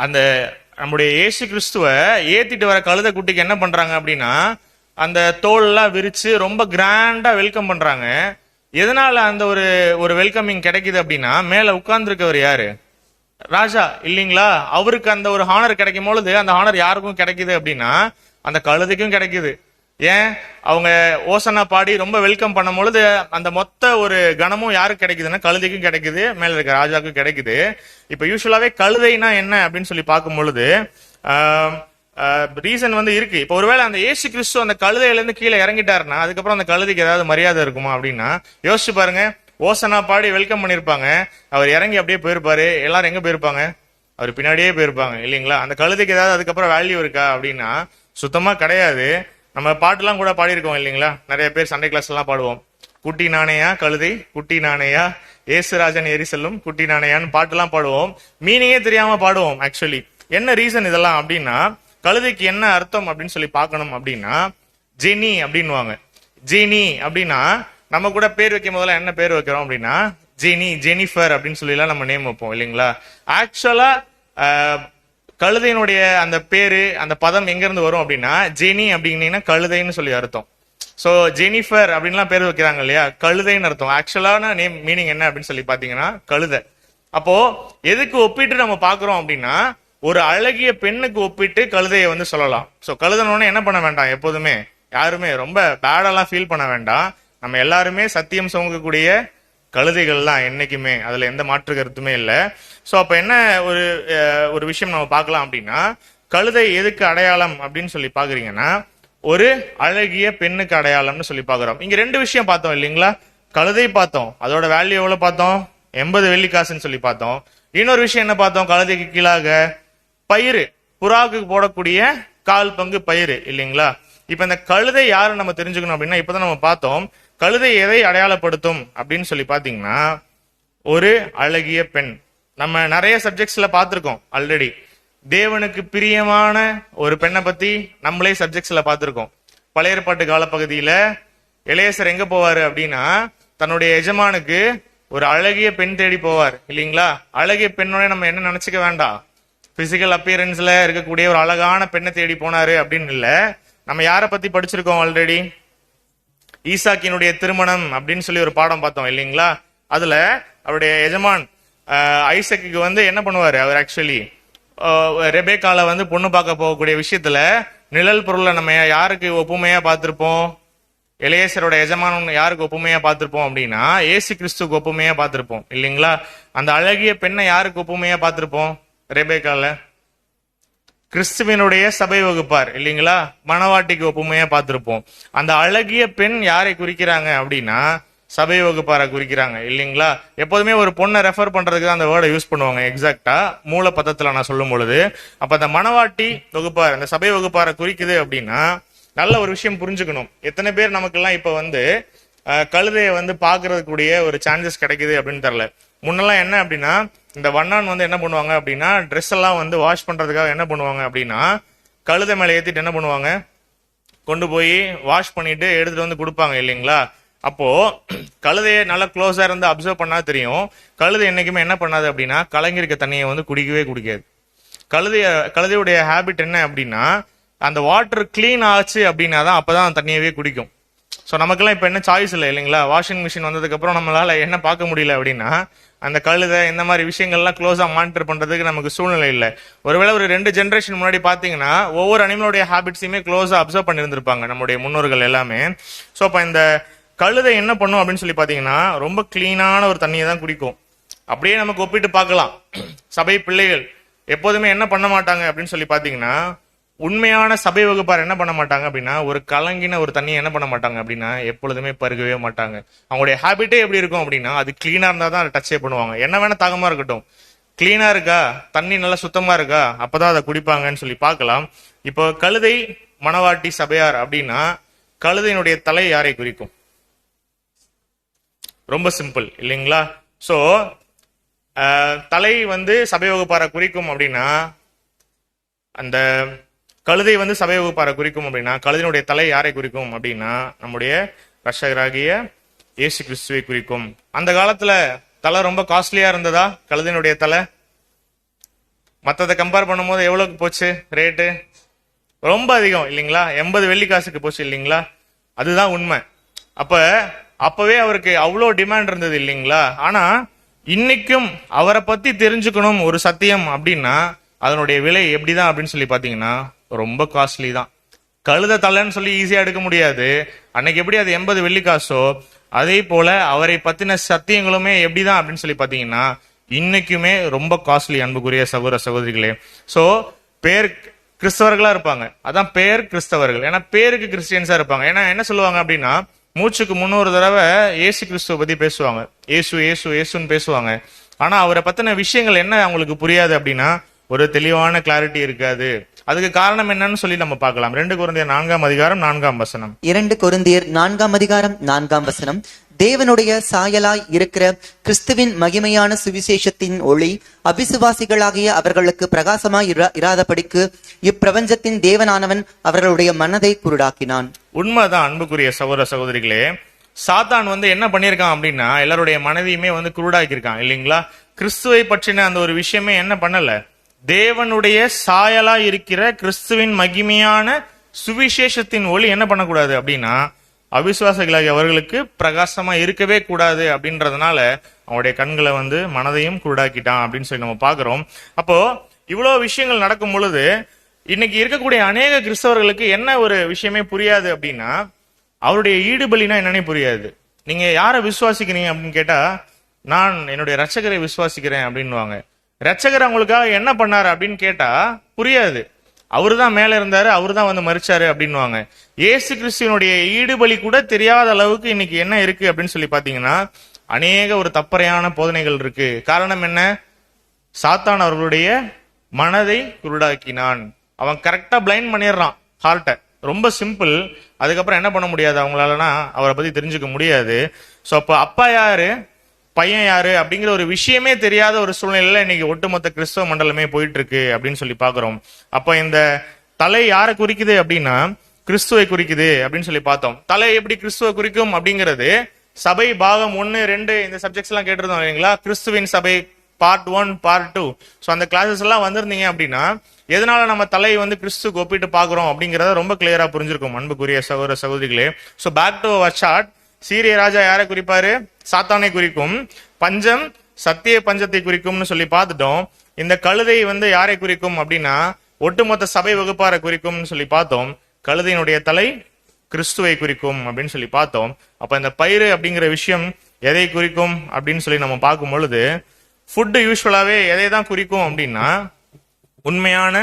அந்த நம்முடைய இயேசு கிறிஸ்துவ ஏத்திட்டு வர கழுதை குட்டிக்கு என்ன பண்றாங்க அப்படின்னா, அந்த தோல் எல்லாம் விரிச்சு ரொம்ப கிராண்டா வெல்கம் பண்றாங்க. எதனால அந்த ஒரு ஒரு வெல்கமிங் கிடைக்குது அப்படின்னா, மேல உட்கார்ந்துருக்கவர் யாரு? ராஜா இல்லீங்களா? அவருக்கு அந்த ஒரு ஹானர் கிடைக்கும் பொழுது அந்த ஹானர் யாருக்கும் கிடைக்குது அப்படின்னா அந்த கழுதைக்கும் கிடைக்குது. ஏன்? அவங்க ஓசனா பாடி ரொம்ப வெல்கம் பண்ணும் பொழுது அந்த மொத்த ஒரு கணமும் யாருக்கு கிடைக்குதுன்னா கழுதைக்கும் கிடைக்குது, மேல இருக்க ராஜாவுக்கும் கிடைக்குது. இப்ப யூஸ்வலாவே கழுதைனா என்ன அப்படின்னு சொல்லி பார்க்கும் பொழுது ரீசன் வந்து இருக்கு. இப்ப ஒருவேளை அந்த இயேசு கிறிஸ்து அந்த கழுதையில இருந்து கீழே இறங்கிட்டாருன்னா அதுக்கப்புறம் அந்த கழுதைக்கு ஏதாவது மரியாதை இருக்குமா அப்படின்னா யோசிச்சு பாருங்க. ஓசனா பாடி வெல்கம் பண்ணிருப்பாங்க, அவர் இறங்கி அப்படியே போயிருப்பாரு, எல்லாரும் எங்க போயிருப்பாங்க? அவர் பின்னாடியே போயிருப்பாங்க இல்லீங்களா? அந்த கழுதைக்கு ஏதாவது அதுக்கப்புறம் வேல்யூ இருக்கா அப்படின்னா சுத்தமா கிடையாது. நம்ம பாட்டுலாம் கூட பாடியிருக்கோம் இல்லைங்களா? நிறைய பேர் சண்டே கிளாஸ் எல்லாம் பாடுவோம். குட்டி நாணயா கழுதை, குட்டி நாணயா ஏசுராஜன் ஏறி செல்லும் குட்டி நாணயான்னு பாட்டுலாம் பாடுவோம். மீனிங்கே தெரியாம பாடுவோம். ஆக்சுவலி என்ன ரீசன் இதெல்லாம் அப்படின்னா, கழுதைக்கு என்ன அர்த்தம் அப்படின்னு சொல்லி பார்க்கணும் அப்படின்னா ஜெனி அப்படின்னுவாங்க. ஜெனி அப்படின்னா நம்ம கூட பேர் வைக்கும் போதெல்லாம் என்ன பேர் வைக்கிறோம் அப்படின்னா ஜெனி, ஜெனிஃபர் அப்படின்னு சொல்லி எல்லாம் நம்ம நேம் வைப்போம் இல்லைங்களா? ஆக்சுவலா கழுதையினுடைய அந்த பேரு அந்த பதம் எங்க இருந்து வரும் அப்படின்னா ஜெனி அப்படின்னீங்கன்னா கழுதைன்னு சொல்லி அர்த்தம். சோ ஜெனிஃபர் அப்படின்லாம் பேர் வைக்கிறாங்க இல்லையா, கழுதைன்னு அர்த்தம். ஆக்சுவலான நேம் மீனிங் என்ன அப்படின்னு சொல்லி பாத்தீங்கன்னா கழுதை. அப்போ எதுக்கு ஒப்பிட்டு நம்ம பாக்குறோம் அப்படின்னா ஒரு அழகிய பெண்ணுக்கு ஒப்பிட்டு கழுதையை வந்து சொல்லலாம். சோ கழுதனோட என்ன பண்ண வேண்டாம், எப்போதுமே யாருமே ரொம்ப பேடெல்லாம் ஃபீல் பண்ண வேண்டாம். நம்ம எல்லாருமே சத்தியம் சுமக்கக்கூடிய கழுதைகள் தான் என்னைக்குமே, அதுல எந்த மாற்று கருத்துமே இல்லை. சோ அப்ப என்ன ஒரு விஷயம் நம்ம பார்க்கலாம் அப்படின்னா, கழுதை எதுக்கு அடையாளம் அப்படின்னு சொல்லி பாக்குறீங்கன்னா ஒரு அழகிய பெண்ணுக்கு அடையாளம்னு சொல்லி பாக்குறோம். இங்க ரெண்டு விஷயம் பார்த்தோம் இல்லைங்களா? கழுதை பார்த்தோம், அதோட வேல்யூ எவ்வளவு பார்த்தோம்? 80 வெள்ளிக்காசுன்னு சொல்லி பார்த்தோம். இன்னொரு விஷயம் என்ன பார்த்தோம்? கழுதைக்கு கீழாக பயிறு, புறாவுக்கு போடக்கூடிய 1/4 பங்கு பயிறு இல்லைங்களா? இப்ப இந்த கழுதை யாரு நம்ம தெரிஞ்சுக்கணும் அப்படின்னா, இப்பதான் நம்ம பார்த்தோம் கழுதை எதை அடையாளப்படுத்தும் அப்படின்னு சொல்லி பாத்தீங்கன்னா ஒரு அழகிய பெண். நம்ம நிறைய சப்ஜெக்ட்ஸ்ல பார்த்திருக்கோம் ஆல்ரெடி. தேவனுக்கு பிரியமான ஒரு பெண்ணை பத்தி நம்மளே சப்ஜெக்ட்ஸ்ல பார்த்திருக்கோம். பழைய ஏற்பாட்டு காலப்பகுதியில எலேசர் எங்க போவாரு அப்படின்னா தன்னுடைய எஜமானுக்கு ஒரு அழகிய பெண் தேடி போவார் இல்லீங்களா? அழகிய பெண்ணோட நம்ம என்ன நினைச்சுக்க வேண்டாம், பிசிக்கல் அப்பியரன்ஸ்ல இருக்கக்கூடிய ஒரு அழகான பெண்ணை தேடி போனாரு அப்படின்னு இல்ல. நம்ம யார பத்தி படிச்சிருக்கோம் ஆல்ரெடி? ஈசாக்கினுடைய திருமணம் அப்படின்னு சொல்லி ஒரு பாடம் பார்த்தோம் இல்லைங்களா? அதுல அவருடைய எஜமான் ஐசக்கு வந்து என்ன பண்ணுவாரு, அவர் ஆக்சுவலி ரெபேக்கால வந்து பொண்ணு பார்க்க போகக்கூடிய விஷயத்துல நிழல் பொருளை நம்ம யாருக்கு ஒப்புமையா பார்த்திருப்போம்? எலேசரோட எஜமான் யாருக்கு ஒப்புமையா பார்த்திருப்போம் அப்படின்னா ஏசு கிறிஸ்துக்கு ஒப்புமையா பார்த்திருப்போம் இல்லைங்களா? அந்த அழகிய பெண்ணை யாருக்கு ஒப்புமையா பார்த்திருப்போம்? ரெபேக்கால கிறிஸ்துவனுடைய சபை வகுப்பார் இல்லைங்களா? மணவாட்டிக்கு ஒப்புமையா பார்த்திருப்போம். அந்த அழகிய பெண் யாரை குறிக்கிறாங்க அப்படின்னா சபை வகுப்பாரை குறிக்கிறாங்க இல்லைங்களா? எப்போதுமே ஒரு பொண்ணை ரெஃபர் பண்றதுக்கு தான் அந்த வேர்டை யூஸ் பண்ணுவாங்க எக்ஸாக்டா மூல பதத்துல நான் சொல்லும் பொழுது. அப்ப அந்த மணவாட்டி வகுப்பார், அந்த சபை வகுப்பாரை குறிக்குது அப்படின்னா நல்ல ஒரு விஷயம் புரிஞ்சுக்கணும். எத்தனை பேர் நமக்கெல்லாம் இப்ப வந்து கழுதையை வந்து பாக்குறதுக்கூடிய ஒரு சான்சஸ் கிடைக்குது அப்படின்னு தெரியல. முன்னெல்லாம் என்ன அப்படின்னா இந்த வண்ணான் வந்து என்ன பண்ணுவாங்க அப்படின்னா ட்ரெஸ் எல்லாம் வந்து வாஷ் பண்றதுக்காக என்ன பண்ணுவாங்க அப்படின்னா கழுதை மேல ஏத்திட்டு என்ன பண்ணுவாங்க, கொண்டு போய் வாஷ் பண்ணிட்டு எடுத்துட்டு வந்து கொடுப்பாங்க இல்லைங்களா? அப்போ கழுதையை நல்லா க்ளோஸா இருந்து அப்சர்வ் பண்ணா தெரியும், கழுதை என்னைக்குமே என்ன பண்ணாது அப்படின்னா கலங்கிருக்க தண்ணியை வந்து குடிக்கவே குடிக்காது. கழுதையுடைய ஹேபிட் என்ன அப்படின்னா அந்த வாட்டர் கிளீன் ஆச்சு அப்படின்னா தான் அப்பதான் அந்த தண்ணியவே குடிக்கும். ஸோ நமக்கெல்லாம் இப்போ என்ன சாய்ஸ் இல்லை இல்லைங்களா? வாஷிங் மிஷின் வந்ததுக்கு அப்புறம் நம்மளால என்ன பார்க்க முடியல அப்படின்னா அந்த கழுதை இந்த மாதிரி விஷயங்கள்லாம் க்ளோஸா மானிட்டர் பண்றதுக்கு நமக்கு சூழ்நிலை இல்லை. ஒருவேளை ஒரு 2 ஜென்ரேஷன் முன்னாடி பாத்தீங்கன்னா ஒவ்வொரு அனிமலோடைய ஹேபிட்ஸையுமே க்ளோஸா அப்சர்வ் பண்ணியிருந்திருப்பாங்க நம்முடைய முன்னோர்கள் எல்லாமே. ஸோ அப்ப இந்த கழுதை என்ன பண்ணும் அப்படின்னு சொல்லி பாத்தீங்கன்னா ரொம்ப கிளீனான ஒரு தண்ணியை தான் குடிக்கும். அப்படியே நமக்கு ஒப்பிட்டு பார்க்கலாம். சபை பிள்ளைகள் எப்போதுமே என்ன பண்ண மாட்டாங்க அப்படின்னு சொல்லி பாத்தீங்கன்னா உண்மையான சபை வகுப்பார் என்ன பண்ண மாட்டாங்க அப்படின்னா ஒரு கலங்கின ஒரு தண்ணியை என்ன பண்ண மாட்டாங்க அப்படின்னா எப்பொழுதுமே பருகவே மாட்டாங்க. அவங்களுடைய ஹேபிட்டே எப்படி இருக்கும் அப்படின்னா அது கிளீனா இருந்தா தான் அதை டச்சே பண்ணுவாங்க. என்ன வேணா தாகமா இருக்கட்டும், கிளீனா இருக்கா, தண்ணி நல்லா சுத்தமா இருக்கா, அப்பதான் அதை குடிப்பாங்கன்னு சொல்லி பார்க்கலாம். இப்போ கழுதை மணவாட்டி சபையார் அப்படின்னா கழுதையினுடைய தலை யாரை குறிக்கும்? ரொம்ப சிம்பிள் இல்லைங்களா? சோ தலை வந்து சபை வகுப்பாரை குறிக்கும் அப்படின்னா அந்த கழுதை வந்து சபை வகுப்பாரை குறிக்கும் அப்படின்னா கழுதையினுடைய தலை யாரை குறிக்கும் அப்படின்னா நம்முடைய ரட்சகராகிய இயேசு கிறிஸ்துவை குறிக்கும். அந்த காலத்துல தலை ரொம்ப காஸ்ட்லியா இருந்ததா? கழுதையினுடைய தலை மற்றதை கம்பேர் பண்ணும்போது எவ்வளவுக்கு போச்சு ரேட்டு? ரொம்ப அதிகம் இல்லைங்களா? 80 வெள்ளிக்காசுக்கு போச்சு இல்லைங்களா? அதுதான் உண்மை. அப்பவே அவருக்கு அவ்வளோ டிமாண்ட் இருந்தது இல்லைங்களா? ஆனா இன்னைக்கும் அவரை பத்தி தெரிஞ்சுக்கணும் ஒரு சத்தியம் அப்படின்னா அதனுடைய விலை எப்படிதான் அப்படின்னு சொல்லி பாத்தீங்கன்னா ரொம்ப காஸ்ட்லி தான். கழுத தலைன்னு சொல்லி ஈஸியா எடுக்க முடியாது. அன்னைக்கு எப்படி அது 80 வெள்ளிக்காசோ அதே போல அவரை பத்தின சத்தியங்களுமே எப்படிதான் அப்படின்னு சொல்லி பாத்தீங்கன்னா இன்னைக்குமே ரொம்ப காஸ்ட்லி அன்புக்குரிய சகோதர சகோதரிகளே. சோ பேர் கிறிஸ்தவர்களா இருப்பாங்க, அதான் பேர் கிறிஸ்தவர்கள். ஏன்னா பேருக்கு கிறிஸ்டியன்ஸா இருப்பாங்க. ஏன்னா என்ன சொல்லுவாங்க அப்படின்னா மூச்சுக்கு 300 தடவை ஏசு கிறிஸ்துவ பத்தி பேசுவாங்க, ஏசு ஏசு ஏசுன்னு பேசுவாங்க. ஆனா அவரை பத்தின விஷயங்கள் என்ன அவங்களுக்கு புரியாது அப்படின்னா ஒரு தெளிவான கிளாரிட்டி இருக்காது. அதுக்கு காரணம் என்னன்னு சொல்லி நம்ம பார்க்கலாம். 2 கொரிந்தியர் 4ஆம் அதிகாரம் 4ஆம் வசனம். 2 கொரிந்தியர் 4ஆம் அதிகாரம் 4ஆம் வசனம். தேவனுடைய சாயலாய் இருக்கிற கிறிஸ்துவின் மகிமையான சுவிசேஷத்தின் ஒளி அவிசுவாசிகளாகிய அவர்களுக்கு பிரகாசமாய் இராதபடிக்கு இப்பிரபஞ்சத்தின் தேவனானவன் அவர்களுடைய மனதை குருடாக்கினான். உண்மைதான் அன்புக்குரிய சகோதர சகோதரிகளே. சாத்தான் வந்து என்ன பண்ணியிருக்கான் அப்படின்னா எல்லாருடைய மனதையுமே வந்து குருடாக்கி இருக்கான் இல்லைங்களா? கிறிஸ்துவை பற்றின அந்த ஒரு விஷயமே என்ன பண்ணல, தேவனுடைய சாயலா இருக்கிற கிறிஸ்துவின் மகிமையான சுவிசேஷத்தின் ஒளி என்ன பண்ணக்கூடாது அப்படின்னா அவிசுவாசிகளாகிய அவர்களுக்கு பிரகாசமா இருக்கவே கூடாது அப்படின்றதுனால அவனுடைய கண்களை வந்து மனதையும் குருடாக்கிட்டான் அப்படின்னு சொல்லி நம்ம பாக்குறோம். அப்போ இவ்வளவு விஷயங்கள் நடக்கும் பொழுது இன்னைக்கு இருக்கக்கூடிய அநேக கிறிஸ்தவர்களுக்கு என்ன ஒரு விஷயமே புரியாது அப்படின்னா அவருடைய ஈடுபலினா என்னன்னே புரியாது. நீங்க யாரை விசுவாசிக்கிறீங்க அப்படின்னு கேட்டா நான் என்னுடைய ரட்சகரை விசுவாசிக்கிறேன் அப்படின்னுவாங்க. ரட்சகர் அவங்களுக்காக என்ன பண்ணாரு அப்படின்னு கேட்டா புரியாது. அவரு தான் மேல இருந்தாரு, அவரு தான் வந்து மரிச்சாரு அப்படின்னுவாங்க. இயேசு கிறிஸ்துவனுடைய ஈடுபலி கூட தெரியாத அளவுக்கு இன்னைக்கு என்ன இருக்கு அப்படின்னு சொல்லி பாத்தீங்கன்னா அநேக ஒரு தப்பறையான போதனைகள் இருக்கு. காரணம் என்ன? சாத்தான் அவர்களுடைய மனதை குருடாக்கினான். அவன் கரெக்டா பிளைண்ட் பண்ணிடுறான் ஹார்ட்டை. ரொம்ப சிம்பிள். அதுக்கப்புறம் என்ன பண்ண முடியாது அவங்களாலனா அவரை பத்தி தெரிஞ்சுக்க முடியாது. சோ அப்ப அப்பா யாரு பையன் யாரு அப்படிங்கிற ஒரு விஷயமே தெரியாத ஒரு சூழ்நிலையில இன்னைக்கு ஒட்டுமொத்த கிறிஸ்தவ மண்டலமே போயிட்டு இருக்கு அப்படின்னு சொல்லி பாக்குறோம். அப்ப இந்த தலை யாரை குறிக்குது அப்படின்னா கிறிஸ்துவை குறிக்குது அப்படின்னு சொல்லி பார்த்தோம். தலை எப்படி கிறிஸ்துவ குறிக்கும் அப்படிங்கிறது சபை பாகம் 1, 2 இந்த சப்ஜெக்ட்ஸ் எல்லாம் கேட்டிருந்தோம் இல்லைங்களா? கிறிஸ்துவின் சபை பார்ட் 1, பார்ட் 2. ஸோ அந்த கிளாஸஸ் எல்லாம் வந்திருந்தீங்க அப்படின்னா எதனால நம்ம தலை வந்து கிறிஸ்துக்கு ஒப்பிட்டு பாக்குறோம் அப்படிங்கறத ரொம்ப கிளியரா புரிஞ்சிருக்கும் அன்புக்குரிய சகோதர சகோதரிகளே. So back to our chart. சீரிய ராஜா யாரை குறிப்பாரு? சாத்தானை குறிக்கும். பஞ்சம் சத்திய பஞ்சத்தை குறிக்கும்னு சொல்லி பார்த்துட்டோம். இந்த கழுதை வந்து யாரை குறிக்கும் அப்படின்னா ஒட்டுமொத்த சபை வகுப்பாரை குறிக்கும்னு சொல்லி பார்த்தோம். கழுதையினுடைய தலை கிறிஸ்துவை குறிக்கும் அப்படின்னு சொல்லி பார்த்தோம். அப்ப இந்த பயிறு அப்படிங்கிற விஷயம் எதை குறிக்கும் அப்படின்னு சொல்லி நம்ம பார்க்கும் பொழுது ஃபுட்டு யூஸ்வலாவே எதை தான் குறிக்கும் அப்படின்னா உண்மையான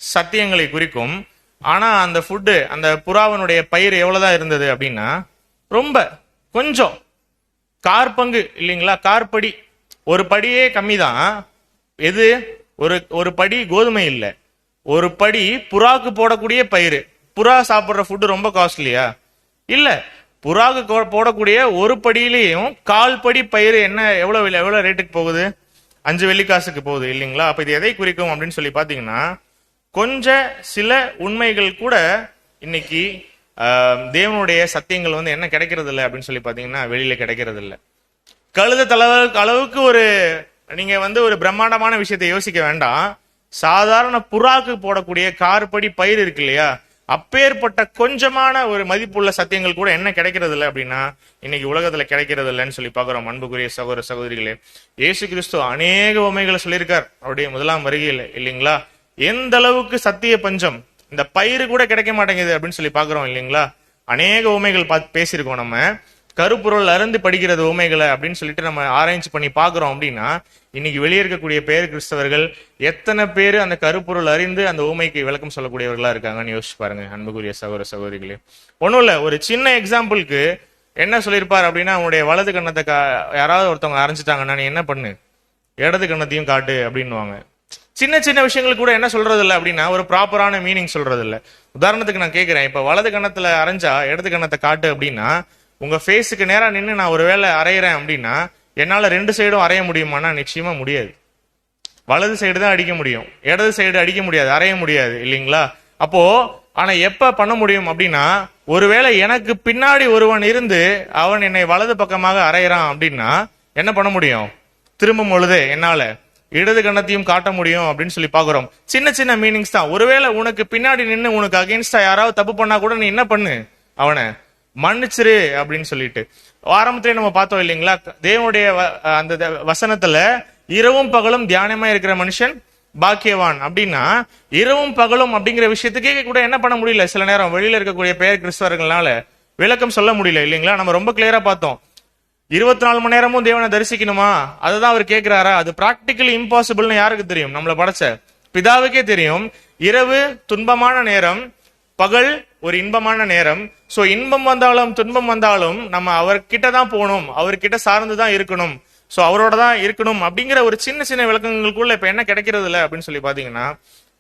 சத்தியங்களை குறிக்கும். ஆனா அந்த ஃபுட்டு அந்த புறாவனுடைய பயிர் எவ்வளவுதான் இருந்தது அப்படின்னா ரொம்ப கொஞ்சம் காற்பங்கு இல்லைங்களா? கார்படி ஒரு படியே கம்மி தான். எது? ஒரு படி கோதுமை இல்லை, ஒரு படி புறாக்கு போடக்கூடிய பயிர். புறா சாப்பிட்ற ஃபுட்டு ரொம்ப காஸ்ட்லியா? இல்ல. புறாக்கு போடக்கூடிய ஒரு படியிலையும் 1/4 படி பயிர் என்ன எவ்வளவு ரேட்டுக்கு போகுது? 5 வெள்ளிக்காசுக்கு போகுது இல்லைங்களா? அப்ப இது எதை குறிக்கும் அப்படின்னு சொல்லி பாத்தீங்கன்னா கொஞ்சம் சில உண்மைகள் கூட இன்னைக்கு தேவனுடைய சத்தியங்கள் வந்து என்ன கிடைக்கிறது இல்லை அப்படின்னு சொல்லி பாத்தீங்கன்னா வெளியில கிடைக்கிறது இல்லை. கழுத அளவுக்கு ஒரு நீங்க வந்து ஒரு பிரம்மாண்டமான விஷயத்தை யோசிக்க வேண்டாம். சாதாரண புறாக்கு போடக்கூடிய கார்படி பயிர் இருக்கு இல்லையா? அப்பேற்பட்ட கொஞ்சமான ஒரு மதிப்புள்ள சத்தியங்கள் கூட என்ன கிடைக்கிறது இல்லை அப்படின்னா இன்னைக்கு உலகத்துல கிடைக்கிறது இல்லைன்னு சொல்லி பாக்குறோம். அன்புக்குரிய சகோதர சகோதரிகளே, இயேசு கிறிஸ்து அநேக உண்மைகளை சொல்லியிருக்கார் அவருடைய முதலாம் வருகையில் இல்லைங்களா? எந்த அளவுக்கு சத்திய பஞ்சம், இந்த பயிறு கூட கிடைக்க மாட்டேங்குது அப்படின்னு சொல்லி பாக்குறோம் இல்லைங்களா? அநேக உண்மைகள் பேசியிருக்கோம். நம்ம கருப்பொருள் அருந்து படிக்கிறது உண்மைகளை அப்படின்னு சொல்லிட்டு நம்ம ஆராய்ச்சி பண்ணி பாக்குறோம் அப்படின்னா இன்னைக்கு வெளியே இருக்கக்கூடிய பேர் கிறிஸ்தவர்கள் எத்தனை பேர் அந்த கருப்பொருள் அறிந்து அந்த ஊமைக்கு விளக்கம் சொல்லக்கூடியவர்களா இருக்காங்கன்னு யோசிச்சு பாருங்க அன்புக்குரிய சகோதர சகோதரிகளே. ஒன்றும் இல்லை, ஒரு சின்ன எக்ஸாம்பிளுக்கு என்ன சொல்லியிருப்பார் அப்படின்னா உன்னுடைய வலது கண்ணத்தை யாராவது ஒருத்தவங்க அரைஞ்சிட்டாங்கன்னா நீ என்ன பண்ணு, இடது கண்ணத்தையும் காட்டு அப்படின்னுவாங்க. சின்ன சின்ன விஷயங்கள் கூட என்ன சொல்றது இல்லை அப்படின்னா ஒரு ப்ராப்பரான மீனிங் சொல்றது இல்லை. உதாரணத்துக்கு நான் கேட்கிறேன், இப்ப வலது கண்ணத்துல அரைஞ்சா இடது கண்ணத்தை காட்டு அப்படின்னா உங்க ஃபேஸுக்கு நேரா நின்று நான் ஒரு வேலை அரைகிறேன் அப்படின்னா என்னால 2 சைடும் அரைய முடியுமானா நிச்சயமா முடியாது. வலது சைடு தான் அடிக்க முடியும், இடது சைடு அடிக்க முடியாது, அரைய முடியாது இல்லைங்களா? அப்போ ஆனா எப்ப பண்ண முடியும் அப்படின்னா, ஒருவேளை எனக்கு பின்னாடி ஒருவன் இருந்து அவன் என்னை வலது பக்கமாக அறையிறான் அப்படின்னா என்ன பண்ண முடியும்? திரும்பும் பொழுது என்னால இடது கண்ணத்தையும் காட்ட முடியும் அப்படின்னு சொல்லி பாக்குறோம். சின்ன சின்ன மீனிங்ஸ் தான். ஒருவேளை உனக்கு பின்னாடி நின்று உனக்கு அகெயின்ஸ்டா யாராவது தப்பு பண்ணா கூட நீ என்ன பண்ணு, அவனை மன்னிச்சிரு அப்படின்னு சொல்லிட்டு. ஆரம்பத்திலே நம்ம பார்த்தோம் இல்லைங்களா, தேவனுடைய அந்த வசனத்துல இரவும் பகலும் தியானமா இருக்கிற மனுஷன் பாக்கியவான் அப்படின்னா, இரவும் பகலும் அப்படிங்கிற விஷயத்துக்கே கூட என்ன பண்ண முடியல, சில நேரம் வெளியில இருக்கக்கூடிய பெயர் கிறிஸ்தவர்களால விளக்கம் சொல்ல முடியல இல்லைங்களா. நம்ம ரொம்ப கிளியரா பார்த்தோம். 24 மணி நேரமும் தேவனை தரிசிக்கணுமா, அதுதான் அவர் கேட்கிறாரா? அது பிராக்டிகலி இம்பாசிபிள்னு யாருக்கு தெரியும்? நம்மள படைச்ச பிதாவுக்கே தெரியும். இரவு துன்பமான நேரம், பகல் ஒரு இன்பமான நேரம். சோ இன்பம் வந்தாலும் துன்பம் வந்தாலும் நம்ம அவர்கிட்ட தான் போகணும், அவர்கிட்ட சார்ந்துதான் இருக்கணும், சோ அவரோட தான் இருக்கணும் அப்படிங்கிற ஒரு சின்ன சின்ன விளக்கங்களுக்குள்ள இப்ப என்ன கிடைக்கிறது இல்லை அப்படின்னு சொல்லி பாத்தீங்கன்னா,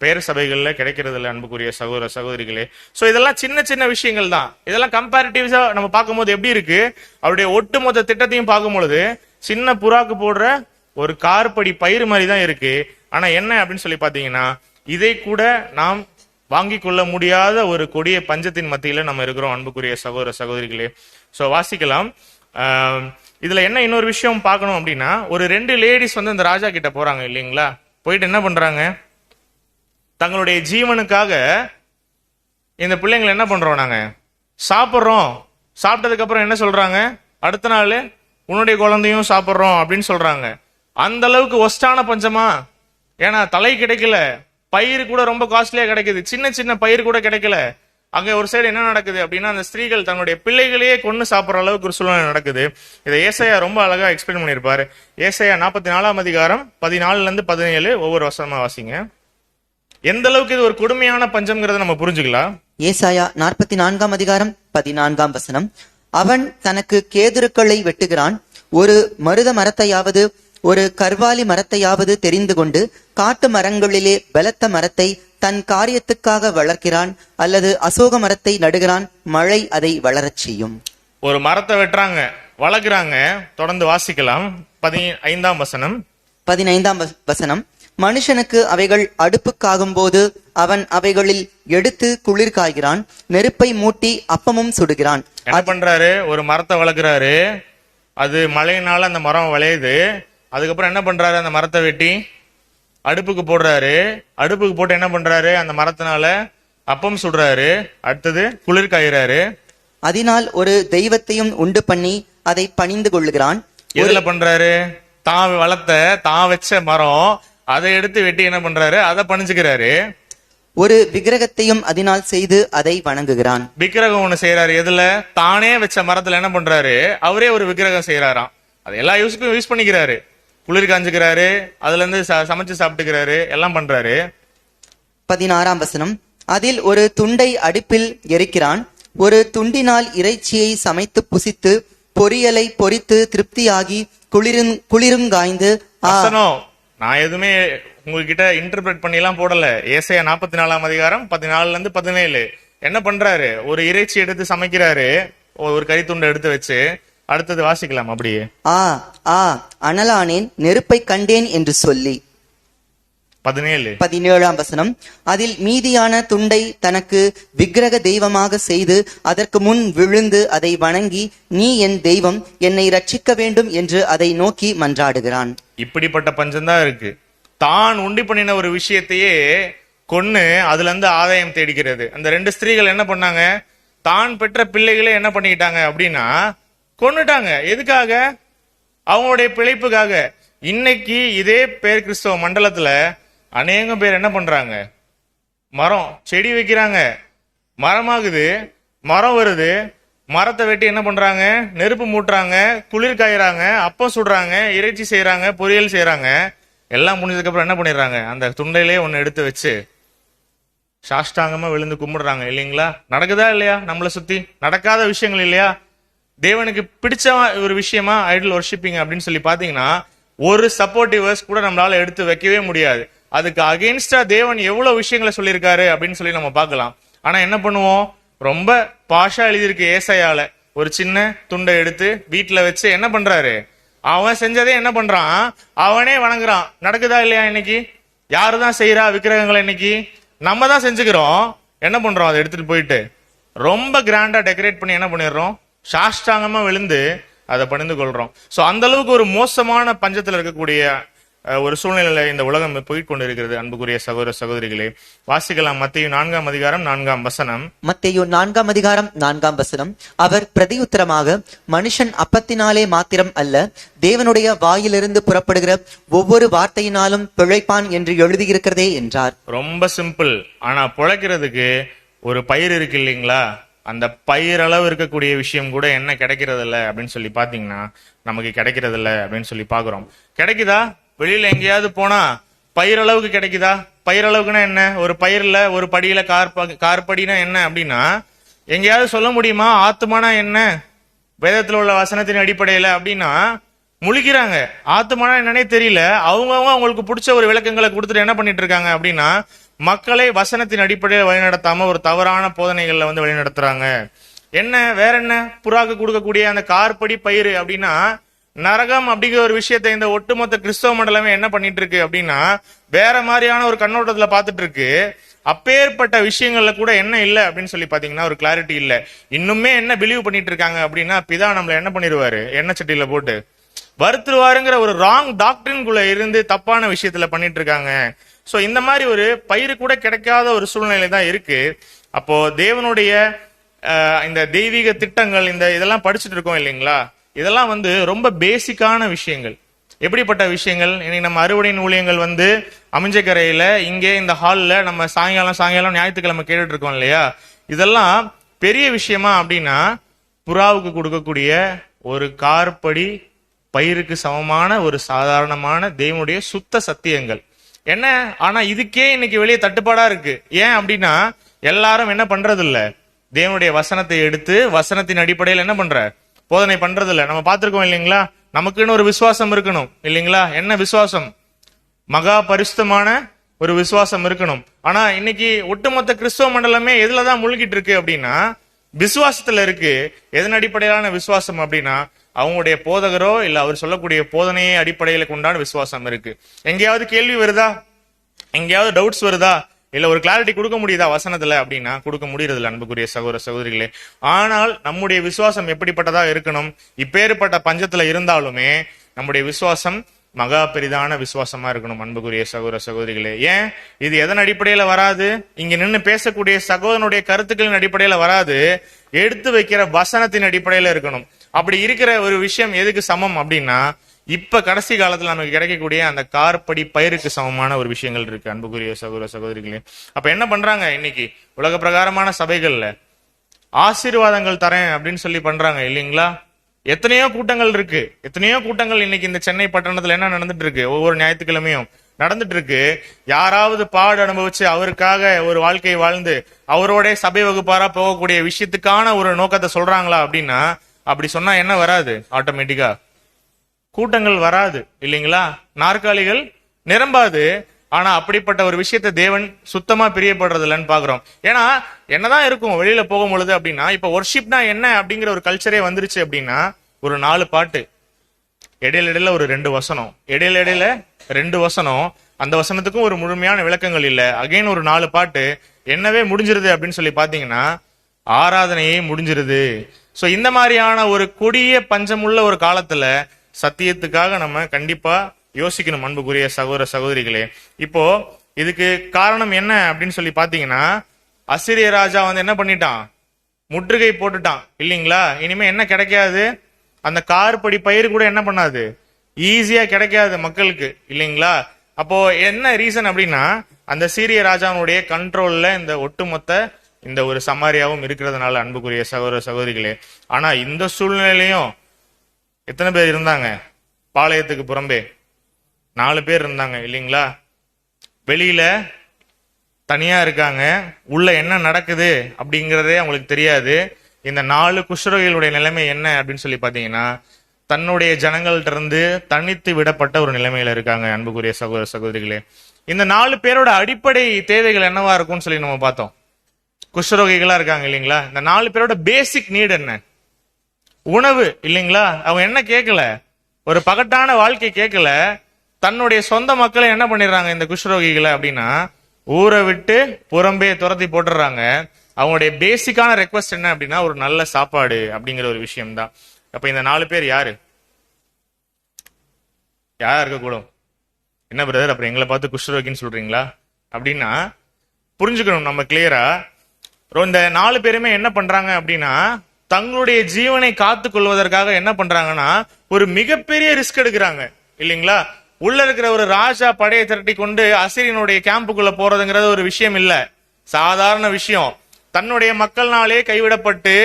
பேர சபைகள்ல கிடைக்கிறது இல்லை அன்புக்குரிய சகோதர சகோதரிகளே. சோ இதெல்லாம் சின்ன சின்ன விஷயங்கள் தான். இதெல்லாம் கம்பேரிட்டிவ்ஸா நம்ம பார்க்கும்போது எப்படி இருக்கு, அவருடைய ஒட்டுமொத்த திட்டத்தையும் பார்க்கும் பொழுது சின்ன புறாக்கு போடுற ஒரு கார்படி பயிர் மாதிரி தான் இருக்கு. ஆனா என்ன அப்படின்னு சொல்லி பாத்தீங்கன்னா, இதை கூட நாம் வாங்கி கொள்ள முடியாத ஒரு கொடிய பஞ்சத்தின் மத்தியில நம்ம இருக்கிறோம் அன்புக்குரிய சகோதர சகோதரிகளே. சோ வாசிக்கலாம். இதுல என்ன இன்னொரு விஷயம் பார்க்கணும் அப்படின்னா, ஒரு 2 லேடிஸ் வந்து இந்த ராஜா கிட்ட போறாங்க இல்லைங்களா. போயிட்டு என்ன பண்றாங்க, தங்களுடைய ஜீவனுக்காக இந்த பிள்ளைங்களை என்ன பண்றோம், நாங்க சாப்பிட்றோம், சாப்பிட்டதுக்கு அப்புறம் என்ன சொல்றாங்க, அடுத்த நாள் உன்னுடைய குழந்தையும் சாப்பிட்றோம் அப்படின்னு சொல்றாங்க. அந்த அளவுக்கு ஒஸ்டான பஞ்சமா? ஏன்னா தலை கிடைக்கல, பயிர் கூட ரொம்ப காஸ்ட்லியா கிடைக்குது, சின்ன சின்ன பயிர் கூட கிடைக்கல. அங்க ஒரு சைடு என்ன நடக்குது அப்படின்னா, அந்த ஸ்திரீகள் தன்னுடைய பிள்ளைகளையே கொண்டு சாப்பிட்ற அளவுக்கு ஒரு சூழ்நிலை நடக்குது. இதை ஏசாயா ரொம்ப அழகா எக்ஸ்பிளைன் பண்ணியிருப்பாரு. ஏசாயா 44 அதிகாரம் 14 17 ஒவ்வொரு வசனமா வாசிங்க. எந்த அளவுக்கு இது ஒரு கொடுமையான பஞ்சம்ங்கிறத நம்ம புரிஞ்சுக்கலாம். ஏசாயா 44 அதிகாரம் 14 வசனம். அவன் தனக்கு கேதுருக்களை வெட்டுகிறான், ஒரு மருத மரத்தையாவது ஒரு கர்வாலி மரத்தையாவது தெரிந்து கொண்டு காட்டு மரங்களிலே பலத்த மரத்தை தன் காரியத்துக்காக வளர்க்கிறான், அல்லது அசோக மரத்தை நடுகிறான், மழை அதை வளரச் செய்யும். ஒரு மரத்தை வெட்டுறாங்க, வளர்க்கிறாங்க. தொடர்ந்து வாசிக்கலாம். 15 வசனம். 15 வசனம். மனுஷனுக்கு அவைகள் அடுப்புக்காகும் போது அவன் அவைகளில் எடுத்து குளிர் காய்கிறான், நெருப்பை மூட்டி அப்பமும் சுடுகிறான். என்ன பண்றாரு, ஒரு மரத்தை வளர்க்கிறாரு, அது மழையினால அந்த மரம் விளையுது. அதுக்கப்புறம் என்ன பண்றாரு, அந்த மரத்தை வெட்டி அடுப்புக்கு போடுறாரு. அடுப்புக்கு போட்டு என்ன பண்றாரு, அந்த மரத்தினால அப்பம் சுடுறாரு. அடுத்தது குளிர் காய்கிறாரு. அதனால் ஒரு தெய்வத்தையும் உண்டு பண்ணி அதை பணிந்து கொள்ளுகிறான். எதுல பண்றாரு, தான் வளர்த்த தான் வச்ச மரம், அதை எடுத்து வெட்டி என்ன பண்றாரு, அதை பணிஞ்சுக்கிறாரு. ஒரு விக்கிரகத்தையும் அதனால் செய்து அதை வணங்குகிறான். விக்கிரகம் ஒண்ணு செய்யறாரு. எதுல, தானே வச்ச மரத்துல என்ன பண்றாரு, அவரே ஒரு விக்கிரகம் செய்யறாராம். அது எல்லா யூஸ்க்கும் யூஸ் பண்ணிக்கிறாரு. குளிர் காஞ்சுக்கிறாரு, அதுல இருந்து சமைச்சு சாப்பிட்டுக்கிறாரு, எல்லாம் பண்றாரு. 16 வசனம். அதில் ஒரு துண்டை அடுப்பில் எரிக்கிறான், ஒரு துண்டினால் இறைச்சியை சமைத்து புசித்து பொரியலை பொரித்து திருப்தியாகி குளிருங்காய்ந்து. நான் எதுவுமே உங்ககிட்ட இன்டர்பிரேட் பண்ணி எல்லாம் போடல. ஏசாயா 44 அதிகாரம் 14 17 என்ன பண்றாரு, ஒரு இறைச்சி எடுத்து சமைக்கிறாரு, ஒரு கறி துண்டை எடுத்து வச்சு. அடுத்தது வாசிக்கலாம் அப்படியே. அனலானேன், நெருப்பை கண்டேன் என்று சொல்லி. 17 வசனம். அதில் மீதியான துண்டை தனக்கு விக்கிரக தெய்வமாக செய்து அதற்கு முன் விழுந்து அதை வணங்கி, நீ என் தெய்வம், என்னை ரட்சிக்க வேண்டும் என்று அதை நோக்கி மன்றாடுகிறான். இப்படிப்பட்ட பஞ்சம்தான் இருக்கு. தான் உண்டி பண்ணின ஒரு விஷயத்தையே கொன்னு அதுல இருந்து ஆதாயம் தேடிக்கிறது. அந்த 2 ஸ்திரீகள் என்ன பண்ணாங்க, தான் பெற்ற பிள்ளைகளே என்ன பண்ணிக்கிட்டாங்க அப்படின்னா கொன்னுட்டாங்க. எதுக்காக, அவங்களுடைய பிழைப்புக்காக. இன்னைக்கு இதே பேர் கிறிஸ்தவ மண்டலத்துல அநேகம் பேர் என்ன பண்றாங்க, மரம் செடி வைக்கிறாங்க, மரமாகுது, மரம் வருது, மரத்தை வெட்டி என்ன பண்றாங்க, நெருப்பு மூட்டுறாங்க, குளிர் காயறாங்க, அப்பம் சுடுறாங்க, இறைச்சி செய்யறாங்க, பொரியல் செய்யறாங்க. எல்லாம் முடிஞ்சதுக்கு அப்புறம் என்ன பண்ணிடுறாங்க, அந்த துண்டையிலே ஒன்னு எடுத்து வச்சு சாஷ்டாங்கமா விழுந்து கும்பிடுறாங்க. இல்லைங்களா? நடக்குதா இல்லையா? நம்மளை சுத்தி நடக்காத விஷயங்கள் இல்லையா? தேவனுக்கு பிடிச்ச ஒரு விஷயமா ஐடல் வர்ஷிப்பிங் அப்படின்னு சொல்லி பாத்தீங்கன்னா, ஒரு சப்போர்ட்டிவ் வேர்ஸ் கூட நம்மளால எடுத்து வைக்கவே முடியாது. அதுக்கு அகெயின்ஸ்டா தேவன் எவ்வளவு விஷயங்களை சொல்லியிருக்காரு அப்படின்னு சொல்லி நம்ம பார்க்கலாம். ஆனா என்ன பண்ணுவோம், ரொம்ப பாஷா எழுதியிருக்கு ஏசாயால. ஒரு சின்ன துண்டை எடுத்து வீட்டுல வச்சு என்ன பண்றாரு, அவன் செஞ்சதே என்ன பண்றான், அவனே வணங்குறான். நடக்குதா இல்லையா? இன்னைக்கு யாருதான் செய்யறா விக்கிரகங்களை? இன்னைக்கு நம்ம தான் செஞ்சுக்கிறோம். என்ன பண்றோம்? அதை எடுத்துட்டு போயிட்டு ரொம்ப கிராண்டா டெக்கரேட் பண்ணி என்ன பண்ணிடுறோம்? சாஷ்டாங்கமா விழுந்து அதை பணிந்து கொள்றோம். சோ அந்த அளவுக்கு ஒரு மோசமான பஞ்சத்துல இருக்கக்கூடிய ஒரு சூழ்நிலையில இந்த உலகம் போய் கொண்டிருக்கிறது. அன்புக்குரிய சகோதர சகோதரிகளே, வாசிக்கலாம் மத்தேயு 4ஆம் அதிகாரம் 4ஆம் வசனம். மத்தேயு 4ஆம் அதிகாரம் 4ஆம் வசனம். அவர் பிரதியுத்தரமாக, மனுஷன் அப்பத்தினாலே மாத்திரம் அல்ல, தேவனுடைய வாயிலிருந்து புறப்படுகிற ஒவ்வொரு வார்த்தையினாலும் பிழைப்பான் என்று எழுதியிருக்கிறதே என்றார். ரொம்ப சிம்பிள். ஆனா பிழைக்கிறதுக்கு ஒரு பயிர் இருக்கு இல்லைங்களா? அந்த பயிர் அளவு இருக்கக்கூடிய விஷயம் கூட என்ன கிடைக்கிறது இல்ல அப்படின்னு சொல்லி பாத்தீங்கன்னா நமக்கு கிடைக்கிறது இல்ல அப்படின்னு சொல்லி பாக்குறோம். கிடைக்குதா? வெளியில எங்கேயாவது போனா பயிர் அளவுக்கு கிடைக்குதா? பயிர் அளவுக்குன்னா என்ன? ஒரு பயிர்ல ஒரு படியில கார்படினா என்ன அப்படின்னா எங்கேயாவது சொல்ல முடியுமா? ஆத்துமானா என்ன? வேதத்துல உள்ள வசனத்தின் அடிப்படையில அப்படின்னா முழிக்கிறாங்க. ஆத்துமானா என்னன்னே தெரியல. அவங்கவுங்க அவங்களுக்கு பிடிச்ச ஒரு விளக்கங்களை கொடுத்துட்டு என்ன பண்ணிட்டு இருக்காங்க அப்படின்னா மக்களை வசனத்தின் அடிப்படையில் வழிநடத்தாம ஒரு தவறான போதனைகள்ல வந்து வழிநடத்துறாங்க. என்ன வேற என்ன? புறாக்கு கொடுக்கக்கூடிய அந்த கார்படி பயிர் அப்படின்னா நரகம் அப்படிங்கிற ஒரு விஷயத்தை இந்த ஒட்டுமொத்த கிறிஸ்தவ மண்டலமே என்ன பண்ணிட்டு இருக்கு அப்படின்னா வேற மாதிரியான ஒரு கண்ணோட்டத்துல பாத்துட்டு இருக்கு. அப்பேற்பட்ட விஷயங்கள்ல கூட என்ன இல்ல அப்படின்னு சொல்லி பாத்தீங்கன்னா ஒரு கிளாரிட்டி இல்ல. இன்னுமே என்ன பிலீவ் பண்ணிட்டு இருக்காங்க அப்படின்னா பிதா நம்மள என்ன பண்ணிடுவாரு? எண்ணெய் சட்டியில போட்டு வருத்துருவாருங்கிற ஒரு ராங் டாக்டரின்குள்ள இருந்து தப்பான விஷயத்துல பண்ணிட்டு இருக்காங்க. சோ இந்த மாதிரி ஒரு பயிர் கூட கிடைக்காத ஒரு சூழ்நிலை தான் இருக்கு. அப்போ தேவனுடைய இந்த தெய்வீக திட்டங்கள் இந்த இதெல்லாம் படிச்சுட்டு இருக்கோம் இல்லைங்களா? இதெல்லாம் வந்து ரொம்ப பேசிக்கான விஷயங்கள். எப்படிப்பட்ட விஷயங்கள்? இன்னைக்கு நம்ம அறுவடையின் ஊழியங்கள் வந்து அமைஞ்சக்கரையில இங்கே இந்த ஹால்ல நம்ம சாயங்காலம் ஞாயிற்றுக்கிழமை கேட்டுட்டு இருக்கோம் இல்லையா? இதெல்லாம் பெரிய விஷயமா அப்படின்னா புறாவுக்கு கொடுக்கக்கூடிய ஒரு கார்படி பயிருக்கு சமமான ஒரு சாதாரணமான தேவனுடைய சுத்த சத்தியங்கள் என்ன. ஆனா இதுக்கே இன்னைக்கு வெளியே தட்டுப்பாடா இருக்கு. ஏன் அப்படின்னா எல்லாரும் என்ன பண்றது இல்ல? தேவனுடைய வசனத்தை எடுத்து வசனத்தின் அடிப்படையில் என்ன பண்ற? போதனை பண்றது இல்ல. நம்ம பார்த்திருக்கோம் இல்லைங்களா? நமக்குன்னு ஒரு விசுவாசம் இருக்கணும் இல்லைங்களா? என்ன விசுவாசம்? மகா பரிசுத்தமான ஒரு விசுவாசம் இருக்கணும். ஆனா இன்னைக்கு ஒட்டுமொத்த கிறிஸ்தவ மண்டலமே எதுலதான் முழுகிட்டு இருக்கு அப்படின்னா விசுவாசத்துல இருக்கு. எதன் அடிப்படையிலான விசுவாசம் அப்படின்னா அவங்களுடைய போதகரோ இல்ல அவர் சொல்லக்கூடிய போதனையை அடிப்படையில கொண்டாட விசுவாசம் இருக்கு. எங்கேயாவது கேள்வி வருதா? எங்கேயாவது டவுட்ஸ் வருதா? இல்ல ஒரு கிளாரிட்டி கொடுக்க முடியுதா வசனத்துல அப்படின்னா கொடுக்க முடியறது இல்ல அன்புக்குரிய சகோதர சகோதரிகளே. ஆனால் நம்முடைய விசுவாசம் எப்படிப்பட்டதா இருக்கணும்? இப்பேற்பட்ட பஞ்சத்துல இருந்தாலுமே நம்முடைய விசுவாசம் மகா பெரிதான விசுவாசமா இருக்கணும் அன்புக்குரிய சகோதர சகோதரிகளே. ஏன் இது எதன் அடிப்படையில வராது? இங்க நின்று பேசக்கூடிய சகோதரனுடைய கருத்துக்களின் அடிப்படையில வராது. எடுத்து வைக்கிற வசனத்தின் அடிப்படையில இருக்கணும். அப்படி இருக்கிற ஒரு விஷயம் எதுக்கு சமம் அப்படின்னா இப்ப கடைசி காலத்துல நமக்கு கிடைக்கக்கூடிய அந்த கார்படி பயிருக்கு சமமான ஒரு விஷயங்கள் இருக்கு அன்புக்குரிய சகோதர சகோதரிகளே. அப்ப என்ன பண்றாங்க? இன்னைக்கு உலக பிரகாரமான சபைகள்ல ஆசீர்வாதங்கள் தரேன் அப்படின்னு சொல்லி பண்றாங்க இல்லைங்களா? எத்தனையோ கூட்டங்கள் இருக்கு. எத்தனையோ கூட்டங்கள் இன்னைக்கு இந்த சென்னை பட்டணத்துல என்ன நடந்துட்டு இருக்கு? ஒவ்வொரு ஞாயிற்றுக்கிழமையும் நடந்துட்டு இருக்கு. யாராவது பாடு அனுபவிச்சு அவருக்காக ஒரு வாழ்க்கையை வாழ்ந்து அவரோட சபை வகுப்பாரா போகக்கூடிய விஷயத்துக்கான ஒரு நோக்கத்தை சொல்றாங்களா அப்படின்னா அப்படி சொன்னா என்ன வராது? ஆட்டோமேட்டிக்கா கூட்டங்கள் வராது இல்லைங்களா? நாற்காலிகள் நிரம்பாது. ஆனா அப்படிப்பட்ட ஒரு விஷயத்தை தேவன் சுத்தமா பிரியப்படுறது இல்லைன்னு பாக்குறோம். ஏன்னா என்னதான் இருக்கும் வெளியில போகும் பொழுது அப்படின்னா இப்ப ஒர்ஷிப்னா என்ன அப்படிங்கிற ஒரு கல்ச்சரே வந்துருச்சு அப்படின்னா ஒரு 4 பாட்டு, இடையில ஒரு 2 வசனம், இடையில 2 வசனம், அந்த வசனத்துக்கும் ஒரு முழுமையான விளக்கங்கள் இல்ல. அகைன் ஒரு 4 பாட்டு, என்னவே முடிஞ்சிருது அப்படின்னு சொல்லி பாத்தீங்கன்னா ஆராதனையே முடிஞ்சிருது. சோ இந்த மாதிரியான ஒரு கொடிய பஞ்சமுள்ள ஒரு காலத்துல சத்தியத்துக்காக நம்ம கண்டிப்பா யோசிக்கணும் அன்புக்குரிய சகோதர சகோதரிகளே. இப்போ இதுக்கு காரணம் என்ன அப்படின்னு சொல்லி பாத்தீங்கன்னா அசிரிய ராஜா வந்து என்ன பண்ணிட்டான்? முற்றுகை போட்டுட்டான் இல்லைங்களா? இனிமே என்ன கிடைக்காது? அந்த கார்படி பயிர் கூட என்ன பண்ணாது? ஈஸியா கிடைக்காது மக்களுக்கு இல்லைங்களா? அப்போ என்ன ரீசன் அப்படின்னா அந்த சீரிய ராஜாவுடைய கண்ட்ரோல்ல இந்த ஒட்டுமொத்த இந்த ஒரு சமாரியாவும் இருக்கிறதுனால அன்புக்குரிய சகோதர சகோதரிகளே. ஆனா இந்த சூழ்நிலையிலையும் எத்தனை பேர் இருந்தாங்க? பாளையத்துக்கு புறம்பே 4 பேர் இருந்தாங்க இல்லைங்களா? வெளியில தனியா இருக்காங்க. உள்ள என்ன நடக்குது அப்படிங்கறதே அவங்களுக்கு தெரியாது. இந்த 4 குஷ்ரோகிகளுடைய நிலைமை என்ன அப்படின்னு சொல்லி பாத்தீங்கன்னா தன்னுடைய ஜனங்கள்ட்ட இருந்து தனித்து விடப்பட்ட ஒரு நிலைமையில இருக்காங்க அன்புக்குரிய சகோதர சகோதரிகளே. இந்த 4 பேரோட அடிப்படை தேவைகள் என்னவா இருக்கும்னு சொல்லி நம்ம பார்த்தோம். குஷ்ரோகிகளா இருக்காங்க இல்லைங்களா? இந்த 4 பேரோட பேசிக் நீட் என்ன? உணவு இல்லைங்களா? அவங்க என்ன கேட்கல? ஒரு பகட்டான வாழ்க்கை கேட்கல. தன்னுடைய சொந்த மக்களை என்ன பண்ணிடுறாங்க இந்த குஷ்ரோகிகளை அப்படின்னா ஊரை விட்டு புறம்பே துரத்தி போட்டுறாங்க. அவங்களுடைய பேசிக்கான ரெக்வஸ்ட் என்ன அப்படின்னா ஒரு நல்ல சாப்பாடு அப்படிங்கிற ஒரு விஷயம் தான். அப்ப இந்த 4 பேர் யாரு யாரா இருக்கக்கூடும்? என்ன பிரதர், அப்புறம் எங்களை பார்த்து குஷ்டரோகின்னு சொல்றீங்களா அப்படின்னா புரிஞ்சுக்கணும் நம்ம கிளியரா. இந்த 4 பேருமே என்ன பண்றாங்க அப்படின்னா தங்களுடைய ஜீவனை காத்து கொள்வதற்காக என்ன பண்றாங்கன்னா ஒரு மிகப்பெரிய ரிஸ்க் எடுக்கிறாங்க இல்லைங்களா. உள்ள இருக்கிற ஒரு ராஜா படையை திரட்டி கொண்டு அசிரியனுடைய கேம்புக்குள்ள போறதுங்கிறது ஒரு விஷயம் இல்ல, சாதாரண விஷயம். தன்னுடைய மக்கள்னாலே கைவிடப்பட்டு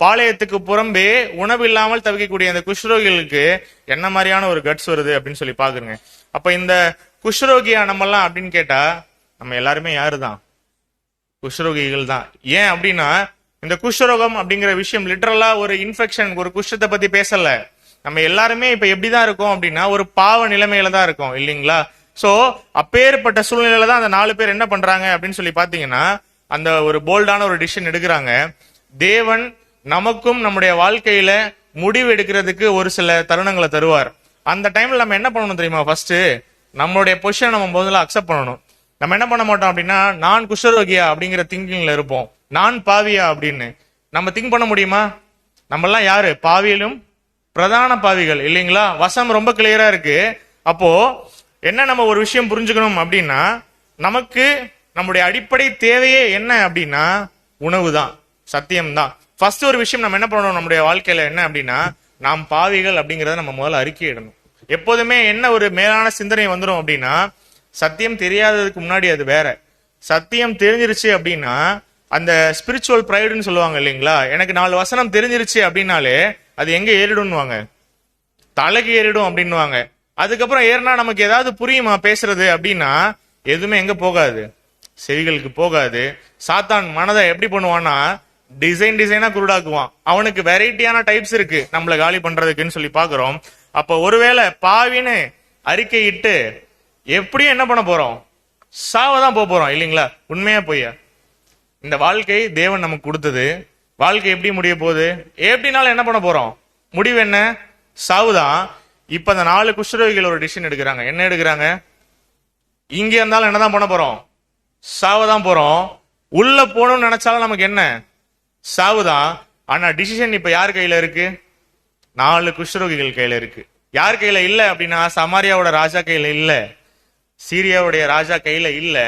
பாளையத்துக்கு புறம்பே உணவு இல்லாமல் தவிக்கக்கூடிய அந்த குஷ்ரோகிகளுக்கு என்ன மாதிரியான ஒரு கட்ஸ் வருது அப்படின்னு சொல்லி பாக்குறேங்க. அப்ப இந்த குஷ்ரோகியா நம்மெல்லாம் அப்படின்னு கேட்டா நம்ம எல்லாருமே யாருதான்? குஷ்ரோகிகள் தான். ஏன் அப்படின்னா இந்த குஷ்ரோகம் அப்படிங்கிற விஷயம் லிட்டரலா ஒரு இன்ஃபெக்ஷன், ஒரு குஷ்டத்தை பத்தி பேசல. நம்ம எல்லாருமே இப்ப எப்படிதான் இருக்கோம் அப்படின்னா ஒரு பாவ நிலைமையில தான் இருக்கோம் இல்லைங்களா. சோ அப்பேற்பட்ட சூழ்நிலையில தான் அந்த 4 பேர் என்ன பண்றாங்க அப்படின்னு சொல்லி பாத்தீங்கன்னா அந்த ஒரு போல்டான ஒரு டிசிஷன் எடுக்கிறாங்க. தேவன் நமக்கும் நம்முடைய வாழ்க்கையில முடிவு எடுக்கிறதுக்கு ஒரு சில தருணங்களை தருவார். அந்த டைம்ல நம்ம என்ன பண்ணணும் தெரியுமா? ஃபர்ஸ்ட் நம்மளுடைய பொசிஷன் நம்ம முதல்ல அக்செப்ட் பண்ணணும். நம்ம என்ன பண்ண மாட்டோம் அப்படின்னா நான் குஷ்டரோகியா அப்படிங்கிற திங்கிங்ல இருப்போம். நான் பாவியா அப்படின்னு நம்ம திங்க் பண்ண முடியுமா? நம்ம எல்லாம் யாரு? பாவியிலும் பிரதான பாவிகள் இல்லைங்களா. வசம் ரொம்ப கிளியரா இருக்கு. அப்போ என்ன நம்ம ஒரு விஷயம் புரிஞ்சுக்கணும் அப்படின்னா நமக்கு நம்முடைய அடிப்படை தேவையே என்ன அப்படின்னா உணவு தான், சத்தியம் தான். ஃபர்ஸ்ட் ஒரு விஷயம் நம்ம என்ன பண்ணணும் நம்முடைய வாழ்க்கையில என்ன அப்படின்னா நாம் பாவிகள் அப்படிங்கறத நம்ம முதல்ல அறிக்கையிடணும். எப்போதுமே என்ன ஒரு மேலான சிந்தனை வந்துடும் அப்படின்னா சத்தியம் தெரியாததுக்கு முன்னாடி அது வேற, சத்தியம் தெரிஞ்சிருச்சு அப்படின்னா அந்த ஸ்பிரிச்சுவல் ப்ரைடுன்னு சொல்லுவாங்க இல்லைங்களா. எனக்கு 4 வசனம் தெரிஞ்சிருச்சு அப்படின்னாலே அது எங்க ஏறிடும்னுவாங்க? தலைக்கு ஏறிடும் அப்படின்னுவாங்க. அதுக்கப்புறம் ஏறினா நமக்கு ஏதாவது புரியுமா பேசுறது அப்படின்னா எதுவுமே எங்க போகாது, செவிகளுக்கு போகாது. சாத்தான் மனதை எப்படி பண்ணுவான்னா டிசைனா குருடாக்குவான். அவனுக்கு வெரைட்டியான டைப்ஸ் இருக்கு நம்மள காலி பண்றதுக்குன்னு சொல்லி பாக்குறோம். அப்ப ஒருவேளை பாவின்னு அறிக்கையிட்டு எப்படியும் என்ன பண்ண போறோம்? சாவதான் போறோம் இல்லைங்களா. உண்மையா பொய்யா? இந்த வாழ்க்கை தேவன் நமக்கு கொடுத்தது. வாழ்க்கை எப்படி முடிய போகுது? எப்படினாலும் என்ன பண்ண போறோம்? முடிவு என்ன? சாவுதான். இப்ப அந்த 4 குஷ்டரோகிகள் ஒரு டிசிஷன் எடுக்கிறாங்க. என்ன எடுக்கிறாங்க? இங்க இருந்தாலும் என்னதான் பண்ண போறோம்? சாவதான் போறோம். உள்ள போகணும்னு நினைச்சாலும் நமக்கு என்ன? சாவுதான். ஆனா டிசிஷன் இப்ப யார் கையில இருக்கு? 4 குஷ்டரோகிகள் கையில இருக்கு. யார் கையில இல்ல அப்படின்னா சமாரியாவோட ராஜா கையில இல்ல, சீரியாவுடைய ராஜா கையில இல்ல.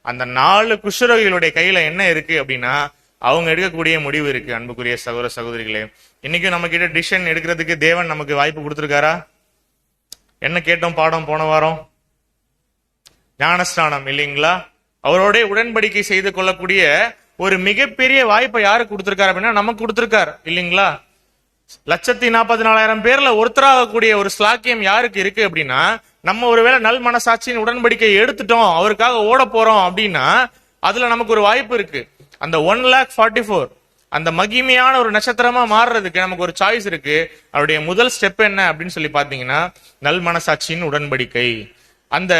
அந்த 4 குஷ்டரோகிகளுடைய கையில என்ன இருக்கு அப்படின்னா அவங்க எடுக்கக்கூடிய முடிவு இருக்கு. அன்புக்குரிய சகோதர சகோதரிகளே, இன்னைக்கும் நம்ம கிட்ட டிசிஷன் எடுக்கிறதுக்கு தேவன் நமக்கு வாய்ப்பு கொடுத்திருக்காரா? என்ன கேட்டோம் பாடம் போன வாரம்? ஞானஸ்நானம் இல்லைங்களா. அவரோட உடன்படிக்கை செய்து கொள்ளக்கூடிய ஒரு மிகப்பெரிய வாய்ப்பை யாருக்கு கொடுத்திருக்காரு அப்படின்னா நமக்கு கொடுத்திருக்காரு இல்லைங்களா. 1,44,000 பேர்ல ஒருத்தராகக்கூடிய ஒரு ஸ்லாக்கியம் யாருக்கு இருக்கு அப்படின்னா நம்ம ஒருவேளை நல் மனசாட்சியின் உடன்படிக்கை எடுத்துட்டோம், அவருக்காக ஓட போறோம் அப்படின்னா அதுல நமக்கு ஒரு வாய்ப்பு இருக்கு. அந்த 1,44,000 அந்த மகிமையான ஒரு நட்சத்திரமா மாறுறதுக்கு நமக்கு ஒரு சாய்ஸ் இருக்கு. அவருடைய முதல் ஸ்டெப் என்ன அப்படின்னு சொல்லி பாத்தீங்கன்னா நல் மனசாட்சியின் உடன்படிக்கை. அந்த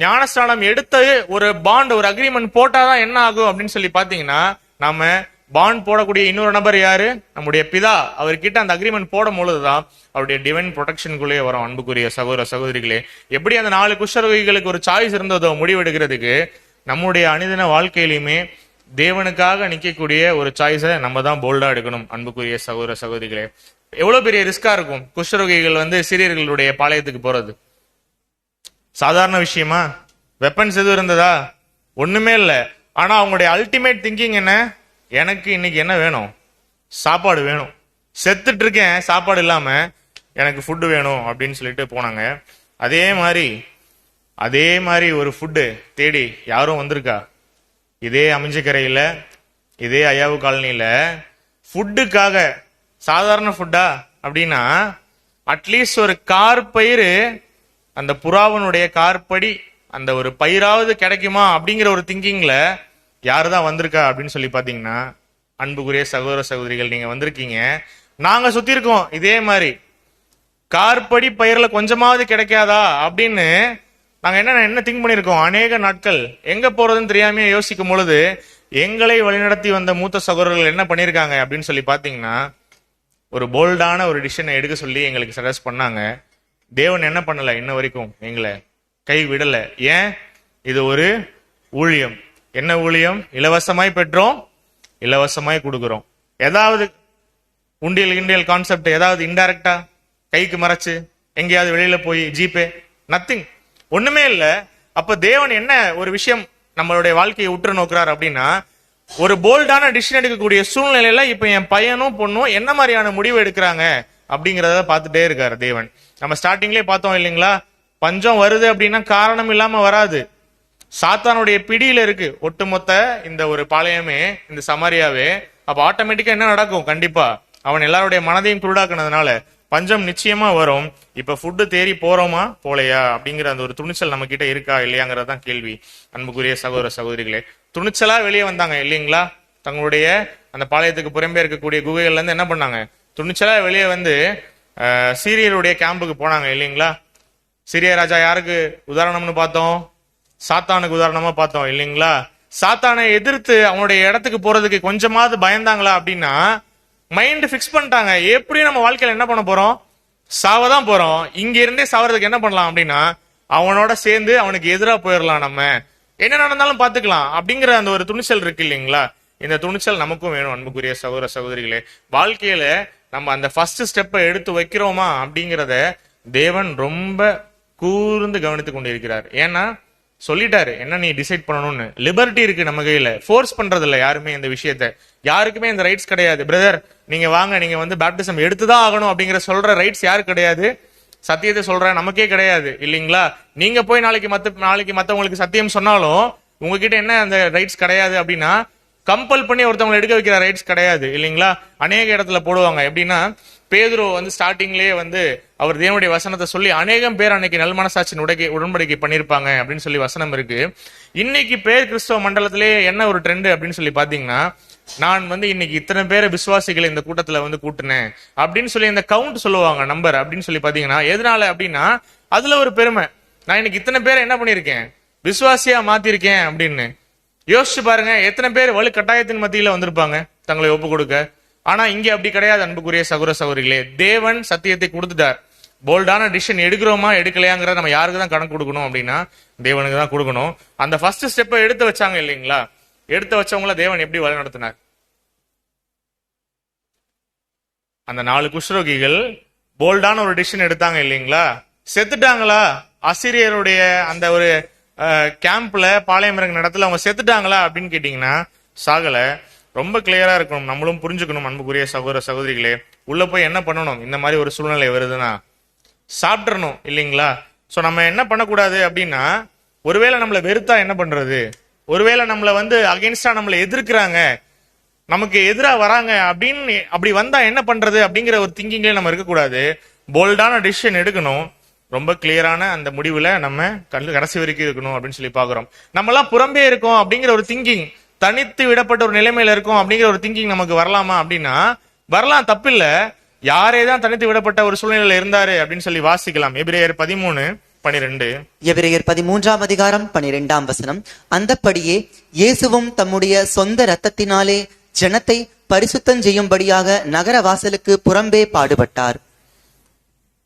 ஞானஸ்தானம் எடுத்து ஒரு பாண்ட், ஒரு அக்ரிமெண்ட் போட்டாதான் என்ன ஆகும் அப்படின்னு சொல்லி பாத்தீங்கன்னா நாம பாண்ட் போடக்கூடிய இன்னொரு நபர் யாரு? நம்முடைய பிதா. அவர்கிட்ட அந்த அக்ரிமெண்ட் போடும் பொழுதுதான் அவருடைய டிவைன் ப்ரொடெக்ஷனுக்குள்ளே வரும். அன்புக்குரிய சகோதர சகோதரிகளே, எப்படி அந்த 4 குஷ்டரோகிகளுக்கு ஒரு சாய்ஸ் இருந்ததோ முடிவெடுக்கிறதுக்கு, நம்முடைய அனுதின வாழ்க்கையிலுமே தேவனுக்காக நிக்கக்கூடிய ஒரு சாய்ஸை நம்ம தான் போல்டா எடுக்கணும். அன்புக்குரிய சகோதர சகோதரிகளே, எவ்வளவு பெரிய ரிஸ்கா இருக்கும் குஷ்டரோகிகள் சீரியர்களுடைய பாளையத்துக்கு போறது? சாதாரண விஷயமா? வெப்பன்ஸ் எதுவும் இருந்ததா? ஒண்ணுமே இல்ல. ஆனா அவங்களுடைய அல்டிமேட் திங்கிங் என்ன? எனக்கு இன்னைக்கு என்ன வேணும்? சாப்பாடு வேணும். செத்துட்டு இருக்கேன் சாப்பாடு இல்லாம, எனக்கு ஃபுட்டு வேணும் அப்படின்னு சொல்லிட்டு போனாங்க. அதே மாதிரி ஒரு ஃபுட்டு தேடி யாரும் வந்திருக்கா? இதே அமைஞ்சக்கரையில, இதே ஐயாவு காலனியில ஃபுட்டுக்காக, சாதாரண ஃபுட்டா அப்படின்னா அட்லீஸ்ட் ஒரு கார் பயிர், அந்த புறாவனுடைய கார்படி அந்த ஒரு பயிராவது கிடைக்குமா அப்படிங்கிற ஒரு திங்கிங்ல யாருதான் வந்திருக்கா அப்படின்னு சொல்லி பாத்தீங்கன்னா அன்புக்குரிய சகோதர சகோதரிகள் நீங்க வந்திருக்கீங்க. நாங்க சுத்தி இருக்கோம் இதே மாதிரி கார்படி பயிர்ல கொஞ்சமாவது கிடைக்காதா அப்படின்னு நாங்க என்ன திங்க் பண்ணிருக்கோம். அநேக நாட்கள் எங்க போறதுன்னு தெரியாம யோசிக்கும் பொழுது எங்களை வழிநடத்தி வந்த மூத்த சகோதரர்கள் என்ன பண்ணிருக்காங்க அப்படின்னு சொல்லி பாத்தீங்கன்னா ஒரு போல்டான ஒரு டிசிஷனை எடுக்க சொல்லி எங்களுக்கு சஜஸ்ட் பண்ணாங்க. தேவன் என்ன பண்ணல, இன்ன வரைக்கும் எங்களை கை விடல. ஏன்? இது ஒரு ஊழியம். என்ன ஊழியம்? இலவசமாய் பெற்றோம், இலவசமாய் கொடுக்கிறோம். ஏதாவது உண்டியல் கிண்டியல் கான்செப்ட் ஏதாவது இன்டைரக்டா கைக்கு மறைச்சு எங்கேயாவது வெளியில போய் ஜிபே, நத்திங், ஒண்ணுமே இல்ல. அப்ப தேவன் என்ன ஒரு விஷயம் நம்மளுடைய வாழ்க்கையை உற்று நோக்குறார் அப்படின்னா, ஒரு போல்டான டிசிஷன் எடுக்கக்கூடிய சூழ்நிலையில இப்ப என் பையனும் பொண்ணும் என்ன மாதிரியான முடிவு எடுக்கிறாங்க அப்படிங்கறத பார்த்துட்டே இருக்காரு தேவன். நம்ம ஸ்டார்டிங்லேயே பார்த்தோம் இல்லைங்களா, பஞ்சம் வருது அப்படின்னா காரணம் இல்லாம வராது. சாத்தானுடைய பிடியில இருக்கு ஒட்டுமொத்த இந்த ஒரு பாளையமே, இந்த சமாரியாவே. அப்ப ஆட்டோமேட்டிக்கா என்ன நடக்கும்? கண்டிப்பா அவன் எல்லாருடைய மனதையும் குருடாக்குனதுனால பஞ்சம் நிச்சயமா வரும். இப்ப ஃபுட்டு தேறி போறோமா போலையா அப்படிங்கிற அந்த ஒரு துணிச்சல் நம்ம கிட்ட இருக்கா இல்லையாங்கிறதான் கேள்வி. அன்புக்குரிய சகோதர சகோதரிகளே, துணிச்சலா வெளியே வந்தாங்க இல்லைங்களா? தங்களுடைய அந்த பாளையத்துக்கு புறம்பே இருக்கக்கூடிய குகைகள்ல இருந்து என்ன பண்ணாங்க? துணிச்சலா வெளியே வந்து சீரியருடைய கேம்புக்கு போனாங்க இல்லைங்களா? சீரிய ராஜா யாருக்கு உதாரணம்னு பார்த்தோம்? சாத்தானுக்கு உதாரணமா பார்த்தோம் இல்லைங்களா? சாத்தானை எதிர்த்து அவனுடைய இடத்துக்கு போறதுக்கு கொஞ்சமாவது பயந்தாங்களா அப்படின்னா, மைண்ட் பிக்ஸ் பண்ணிட்டாங்க, எப்படி நம்ம வாழ்க்கையில என்ன பண்ண போறோம்? சாவதான் போறோம். இங்க இருந்தே சாவறதுக்கு என்ன பண்ணலாம் அப்படின்னா, அவனோட சேர்ந்து அவனுக்கு எதிராக போயிடலாம், நம்ம என்ன நடந்தாலும் பாத்துக்கலாம் அப்படிங்கிற அந்த ஒரு துணிச்சல் இருக்கு இல்லைங்களா? இந்த துணிச்சல் நமக்கும் வேணும் அன்புக்குரிய சகோதர சகோதரிகளே. வாழ்க்கையில நம்ம அந்த ஃபர்ஸ்ட் ஸ்டெப்பை எடுத்து வைக்கிறோமா அப்படிங்கிறத தேவன் ரொம்ப கூர்ந்து கவனித்துக் கொண்டிருக்கிறார். ஏன்னா சொல்லிட்டாரு என்ன நீ டிசைட் பண்ணணும்னு. லிபர்ட்டி இருக்கு நம்ம கையில, ஃபோர்ஸ் பண்றது இல்ல யாருமே இந்த விஷயத்த. யாருக்குமே இந்த ரைட்ஸ் கிடையாது. பிரதர் நீங்க வாங்க, நீங்க வந்து பேப்டிசம் எடுத்துதான் ஆகணும் அப்படிங்கிற சொல்ற ரைட்ஸ் யாரு கிடையாது? சத்தியத்தை சொல்ற நமக்கே கிடையாது இல்லைங்களா? நீங்க போய் நாளைக்கு மத்தவங்களுக்கு சத்தியம் சொன்னாலும் உங்ககிட்ட என்ன அந்த ரைட்ஸ் கிடையாது அப்படின்னா, கம்பல் பண்ணி ஒருத்தவங்களை எடுக்க வைக்கிற ரைட்ஸ் கிடையாது இல்லைங்களா? அநேக இடத்துல போடுவாங்க. எப்படின்னா, பேதுரு வந்து ஸ்டார்டிங்லேயே வந்து அவர் தேவனுடைய வசனத்தை சொல்லி அநேகம் பேர் அன்னைக்கு நல்மனசாட்சியின் உடன்படிக்கை பண்ணிருப்பாங்க அப்படின்னு சொல்லி வசனம் இருக்கு. இன்னைக்கு பேர் கிறிஸ்தவ மண்டலத்திலே என்ன ஒரு ட்ரெண்ட் அப்படின்னு சொல்லி பாத்தீங்கன்னா, நான் வந்து இன்னைக்கு இத்தனை பேரை விசுவாசிகளை இந்த கூட்டத்துல வந்து கூட்டினேன் அப்படின்னு சொல்லி இந்த கவுண்ட் சொல்லுவாங்க, நம்பர் அப்படின்னு சொல்லி பாத்தீங்கன்னா. எதனால அப்படின்னா, அதுல ஒரு பெருமை, நான் இன்னைக்கு இத்தனை பேரை என்ன பண்ணிருக்கேன்? விசுவாசியா மாத்திருக்கேன் அப்படின்னு. யோசிச்சு பாருங்க, எத்தனை பேர் வலு கட்டாயத்தின் மத்தியில வந்திருப்பாங்க தங்களை ஒப்பு கொடுக்க. ஆனா இங்க அப்படி கிடையாது அன்புக்குரிய சகோதர சகோதரிகளே. தேவன் சத்தியத்தை கொடுத்துட்டார். போல்டான டிசிஷன் எடுக்கிறோமா எடுக்கலையாங்கிற நம்ம யாருக்கு தான் கணக்கு கொடுக்கணும் அப்படின்னா, தேவனுக்கு தான் கொடுக்கணும். அந்த ஃபர்ஸ்ட் ஸ்டெப்பை எடுத்து வச்சாங்க இல்லைங்களா? எடுத்து வச்சவங்கள தேவன் எப்படி வழி நடத்தினார்? அந்த 4 குஷ்ரோகிகள் போல்டான ஒரு டிசிஷன் எடுத்தாங்க இல்லைங்களா? செத்துட்டாங்களா? அசிரியருடைய அந்த ஒரு கேம்ப்ல பாளையம் இறங்கின இடத்துல அவங்க செத்துட்டாங்களா அப்படின்னு கேட்டீங்கன்னா, சாகல. ரொம்ப கிளியரா இருக்கணும், நம்மளும் புரிஞ்சுக்கணும் அன்புக்குரிய சகோதர சகோதரிகளே. உள்ள போய் என்ன பண்ணணும்? இந்த மாதிரி ஒரு சூழ்நிலை வருதுன்னா சாப்பிட்றணும் இல்லைங்களா? சோ நம்ம என்ன பண்ணக்கூடாது அப்படின்னா, ஒருவேளை நம்மளை வெறுத்தா என்ன பண்றது? ஒருவேளை நம்மளை வந்து அகைன்ஸ்டா நம்மளை எதிர்க்கிறாங்க, நமக்கு எதிராக வராங்க அப்படின்னு அப்படி வந்தா என்ன பண்றது அப்படிங்கிற ஒரு திங்கிங்ல நம்ம இருக்கக்கூடாது. போல்டான டிசிஷன் எடுக்கணும். ரொம்ப கிளியரான அந்த முடிவுல நம்ம கடைசி வரைக்கும் இருக்கணும் அப்படின்னு சொல்லி பாக்குறோம். நம்ம எல்லாம் புறம்பே இருக்கோம் அப்படிங்கிற ஒரு திங்கிங், தனித்து விடப்பட்ட ஒரு நிலைமையில இருக்கும் அப்படிங்கிற ஒரு திங்கிங் நமக்கு வரலாமா அப்படின்னா வரலாம், தப்பில்ல. யாரேதான் தனித்து விடப்பட்ட ஒரு சூழ்நிலையில இருந்தாரு அப்படின்னு சொல்லி வாசிக்கலாம். எபிரேயர் 13:12. எபிரேயர் 13:12. அந்தப்படியே இயேசுவும் தம்முடைய சொந்த இரத்தத்தினாலே ஜனத்தை பரிசுத்தம் செய்யும்படியாக நகர வாசலுக்கு புறம்பே பாடுபட்டார்.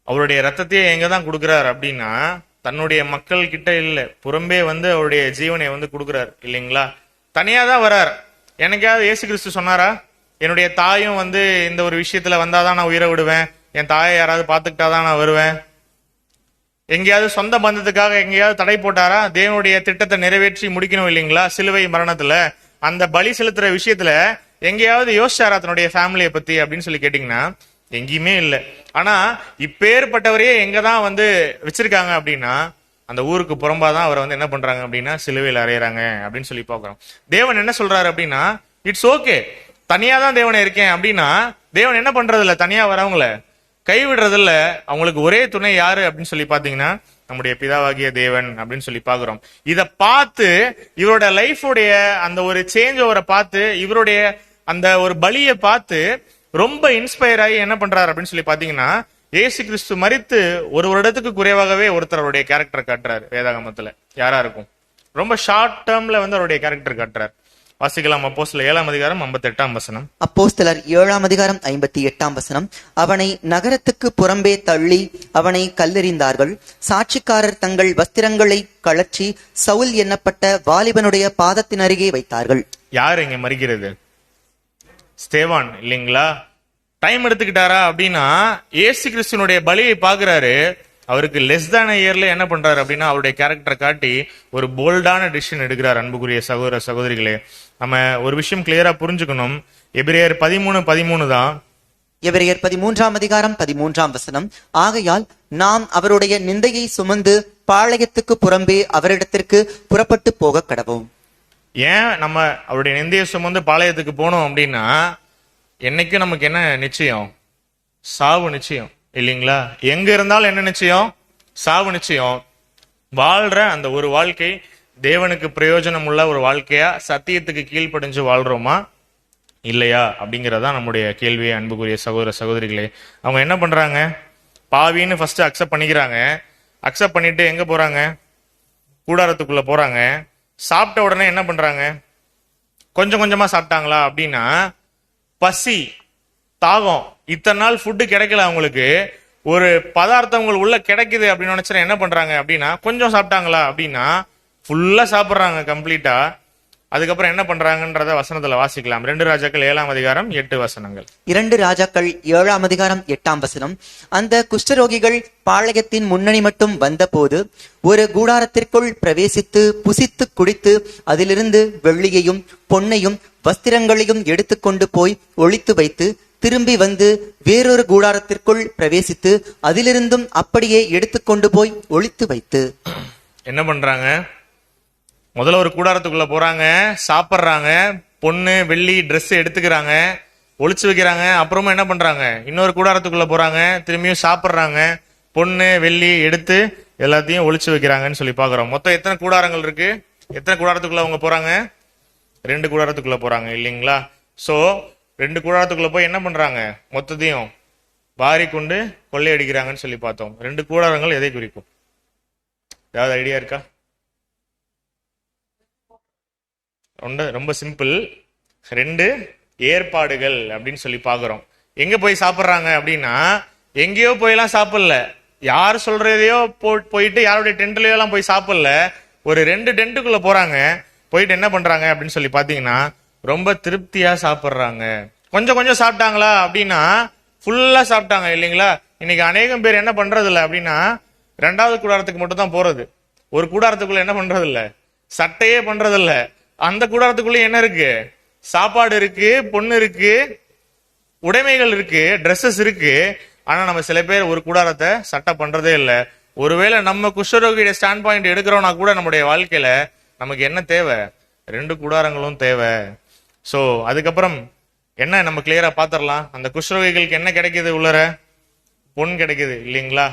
அவருடைய ரத்தத்தையே எங்க தான் கொடுக்கிறார் அப்படின்னா, தன்னுடைய மக்கள் கிட்ட இல்ல, புறம்பே வந்து அவருடைய ஜீவனை வந்து கொடுக்கிறார் இல்லைங்களா? தனியா தான் வர்றார். எனக்காவது இயேசு கிறிஸ்து சொன்னாரா, என்னுடைய தாயும் வந்து இந்த ஒரு விஷயத்துல வந்தாதான் நான் உயிரை விடுவேன், என் தாயை யாராவது பாத்துக்கிட்டாதான் நான் வருவேன்? எங்கேயாவது சொந்த பந்தத்துக்காக எங்கேயாவது தடை போட்டாரா? தேவனுடைய திட்டத்தை நிறைவேற்றி முடிக்கணும் இல்லைங்களா? சிலுவை மரணத்துல அந்த பலி செலுத்துற விஷயத்துல எங்கேயாவது யோசிச்சாரா தன்னுடைய ஃபேமிலியை பத்தி அப்படின்னு சொல்லி கேட்டீங்கன்னா எங்கேயுமே இல்லை. ஆனா இப்பேற்பட்டவரையே எங்கதான் வந்து வச்சிருக்காங்க அப்படின்னா, அந்த ஊருக்கு புறம்பாதான் அவரை வந்து என்ன பண்றாங்க அப்படின்னா சிலுவையில் அறையறாங்க அப்படின்னு சொல்லி பாக்குறோம். தேவன் என்ன சொல்றாரு அப்படின்னா, இட்ஸ் ஓகே, தனியா தான் தேவனை இருக்கேன் அப்படின்னா தேவன் என்ன பண்றது இல்ல, தனியா வரவங்கள கைவிடுறது இல்ல. அவங்களுக்கு ஒரே துணை யாரு அப்படின்னு சொல்லி பாத்தீங்கன்னா நம்முடைய பிதாவாகிய தேவன் அப்படின்னு சொல்லி பாக்குறோம். இத பார்த்து இவரோட லைஃபோடைய அந்த ஒரு சேஞ்ச் ஓவரை பார்த்து, இவருடைய அந்த ஒரு பலியை பார்த்து ரொம்ப இன்ஸ்பயர் ஆகி என்ன பண்றாரு அப்படின்னு சொல்லி பாத்தீங்கன்னா, இயேசு கிறிஸ்து மரித்து ஒரு வருடத்துக்கு குறைவாகவே ஒருத்தருடைய கேரக்டர் காட்டுறாரு வேதாகமத்துல. யாரா இருக்கும்? ரொம்ப ஷார்ட் டேர்ம்ல வந்து அவருடைய கேரக்டர் காட்டுறாரு. வாசிக்கலாம். அப்போஸ்தலர் 7ஆம் அதிகாரம் 58ஆம் வசனம். அப்போஸ்தலர் 7ஆம் அதிகாரம் 58ஆம் வசனம். அவனை நகரத்துக்கு புறம்பே தள்ளி அவனை கல்லெறிந்தார்கள். சாட்சிக்காரர் தங்கள் வஸ்திரங்களை கழற்றி சவுல் என்னப்பட்ட வாலிபனுடைய பாதத்தின் அருகே வைத்தார்கள். யார் இங்க மறிக்கிறது? ஸ்தேவான் இல்லைங்களா? டைம் எடுத்துக்கிட்டாரா அப்படின்னா இயேசு கிறிஸ்துனுடைய பலியை பாக்குறாரு. அவருக்கு லெஸ் தேன் இயர்ல என்ன பண்றாரு அப்படின்னா அவருடைய கேரக்டரை காட்டி ஒரு போல்டான டிசிஷன் எடுக்கிறார். அன்புக்குரிய சகோதர சகோதரிகளே, நம்ம ஒரு விஷயம் கிளியரா புரிஞ்சுக்கணும். எபிரேயர் 13:13 தான். எபிரேயர் 13ஆம் அதிகாரம் 13ஆம் வசனம். ஆகையால் நாம் அவருடைய நிந்தையை சுமந்து பாளையத்துக்கு புறம்பே அவரிடத்திற்கு புறப்பட்டு போக கடவோம். ஏன் நம்ம அவருடைய நிந்தையை சுமந்து பாளையத்துக்கு போனோம் அப்படின்னா என்னைக்கும் நமக்கு என்ன நிச்சயம்? சாவு நிச்சயம் இல்லைங்களா? எங்க இருந்தாலும் என்ன நிச்சயம்? சாவு நிச்சயம். வாழ்ற அந்த ஒரு வாழ்க்கை தேவனுக்கு பிரயோஜனம் உள்ள ஒரு வாழ்க்கையா, சத்தியத்துக்கு கீழ்ப்படிஞ்சு வாழ்றோமா இல்லையா அப்படிங்கறதா நம்முடைய கேள்வி. அன்புக்குரிய சகோதர சகோதரிகளே, அவங்க என்ன பண்றாங்க? பாவின்னு ஃபர்ஸ்ட் அக்செப்ட் பண்ணிக்கிறாங்க. அக்செப்ட் பண்ணிட்டு எங்க போறாங்க? கூடாரத்துக்குள்ள போறாங்க. சாப்பிட்ட உடனே என்ன பண்றாங்க? கொஞ்சம் கொஞ்சமா சாப்பிட்டாங்களா அப்படின்னா பசி, தாகம், இத்தனை நாள் ஃபுட்டு கிடைக்கல அவங்களுக்கு, ஒரு பதார்த்தம் உங்களுக்கு உள்ள கிடைக்குது அப்படின்னு நினைச்சா என்ன பண்றாங்க அப்படின்னா கொஞ்சம் சாப்பிட்டாங்களா அப்படின்னா ஃபுல்லா சாப்பிட்றாங்க கம்ப்ளீட்டா. அதுக்கப்புறம் என்ன பண்றாங்கன்றத வசனத்துல வாசிக்கலாம். 2 ராஜாக்கள் 7ஆம் அதிகாரம் 8 வசனங்கள். 2 ராஜாக்கள் 7ஆம் அதிகாரம் 8ஆம் வசனம். அந்த குஷ்டரோகிகள் பாளையத்தின் முன்னணி மட்டும் வந்தபோது ஒரு கூடாரத்திற்குள் பிரவேசித்து புசித்து குடித்து அதிலிருந்து வெள்ளியையும் பொன்னையும் வஸ்திரங்களையும் எடுத்துக்கொண்டு போய் ஒளித்து வைத்து திரும்பி வந்து வேறொரு கூடாரத்திற்குள் பிரவேசித்து அதிலிருந்தும் அப்படியே எடுத்துக்கொண்டு போய் ஒளித்து வைத்து என்ன பண்றாங்க? முதல்ல ஒரு கூடாரத்துக்குள்ள போறாங்க, சாப்பிட்றாங்க, பொண்ணு வெள்ளி ட்ரெஸ் எடுத்துக்கிறாங்க, ஒளிச்சு வைக்கிறாங்க. அப்புறமா என்ன பண்றாங்க? இன்னொரு கூடாரத்துக்குள்ள போறாங்க, திரும்பியும் சாப்பிட்றாங்க, பொண்ணு வெள்ளி எடுத்து எல்லாத்தையும் ஒளிச்சு வைக்கிறாங்கன்னு சொல்லி பாக்குறோம். மொத்தம் எத்தனை கூடாரங்கள் இருக்கு? எத்தனை கூடாரத்துக்குள்ள அவங்க போறாங்க? 2 கூடாரத்துக்குள்ள போறாங்க இல்லைங்களா? சோ 2 கூடாரத்துக்குள்ள போய் என்ன பண்றாங்க? மொத்தத்தையும் வாரி கொண்டு கொள்ளையடிக்கிறாங்கன்னு சொல்லி பார்த்தோம். 2 கூடாரங்கள் எதை குறிக்கும்? ஏதாவது ஐடியா இருக்கா? ரொம்ப சிம்பிள். 2 ஏற்பாடுகள் அப்படின்னு சொல்லி பாக்குறோம். எங்க போய் சாப்பிட்றாங்க அப்படின்னா எங்கேயோ போயெல்லாம் சாப்பிடல, யார் சொல்றதையோ போயிட்டு யாருடைய டென்ட்லயோ எல்லாம் போய் சாப்பிடல. ஒரு 2 டென்ட்டுக்குள்ள போறாங்க. போயிட்டு என்ன பண்றாங்க அப்படின்னு சொல்லி பாத்தீங்கன்னா ரொம்ப திருப்தியா சாப்பிட்றாங்க. கொஞ்சம் கொஞ்சம் சாப்பிட்டாங்களா அப்படின்னா ஃபுல்லா சாப்பிட்டாங்க இல்லைங்களா? இன்னைக்கு அநேகம் பேர் என்ன பண்றது இல்லை அப்படின்னா 2வது கூடாரத்துக்கு மட்டும் தான் போறது. ஒரு கூடாரத்துக்குள்ள என்ன பண்றது இல்ல, சட்டையே பண்றது இல்ல. அந்த கூடாரத்துக்குள்ள என்ன இருக்கு? சாப்பாடு இருக்கு, பொண்ணு இருக்கு, உடைமைகள் இருக்கு, ட்ரெஸ்ஸஸ் இருக்கு. ஆனா நம்ம சில பேர் ஒரு கூடாரத்தை சட்டை பண்றதே இல்லை. ஒருவேளை நம்ம குஷ்டரோகியோட ஸ்டாண்ட் பாயிண்ட் எடுக்கிறோம்னா கூட நம்முடைய வாழ்க்கையில நமக்கு என்ன தேவை? 2 கூடாரங்களும் தேவை. சோ அதுக்கப்புறம் என்ன நம்ம கிளியரா பாத்திரலாம். அந்த குஷ்டரோகிகளுக்கு என்ன கிடைக்குது? உள்ளர பொன் கிடைக்குது இல்லைங்களா?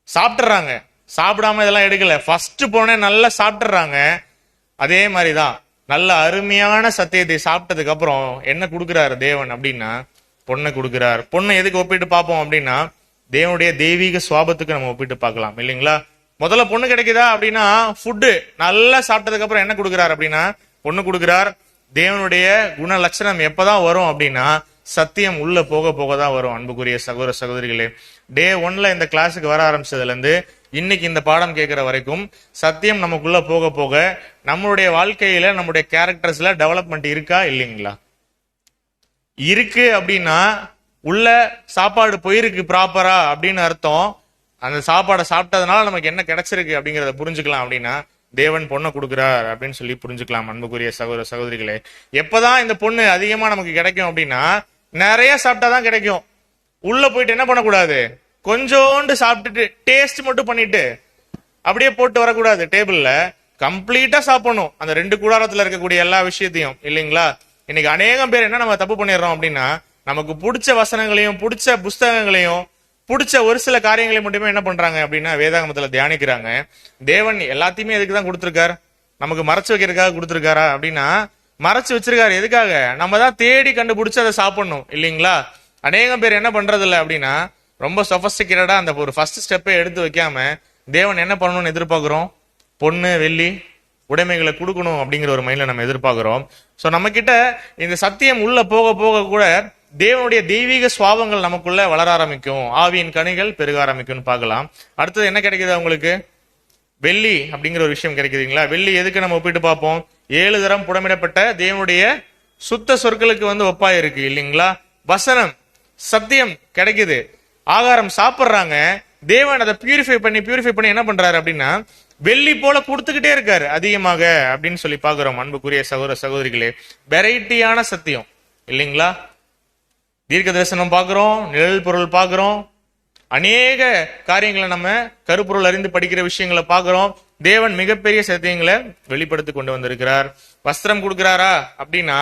சாப்பிட்டுறாங்க. சாப்பிடாம இதெல்லாம் எடுக்கல, ஃபர்ஸ்ட் போனே நல்லா சாப்பிட்டுறாங்க. அதே மாதிரிதான் நல்ல அருமையான சத்தியத்தை சாப்பிட்டதுக்கு அப்புறம் என்ன கொடுக்கிறாரு தேவன் அப்படின்னா பொண்ணை கொடுக்கிறார். பொண்ணை எதுக்கு ஒப்பிட்டு பார்ப்போம் அப்படின்னா தேவனுடைய தெய்வீக சுவாபத்துக்கு நம்ம ஒப்பிட்டு பார்க்கலாம் இல்லைங்களா? முதல்ல பொண்ணு கிடைக்குதா அப்படின்னா ஃபுட்டு நல்லா சாப்பிட்டதுக்கு அப்புறம் என்ன கொடுக்கிறார் அப்படின்னா பொண்ணு கொடுக்கிறார். தேவனுடைய குண லட்சணம் எப்பதான் வரும் அப்படின்னா சத்தியம் உள்ள போக போக தான் வரும். அன்புக்குரிய சகோதர சகோதரிகளே, டே 1ல இந்த கிளாஸுக்கு வர ஆரம்பிச்சதுல இருந்து இன்னைக்கு இந்த பாடம் கேட்கிற வரைக்கும் சத்தியம் நமக்குள்ள போக போக நம்மளுடைய வாழ்க்கையில நம்முடைய கேரக்டர்ஸ்ல டெவலப்மெண்ட் இருக்கா இல்லைங்களா? இருக்கு அப்படின்னா உள்ள சாப்பாடு போயிருக்கு ப்ராப்பரா அப்படின்னு அர்த்தம். அந்த சாப்பாடை சாப்பிட்டதுனால நமக்கு என்ன கிடைச்சிருக்கு அப்படிங்கறத புரிஞ்சுக்கலாம். அப்படின்னா தேவன் பொண்ணை கொடுக்கிறார் அப்படின்னு சொல்லி புரிஞ்சுக்கலாம். அன்புக்குரிய சகோதர சகோதரிகளே, எப்பதான் இந்த பொண்ணு அதிகமா நமக்கு கிடைக்கும் அப்படின்னா நிறைய சாப்பிட்டாதான் கிடைக்கும். உள்ள போயிட்டு என்ன பண்ணக்கூடாது? கொஞ்சோண்டு சாப்பிட்டுட்டு டேஸ்ட் மட்டும் பண்ணிட்டு அப்படியே போட்டு வரக்கூடாது. டேபிள்ல கம்ப்ளீட்டா சாப்பிடணும் அந்த 2 கூடாரத்துல இருக்கக்கூடிய எல்லா விஷயத்தையும் இல்லைங்களா? இன்னைக்கு அநேகம் பேர் என்ன நம்ம தப்பு பண்ணிடுறோம் அப்படின்னா நமக்கு பிடிச்ச வசனங்களையும் பிடிச்ச புஸ்தகங்களையும் பிடிச்ச ஒரு சில காரியங்களையும் மட்டுமே என்ன பண்றாங்க அப்படின்னா வேதாகமத்துல தியானிக்கிறாங்க. தேவன் எல்லாத்தையுமே எதுக்கு தான் கொடுத்திருக்காரு? நமக்கு மறைச்சு வைக்கிறதுக்காக கொடுத்திருக்காரா அப்படின்னா மறைச்சு வச்சிருக்காரு. எதுக்காக? நம்ம தான் தேடி கண்டுபிடிச்சு அதை சாப்பிடணும் இல்லைங்களா? அநேகம் பேர் என்ன பண்றது இல்லை அப்படின்னா ரொம்ப சொபஸ்டிகேட்டடா அந்த ஒரு ஃபர்ஸ்ட் ஸ்டெப்பை எடுத்து வைக்காம தேவன் என்ன பண்ணணும்னு எதிர்பார்க்கிறோம்? பொண்ணு வெள்ளி உடைமைகளை கொடுக்கணும் அப்படிங்கிற ஒரு மைண்ட்ல நம்ம எதிர்பார்க்கிறோம். ஸோ நம்ம கிட்ட இந்த சத்தியம் உள்ள போக போக கூட தேவனுடைய தெய்வீக சுவாபங்கள் நமக்குள்ள வளர ஆரம்பிக்கும், ஆவியின் கனிகள் பெருக ஆரம்பிக்கும்னு பார்க்கலாம். அடுத்தது என்ன கிடைக்குது அவங்களுக்கு? வெள்ளி அப்படிங்கிற ஒரு விஷயம் கிடைக்குதுங்களா? வெள்ளி எதுக்கு நம்ம ஒப்பிட்டு பார்ப்போம்? 7 தரம் புடமிடப்பட்ட தேவனுடைய சுத்த சொற்களுக்கு ஒப்பாய் இருக்கு இல்லைங்களா? வசனம் சத்தியம் கிடைக்குது, ஆகாரம் சாப்பிடுறாங்க. தேவன் அதை பியூரிஃபை பண்ணி என்ன பண்றாரு அப்படின்னா வெள்ளி போல கொடுத்துக்கிட்டே இருக்காரு அதிகமாக அப்படின்னு சொல்லி பாக்குறோம். அன்புக்குரிய சகோதர சகோதரிகளே, வெரைட்டியான சத்தியம் இல்லைங்களா? தீர்க்க தரிசனம் பாக்குறோம், நிழல் பொருள் பாக்குறோம், அநேக காரியங்களை நம்ம கருப்பொருள் அறிந்து படிக்கிற விஷயங்களை பாக்குறோம். தேவன் மிகப்பெரிய சத்தியங்களை வெளிப்படுத்தி கொண்டு வந்திருக்கிறார். வஸ்திரம் கொடுக்கிறாரா அப்படின்னா,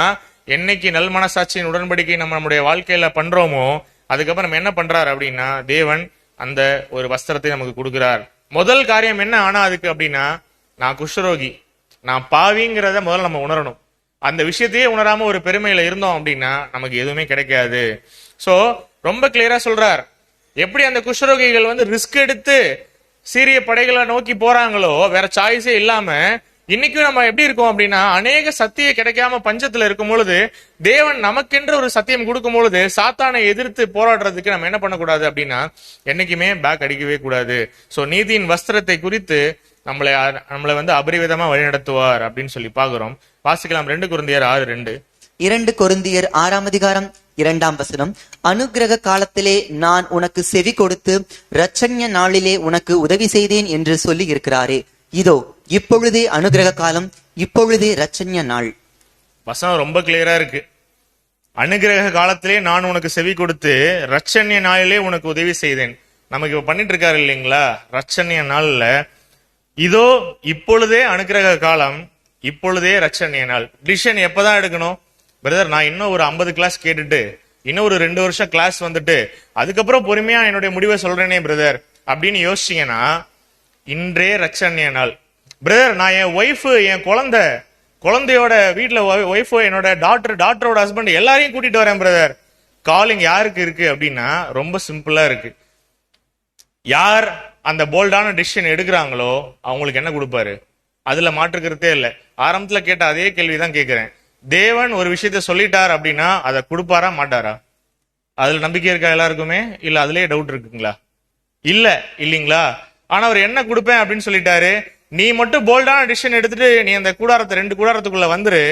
என்னைக்கு நல் மனசாட்சியின் உடன்படிக்கை நம்ம நம்முடைய வாழ்க்கையில பண்றோமோ அதுக்கப்புறம் நம்ம என்ன பண்றாரு அப்படின்னா தேவன் அந்த ஒரு வஸ்திரத்தை நமக்கு கொடுக்கிறார். முதல் காரியம் என்ன ஆனா அதுக்கு அப்படின்னா, நான் குஷ்டரோகி, நான் பாவிங்கிறத முதல்ல நம்ம உணரணும். அந்த விஷயத்தையே உணராம ஒரு பெருமையில இருந்தோம் அப்படின்னா நமக்கு எதுவுமே கிடைக்காது. சோ ரொம்ப கிளியரா சொல்றார், எப்படி அந்த குஷ்டரோகிகள் ரிஸ்க் எடுத்து சீரிய படைகளை நோக்கி போறாங்களோ, வேற சாய்ஸே இல்லாம, இன்னைக்கும் நம்ம எப்படி இருக்கோம் அப்படின்னா, அநேக சத்தியம் கிடைக்காம பஞ்சத்துல இருக்கும் பொழுது தேவன் நமக்கென்ற ஒரு சத்தியம் கொடுக்கும் பொழுது சாத்தானை எதிர்த்து போராடுறதுக்கு நம்ம என்ன பண்ணக்கூடாது அப்படின்னா என்னைக்குமே பேக் அடிக்கவே கூடாது. சோ நீதியின் வஸ்திரத்தை குறித்து நம்மளை அபரிவிதமா வழிநடத்துவார் அப்படின்னு சொல்லி பாக்குறோம். வாசிக்கலாம் 2 கொரிந்தியர் 6:2. 2 கொரிந்தியர் 6:2. அனுக்கிரக காலத்திலே நான் உனக்கு செவி கொடுத்து இரட்சண்ய நாளிலே உனக்கு உதவி செய்தேன் என்று சொல்லி இருக்கிறாரே, இதோ இப்பொழுதே அனுக்கிரக காலம், இப்பொழுதே இரட்சண்ய நாள். வசனம் ரொம்ப கிளியரா இருக்கு. அனுக்கிரக காலத்திலே நான் உனக்கு செவி கொடுத்து இரட்சண்ய நாளிலே உனக்கு உதவி செய்தேன். நமக்கு இப்ப பண்ணிட்டு இருக்காரு இல்லைங்களா? இரட்சண்ய நாள்ல இதோ இப்பொழுதே அனுக்கிரக காலம், இப்பொழுதே இரட்சண்ய நாள். டிசிஷன் எப்பதான் எடுக்கணும்? பிரதர், நான் இன்னும் ஒரு 50 கிளாஸ் கேட்டுட்டு இன்னும் ஒரு 2 வருஷம் கிளாஸ் வந்துட்டு அதுக்கப்புறம் பொறுமையா என்னுடைய முடிவை சொல்றேனே பிரதர் அப்படின்னு யோசிச்சீங்கன்னா இன்றே இரட்சண்ய நாள். பிரதர், நான் என் ஒய்ஃப், என் குழந்தையோட வீட்டுல ஒய்ஃப், என்னோட டாக்டரோட ஹஸ்பண்ட் எல்லாரையும் கூட்டிட்டு வரேன் பிரதர். காலிங் யாருக்கு இருக்கு அப்படின்னா ரொம்ப சிம்பிளா இருக்கு. யார் அந்த போல்டான டிசிஷன் எடுக்கிறாங்களோ அவங்களுக்கு என்ன கொடுப்பாரு? அதுல மாற்றுக்கிறதே இல்லை. ஆரம்பத்துல கேட்ட அதே கேள்விதான் கேட்கிறேன். தேவன் ஒரு விஷயத்த சொல்லிட்டார் அப்படின்னா அதை கொடுப்பாரா மாட்டாரா? அதுல நம்பிக்கை இருக்கா எல்லாருக்குமே? இல்ல அதுலயே டவுட் இருக்குங்களா? இல்ல இல்லீங்களா? ஆனா அவர் என்ன கொடுப்பேன் அப்படின்னு சொல்லிட்டாரு. நீ மட்டும் போல்டான டிசிஷன் எடுத்துட்டு நீ அந்த 2 கூடாரத்துக்குள்ள வந்துரு,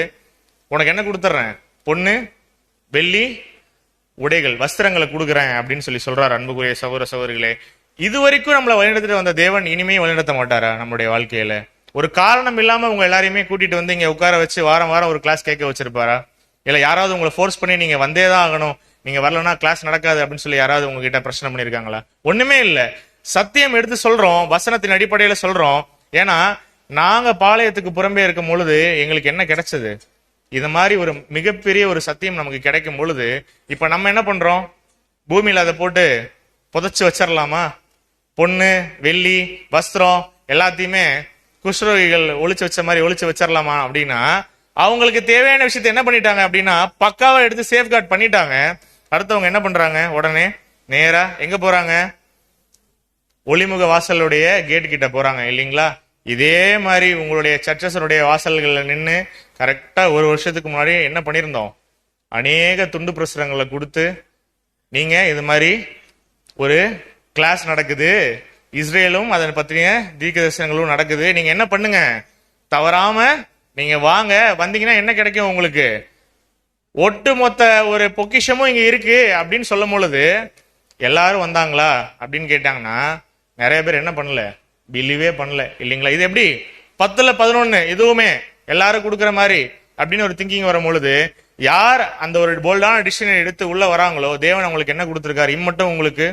உனக்கு என்ன கொடுத்துறேன்? பொண்ணு, வெள்ளி, உடைகள், வஸ்திரங்களை கொடுக்குறேன் அப்படின்னு சொல்லி சொல்றாரு. அன்புக்குரிய சகோதர சகோதரிகளே, இதுவரைக்கும் நம்மளை வழிநடத்திட்டு வந்த தேவன் இனிமே வழிநடத்த மாட்டாரா நம்மளுடைய வாழ்க்கையில? ஒரு காரணம் இல்லாம உங்க எல்லாரையுமே கூட்டிட்டு இங்க உட்கார வச்சு வாரம் ஒரு கிளாஸ் கேட்க வச்சிருப்பாரா? இல்ல யாராவது உங்களை ஃபோர்ஸ் பண்ணி நீங்க வந்தேதான் ஆகணும், நீங்க வரலன்னா கிளாஸ் நடக்காது அப்படின்னு சொல்லி யாராவது உங்ககிட்ட பிரச்சனை பண்ணிருக்காங்களா? ஒண்ணுமே இல்ல. சத்தியம் எடுத்து சொல்றோம், வசனத்தின் அடிப்படையில சொல்றோம். ஏன்னா நாங்க பாளையத்துக்கு புறம்பே இருக்கும் பொழுது எங்களுக்கு என்ன கிடைச்சது? இது மாதிரி ஒரு மிகப்பெரிய ஒரு சத்தியம் நமக்கு கிடைக்கும் பொழுது இப்ப நம்ம என்ன பண்றோம்? பூமியில அதை போட்டு புதைச்சு வச்சிடலாமா? பொண்ணு, வெள்ளி, வஸ்திரம் எல்லாத்தையுமே குஷ்ரோகிகள் ஒளிச்சு வச்ச மாதிரி ஒளிச்சு வச்சிடலாமா அப்படின்னா, அவங்களுக்கு தேவையான விஷயத்த என்ன பண்ணிட்டாங்க அப்படின்னா பக்காவா எடுத்து சேஃப்கார்ட் பண்ணிட்டாங்க. அடுத்தவங்க என்ன பண்றாங்க? உடனே நேரா எங்க போறாங்க? ஒளிமுக வாசலுடைய கேட் கிட்ட போறாங்க இல்லைங்களா? இதே மாதிரி உங்களுடைய சர்ச்சஸனுடைய வாசல்கள்ல நின்று கரெக்டா 1 வருஷத்துக்கு முன்னாடி என்ன பண்ணிருந்தோம்? அநேக துண்டு பிரசுரங்களை கொடுத்து, நீங்க இது மாதிரி ஒரு கிளாஸ் நடக்குது, இஸ்ரேலும் அதன் பத்தின தீர்க்க தரிசனங்களும் நடக்குது, நீங்க என்ன பண்ணுங்க, தவறாம நீங்க வாங்க, வந்தீங்கன்னா என்ன கிடைக்கும் உங்களுக்கு? ஒட்டுமொத்த ஒரு பொக்கிஷமும் இங்க இருக்கு அப்படின்னு சொல்லும் பொழுது எல்லாரும் வந்தாங்களா அப்படின்னு கேட்டாங்கன்னா நிறைய பேர் என்ன பண்ணல? பிலீவே பண்ணல இல்லைங்களா? இது எப்படி 10ல் 11 எதுவுமே எல்லாரும் கொடுக்குற மாதிரி அப்படின்னு ஒரு திங்கிங் வரும் பொழுது யார் அந்த ஒரு போல்டான டிசிஷனை எடுத்து உள்ள வராங்களோ தேவன் அவங்களுக்கு என்ன கொடுத்திருக்காரு? இம்மட்டும் உங்களுக்கு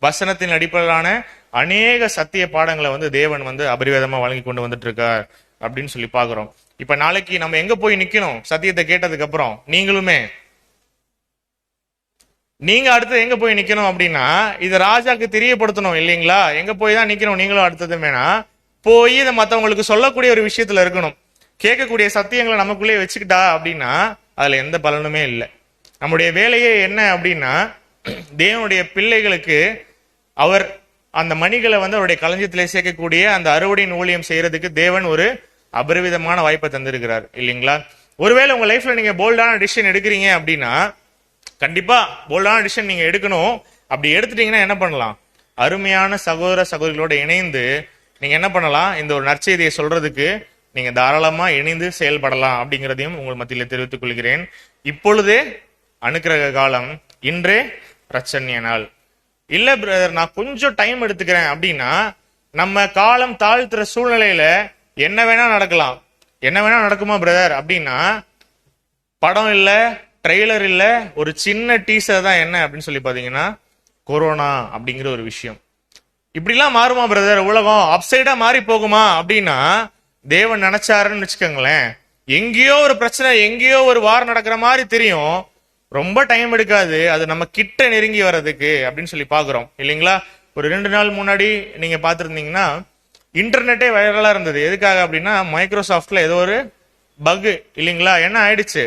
வசனத்தின் அடிப்படையிலான அநேக சத்திய பாடங்களை தேவன் அபரிவேதமா வழங்கி கொண்டு வந்துட்டு இருக்கார் அப்படின்னு சொல்லி பாக்குறோம். இப்ப நாளைக்கு நம்ம எங்க போய் நிக்கணும்? சத்தியத்தை கேட்டதுக்கு அப்புறம் நீங்க அடுத்து எங்க போய் நிக்கணும் அப்படின்னா இது ராஜாக்கு தெரியப்படுத்தணும் இல்லைங்களா? எங்க போய் தான் நிக்கணும் நீங்களும் அடுத்ததுமேனா போய் இதை மத்தவங்களுக்கு சொல்லக்கூடிய ஒரு விஷயத்துல இருக்கணும். கேட்கக்கூடிய சத்தியங்களை நமக்குள்ளேயே வச்சுக்கிட்டா அப்படின்னா அதுல எந்த பலனுமே இல்லை. நம்முடைய வேலையே என்ன அப்படின்னா தேவனுடைய பிள்ளைகளுக்கு அவர் அந்த மணிகளை அவருடைய களஞ்சியத்திலே சேர்க்கக்கூடிய அந்த அறுவடையின் ஊழியம் செய்யறதுக்கு தேவன் ஒரு அபரிவிதமான வாய்ப்பை தந்திருக்கிறார் இல்லைங்களா? ஒருவேளை உங்க லைஃப்ல நீங்க போல்டான டிசிஷன் எடுக்கிறீங்க அப்படின்னா, கண்டிப்பா போல்டான டிசிஷன் நீங்க எடுக்கணும். அப்படி எடுத்துட்டீங்கன்னா என்ன பண்ணலாம்? அருமையான சகோதர சகோதரிகளோட இணைந்து நீங்க என்ன பண்ணலாம்? இந்த ஒரு நற்செய்தியை சொல்றதுக்கு நீங்க தாராளமா இணைந்து செயல்படலாம் அப்படிங்கிறதையும் உங்கள் மத்தியில தெரிவித்துக் கொள்கிறேன். இப்பொழுதே அனுக்கிரக காலம், இன்றே பிரச்சனை நாள். இல்ல பிரதர், நான் கொஞ்சம் டைம் எடுத்துக்கிறேன் அப்படின்னா, நம்ம காலம் தாழ்த்துற சூழ்நிலையில என்ன வேணா நடக்கலாம். என்ன வேணா நடக்குமா பிரதர் அப்படின்னா, படம் இல்ல, ட்ரெய்லர் இல்ல, ஒரு சின்ன டீசர் தான் என்ன அப்படின்னு சொல்லி பாத்தீங்கன்னா கொரோனா அப்படிங்கிற ஒரு விஷயம். இப்படிலாம் மாறுமா பிரதர்? உலகம் அப்சைடா மாறி போகுமா அப்படின்னா, தேவன் நினைச்சாருன்னு வச்சுக்கோங்களேன், எங்கேயோ ஒரு பிரச்சனை, எங்கேயோ ஒரு வார் நடக்கிற மாதிரி தெரியும். ரொம்ப டைம் எடுக்காது, அது நம்ம கிட்ட நெருங்கி வர்றதுக்கு அப்படின்னு சொல்லி பாக்குறோம் இல்லைங்களா? ஒரு 2 நாள் முன்னாடி நீங்க பாத்துருந்தீங்கன்னா இன்டர்நெட்டே வைரலா இருந்தது. எதுக்காக அப்படின்னா, மைக்ரோசாஃப்ட்ல ஏதோ ஒரு பக் இல்லைங்களா? என்ன ஆயிடுச்சு,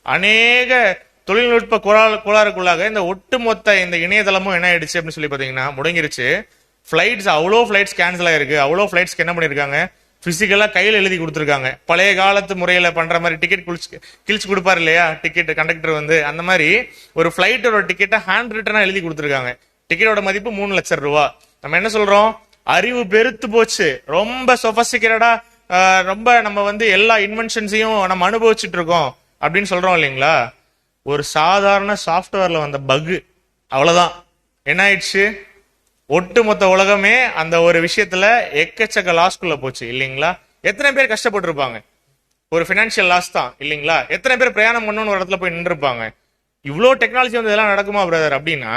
அநேக தொழில்நுட்ப கோளாறுக்குள்ளாக இந்த ஒட்டுமொத்த இந்த இணையதளமும் என்ன ஆயிடுச்சு அப்படின்னு சொல்லி பாத்தீங்கன்னா முடங்கிருச்சு. ஃபிளைட்ஸ், அவ்வளோ ஃபிளைட்ஸ் கேன்சல் ஆயிருக்கு. அவ்வளோ ஃபிளைட்ஸ்க்கு என்ன பண்ணிருக்காங்க, பிசிக்கலா கையில் எழுதி கொடுத்துருக்காங்க. பழைய காலத்து முறையில பண்ற மாதிரி டிக்கெட் கிழிச்சு கொடுப்பாரு இல்லையா டிக்கெட் கண்டக்டர் வந்து, அந்த மாதிரி ஒரு பிளைட்டோட டிக்கெட்டை ஹேண்ட் ரிட்டனா எழுதி கொடுத்துருக்காங்க. டிக்கெட்டோட மதிப்பு 3 லட்சம் ரூபாய். நம்ம என்ன சொல்றோம்? அறிவு பெருத்து போச்சு, ரொம்ப சொபஸ்டிகேட்டடா, ரொம்ப நம்ம வந்து எல்லா இன்வென்ஷன்ஸையும் நம்ம அனுபவிச்சுட்டு இருக்கோம் அப்படின்னு சொல்றோம் இல்லைங்களா? ஒரு சாதாரண சாஃப்ட்வேர்ல வந்த பக், அவ்வளவுதான் என்ன ஆயிடுச்சு, ஒட்டுமொத்த உலகமே அந்த ஒரு விஷயத்துல எக்கச்சக்க லாஸ்க்குள்ள போச்சு இல்லைங்களா? எத்தனை பேர் கஷ்டப்பட்டிருப்பாங்க? ஒரு பினான்சியல் லாஸ் தான் இல்லைங்களா? எத்தனை பேர் பிரயாணம் பண்ணணும்னு ஒரு இடத்துல போய் நின்றுருப்பாங்க? இவ்வளோ டெக்னாலஜி வந்து இதெல்லாம் நடக்குமா பிரதர் அப்படின்னா,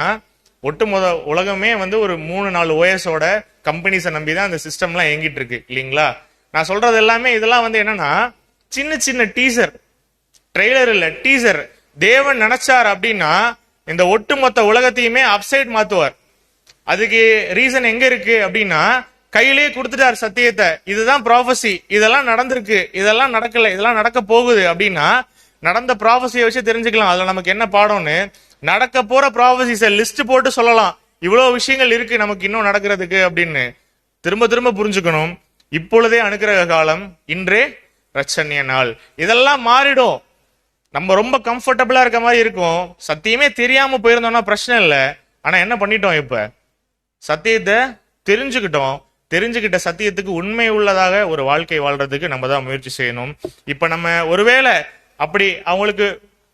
ஒட்டுமொத்த உலகமே வந்து ஒரு 3-4 ஓஎஸோட கம்பெனிஸை நம்பி தான் அந்த சிஸ்டம்லாம் இயங்கிட்டு இருக்கு இல்லைங்களா? நான் சொல்றது எல்லாமே இதெல்லாம் வந்து என்னன்னா சின்ன சின்ன டீசர், ட்ரெய்லர் இல்ல, டீசர். தேவன் நினைச்சார் அப்படின்னா இந்த ஒட்டுமொத்த உலகத்தையுமே அப்சைட் மாத்துவார். அதுக்கு ரீசன் எங்க இருக்கு அப்படின்னா, கையிலேயே கொடுத்துட்டார் சத்தியத்தை. இதுதான் ப்ராஃபசி, இதெல்லாம் நடந்திருக்கு, இதெல்லாம் நடக்கல, இதெல்லாம் நடக்க போகுது அப்படின்னா நடந்த ப்ராஃபஸியை வச்சு தெரிஞ்சுக்கலாம் அதுல நமக்கு என்ன பாடம்னு. நடக்க போற ப்ராஃபஸிஸை லிஸ்ட் போட்டு சொல்லலாம், இவ்வளவு விஷயங்கள் இருக்கு நமக்கு இன்னும் நடக்கிறதுக்கு அப்படின்னு. திரும்ப திரும்ப புரிஞ்சுக்கணும், இப்பொழுதே அனுக்கிரக காலம், இன்றே ரட்சணிய நாள். இதெல்லாம் மாறிடும். நம்ம ரொம்ப கம்ஃபர்டபுளா இருக்க மாதிரி இருக்கும். சத்தியமே தெரியாம போயிருந்தோம்னா பிரச்சனை இல்லை. ஆனா என்ன பண்ணிட்டோம், இப்ப சத்தியத்தை தெரிஞ்சுக்கிட்டோம். தெரிஞ்சுக்கிட்ட சத்தியத்துக்கு உண்மை உள்ளதாக ஒரு வாழ்க்கை வாழ்றதுக்கு நம்ம தான் முயற்சி செய்யணும். இப்ப நம்ம ஒருவேளை அப்படி அவங்களுக்கு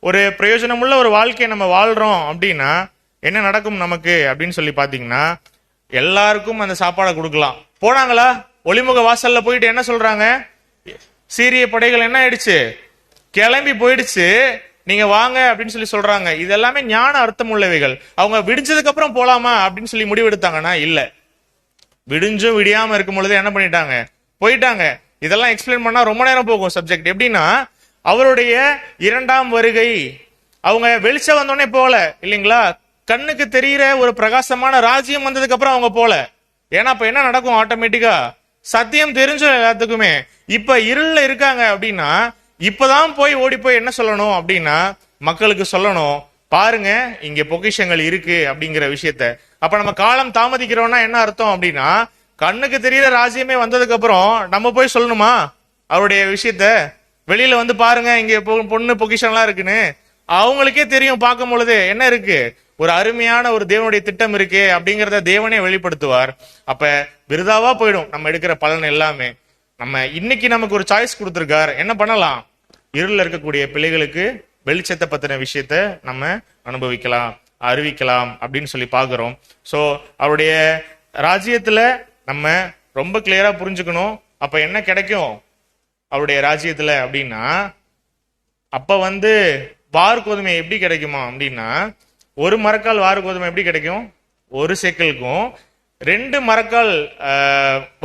ஒரு பிரயோஜனமுள்ள ஒரு வாழ்க்கையை நம்ம வாழ்றோம் அப்படின்னா என்ன நடக்கும் நமக்கு அப்படின்னு சொல்லி பாத்தீங்கன்னா, எல்லாருக்கும் அந்த சாப்பாடை கொடுக்கலாம். போனாங்களா ஒளிமுக வாசல்ல போயிட்டு என்ன சொல்றாங்க, சீரிய படைகள் என்ன ஆயிடுச்சு, கிளம்பி போயிடுச்சு, நீங்க வாங்க அப்படின்னு சொல்லி சொல்றாங்க. இது எல்லாமே ஞான அர்த்தம் உள்ளவைகள். அவங்க விடிஞ்சதுக்கு அப்புறம் போலாமா அப்படின்னு சொல்லி முடிவெடுத்தாங்கன்னா இல்ல, விடிஞ்சும் விடியாம இருக்கும் பொழுது என்ன பண்ணிட்டாங்க, போயிட்டாங்க. இதெல்லாம் எக்ஸ்பிளைன் பண்ணா ரொம்ப நேரம் போகும் சப்ஜெக்ட். எப்படின்னா, அவருடைய 2ஆம் வருகை, அவங்க வெளிச்சம் வந்தோடனே போல இல்லைங்களா, கண்ணுக்கு தெரிகிற ஒரு பிரகாசமான ராஜ்யம் வந்ததுக்கு அப்புறம் அவங்க போல. ஏன்னா இப்ப என்ன நடக்கும், ஆட்டோமேட்டிக்கா சத்தியம் தெரிஞ்சும் எல்லாத்துக்குமே. இப்ப இருள்ல இருக்காங்க அப்படின்னா இப்பதான் போய் ஓடி போய் என்ன சொல்லணும் அப்படின்னா, மக்களுக்கு சொல்லணும், பாருங்க இங்க பொக்கிஷங்கள் இருக்கு அப்படிங்கிற விஷயத்த. அப்ப நம்ம காலம் தாமதிக்கிறோம்னா என்ன அர்த்தம் அப்படின்னா, கண்ணுக்கு தெரியற ராஜ்யமே வந்ததுக்கு அப்புறம் நம்ம போய் சொல்லணுமா அவருடைய விஷயத்த? வெளியில வந்து பாருங்க இங்க பொண்ணு பொக்கிஷன்லாம் இருக்குன்னு அவங்களுக்கே தெரியும். பார்க்கும் பொழுது என்ன இருக்கு, ஒரு அருமையான ஒரு தேவனுடைய திட்டம் இருக்கு அப்படிங்கறத தேவனே வெளிப்படுத்துவார். அப்ப விருதாவா போயிடும் நம்ம எடுக்கிற பலன் எல்லாமே. நம்ம இன்னைக்கு நமக்கு ஒரு சாய்ஸ் கொடுத்திருக்கார், என்ன பண்ணலாம், இருளில் இருக்கக்கூடிய பிள்ளைகளுக்கு வெளிச்சத்தை பத்தின விஷயத்த நம்ம அனுபவிக்கலாம், அறிவிக்கலாம் அப்படின்னு சொல்லி பாக்குறோம். சோ அவருடைய ராஜ்யத்துல நம்ம ரொம்ப கிளியரா புரிஞ்சுக்கணும். அப்ப என்ன கிடைக்கும் அவருடைய ராஜ்யத்துல அப்படின்னா, அப்ப வந்து வார் கோதுமை எப்படி கிடைக்குமா அப்படின்னா, ஒரு மரக்கால் வார் கோதுமை எப்படி கிடைக்கும், 1 சேக்கலுக்கும். 2 மரக்கால்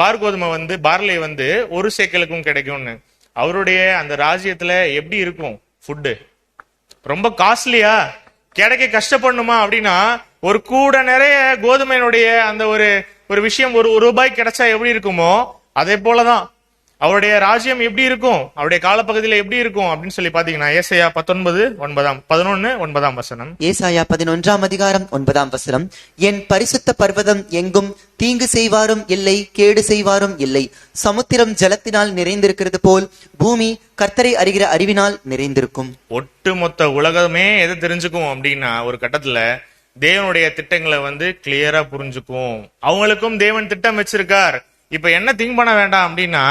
வார் கோதுமை வந்து பார்லி வந்து 1 சேக்கலுக்கும் கிடைக்கும்னு. அவருடைய அந்த ராஜ்யத்துல எப்படி இருக்கும் ஃபுட்டு, ரொம்ப காஸ்ட்லியா, கிடைக்க கஷ்டப்படணுமா அப்படின்னா, ஒரு கூட நிறைய கோதுமையினுடைய அந்த ஒரு விஷயம் ஒரு ரூபாய் கிடைச்சா எப்படி இருக்குமோ அதே போலதான் அவருடைய ராஜ்யம் எப்படி இருக்கும், அவருடைய காலப்பகுதியில எப்படி இருக்கும் அப்படின்னு சொல்லி பாத்தீங்கன்னா ஏசாயா 11:9 ஏசாயா 11:9 என் பரிசுத்த பர்வதம் எங்கும் தீங்கு செய்வாரும் இல்லை, கேடு செய்வாரும் இல்லை. சமுத்திரம் ஜலத்தினால் நிறைந்திருக்கிறது போல் பூமி கர்த்தரை அறிகிற அறிவினால் நிறைந்திருக்கும். ஒட்டுமொத்த உலகமே எதை தெரிஞ்சுக்கும் அப்படின்னா ஒரு கட்டத்துல தேவனுடைய திட்டங்களை கிளியரா புரிஞ்சுக்கும். அவங்களுக்கும் தேவன் திட்டம் வச்சிருக்கார். இப்ப என்ன திங்க் பண்ண வேண்டாம் அப்படின்னா,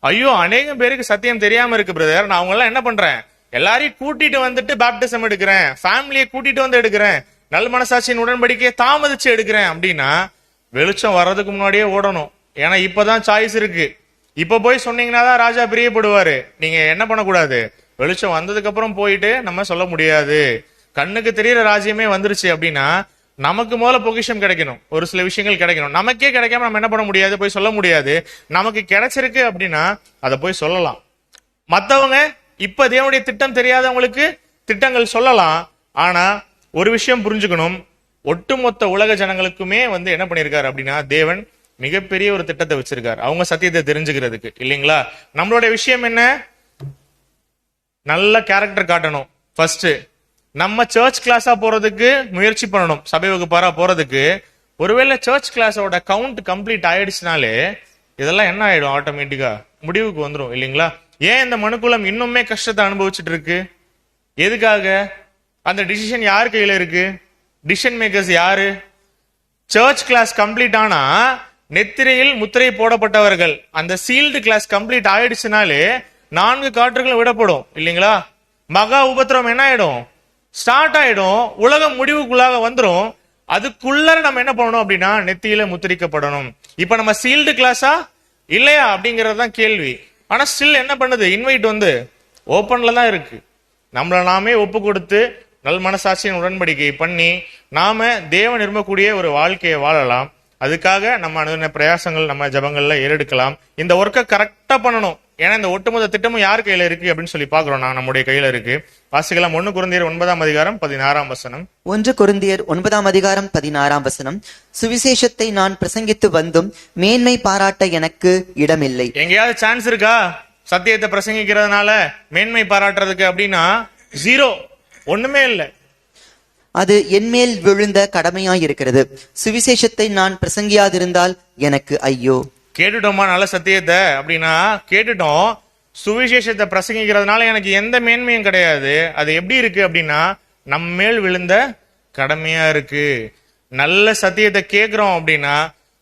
ஐயோ அநேகம் பேருக்கு சத்தியம் தெரியாம இருக்கு பிரதர், நான் அவங்க எல்லாம் என்ன பண்றேன், எல்லாரையும் கூட்டிட்டு பாப்டிசம் எடுக்கிறேன், ஃபேமிலியை கூட்டிட்டு எடுக்கிறேன், நல் மனசாட்சியின் உடன்படிக்கையை தாமதிச்சு எடுக்கிறேன் அப்படின்னா வெளிச்சம் வர்றதுக்கு முன்னாடியே ஓடணும். ஏன்னா இப்பதான் சாய்ஸ் இருக்கு. இப்ப போய் சொன்னீங்கன்னா தான் ராஜா பிரியப்படுவாரு. நீங்க என்ன பண்ணக்கூடாது, வெளிச்சம் வந்ததுக்கு அப்புறம் போயிட்டு நம்ம சொல்ல முடியாது. கண்ணுக்கு தெரியற ராஜ்யமே வந்துருச்சு அப்படின்னா நமக்கு முதல்ல பொக்கிஷம் கிடைக்கணும், ஒரு சில விஷயங்கள் கிடைக்கணும். நமக்கே கிடைக்காம நம்ம என்ன பண்ண முடியாது, போய் சொல்ல முடியாது. நமக்கு கிடைச்சிருக்கு அப்படின்னா அதை போய் சொல்லலாம். மத்தவங்க இப்ப தேவனுடைய திட்டம் தெரியாதவங்களுக்கு திட்டங்கள் சொல்லலாம். ஆனா ஒரு விஷயம் புரிஞ்சுக்கணும், ஒட்டுமொத்த உலக ஜனங்களுக்குமே என்ன பண்ணிருக்காரு அப்படின்னா தேவன் மிகப்பெரிய ஒரு திட்டத்தை வச்சிருக்காரு, அவங்க சத்தியத்தை தெரிஞ்சுக்கிறதுக்கு, இல்லைங்களா? நம்மளுடைய விஷயம் என்ன, நல்ல கேரக்டர் காட்டணும். ஃபர்ஸ்ட் நம்ம சர்ச் கிளாஸா போறதுக்கு முயற்சி பண்ணணும், சபை வகுப்பாரா போறதுக்கு. ஒருவேளை சர்ச் கிளாஸோட கவுண்ட் கம்ப்ளீட் ஆயிடுச்சுனாலே இதெல்லாம் என்ன ஆயிடும், ஆட்டோமேட்டிக்கா முடிவுக்கு வந்துடும், இல்லைங்களா? ஏன் இந்த மனுக்குலம் இன்னுமே கஷ்டத்தை அனுபவிச்சுட்டு இருக்கு? எதுக்காக? அந்த டிசிஷன் யார் கையில இருக்கு? டிசிஷன் மேக்கர்ஸ் யாரு? சர்ச் கிளாஸ் கம்ப்ளீட் ஆனா நெத்திரையில் முத்திரை போடப்பட்டவர்கள், அந்த சீல்டு கிளாஸ் கம்ப்ளீட் ஆயிடுச்சுனாலே 4 காற்றுகளும் விடப்படும், இல்லைங்களா? மகா உபத்திரம் என்ன ஆயிடும், ஸ்டார்ட் ஆயிடும். உலகம் முடிவுக்குள்ளாக வந்துடும். அதுக்குள்ள நம்ம என்ன பண்ணணும் அப்படின்னா நெத்தியில முத்திரிக்கப்படணும். இப்ப நம்ம சீல்டு கிளாஸா இல்லையா அப்படிங்கறது தான் கேள்வி. ஆனா ஸ்டில் என்ன பண்ணுது, இன்வைட் ஓபன்ல தான் இருக்கு. நம்மள நாமே ஒப்பு கொடுத்து நல் மனசாட்சியின் உடன்படிக்கை பண்ணி நாம தேவன் விரும்பக்கூடிய ஒரு வாழ்க்கையை வாழலாம். அதுக்காக நம்ம அனுதின பிரயாசங்கள் நம்ம ஜபங்கள்ல ஏறெடுக்கலாம். இந்த ஒர்க்கை கரெக்டா பண்ணணும். ஏன்னா இந்த ஒட்டுமொத்த திட்டமும் யார் கையில இருக்கு அப்படின்னு சொல்லி பாக்குறோம், நம்முடைய கையில இருக்கு. வாசிக்கலாம் 1 கொரிந்தியர் 9:16. 1 கொரிந்தியர் 9:16. சுவிசேஷத்தை நான் பிரசங்கித்து வந்தும் மேன்மை பாராட்ட எனக்கு இடமில்லை. எங்கேயாவது சான்ஸ் இருக்கா சத்தியத்தை பிரசங்கிக்கிறதுனால மேன்மை பாராட்டுறதுக்கு அப்படின்னா? ஜீரோ, ஒண்ணுமே இல்லை. அது என்மேல் விழுந்த கடமையாயிருக்கிறது. சுவிசேஷத்தை நான் பிரசங்கியாதிருந்தால் எனக்கு ஐயோ. கேட்டுட்டோமா நல்ல சத்தியத்தை அப்படின்னா? கேட்டுட்டோம். சுவிசேஷத்தை பிரசங்கிக்கிறதுனால எனக்கு எந்த மேன்மையும் கிடையாது. அது எப்படி இருக்கு அப்படின்னா நம்ம மேல் விழுந்த கடமையா இருக்கு. நல்ல சத்தியத்தை கேட்கிறோம் அப்படின்னா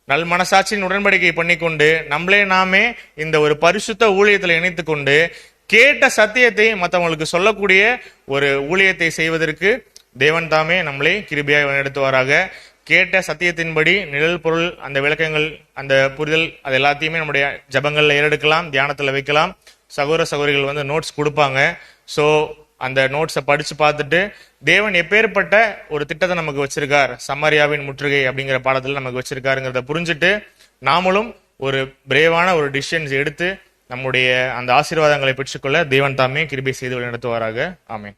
நல் மனசாட்சியின் உடன்படிக்கை பண்ணிக்கொண்டு நம்மளே நாமே இந்த ஒரு பரிசுத்த ஊழியத்துல இணைத்து கொண்டு கேட்ட சத்தியத்தை மற்றவங்களுக்கு சொல்லக்கூடிய ஒரு ஊழியத்தை செய்வதற்கு தேவன் தாமே நம்மளை கிருபையாக நடத்துவாராக. கேட்ட சத்தியத்தின்படி நிழல் பொருள், அந்த விளக்கங்கள், அந்த புரிதல், அது எல்லாத்தையுமே நம்முடைய ஜபங்கள்ல ஏறெடுக்கலாம், தியானத்துல வைக்கலாம். சகோதர சகோதரிகள் நோட்ஸ் கொடுப்பாங்க. ஸோ அந்த நோட்ஸை படிச்சு பார்த்துட்டு தேவன் எப்பேற்பட்ட ஒரு திட்டத்தை நமக்கு வச்சிருக்கார், சமாரியாவின் முற்றுகை அப்படிங்கிற பாடத்துல நமக்கு வச்சிருக்காருங்கிறத புரிஞ்சுட்டு நாமளும் ஒரு பிரேவான ஒரு டிசிஷன்ஸ் எடுத்து நம்முடைய அந்த ஆசீர்வாதங்களை பெற்றுக்கொள்ள தேவன் தாமே கிருபை செய்து நடத்துவாராக. ஆமென்.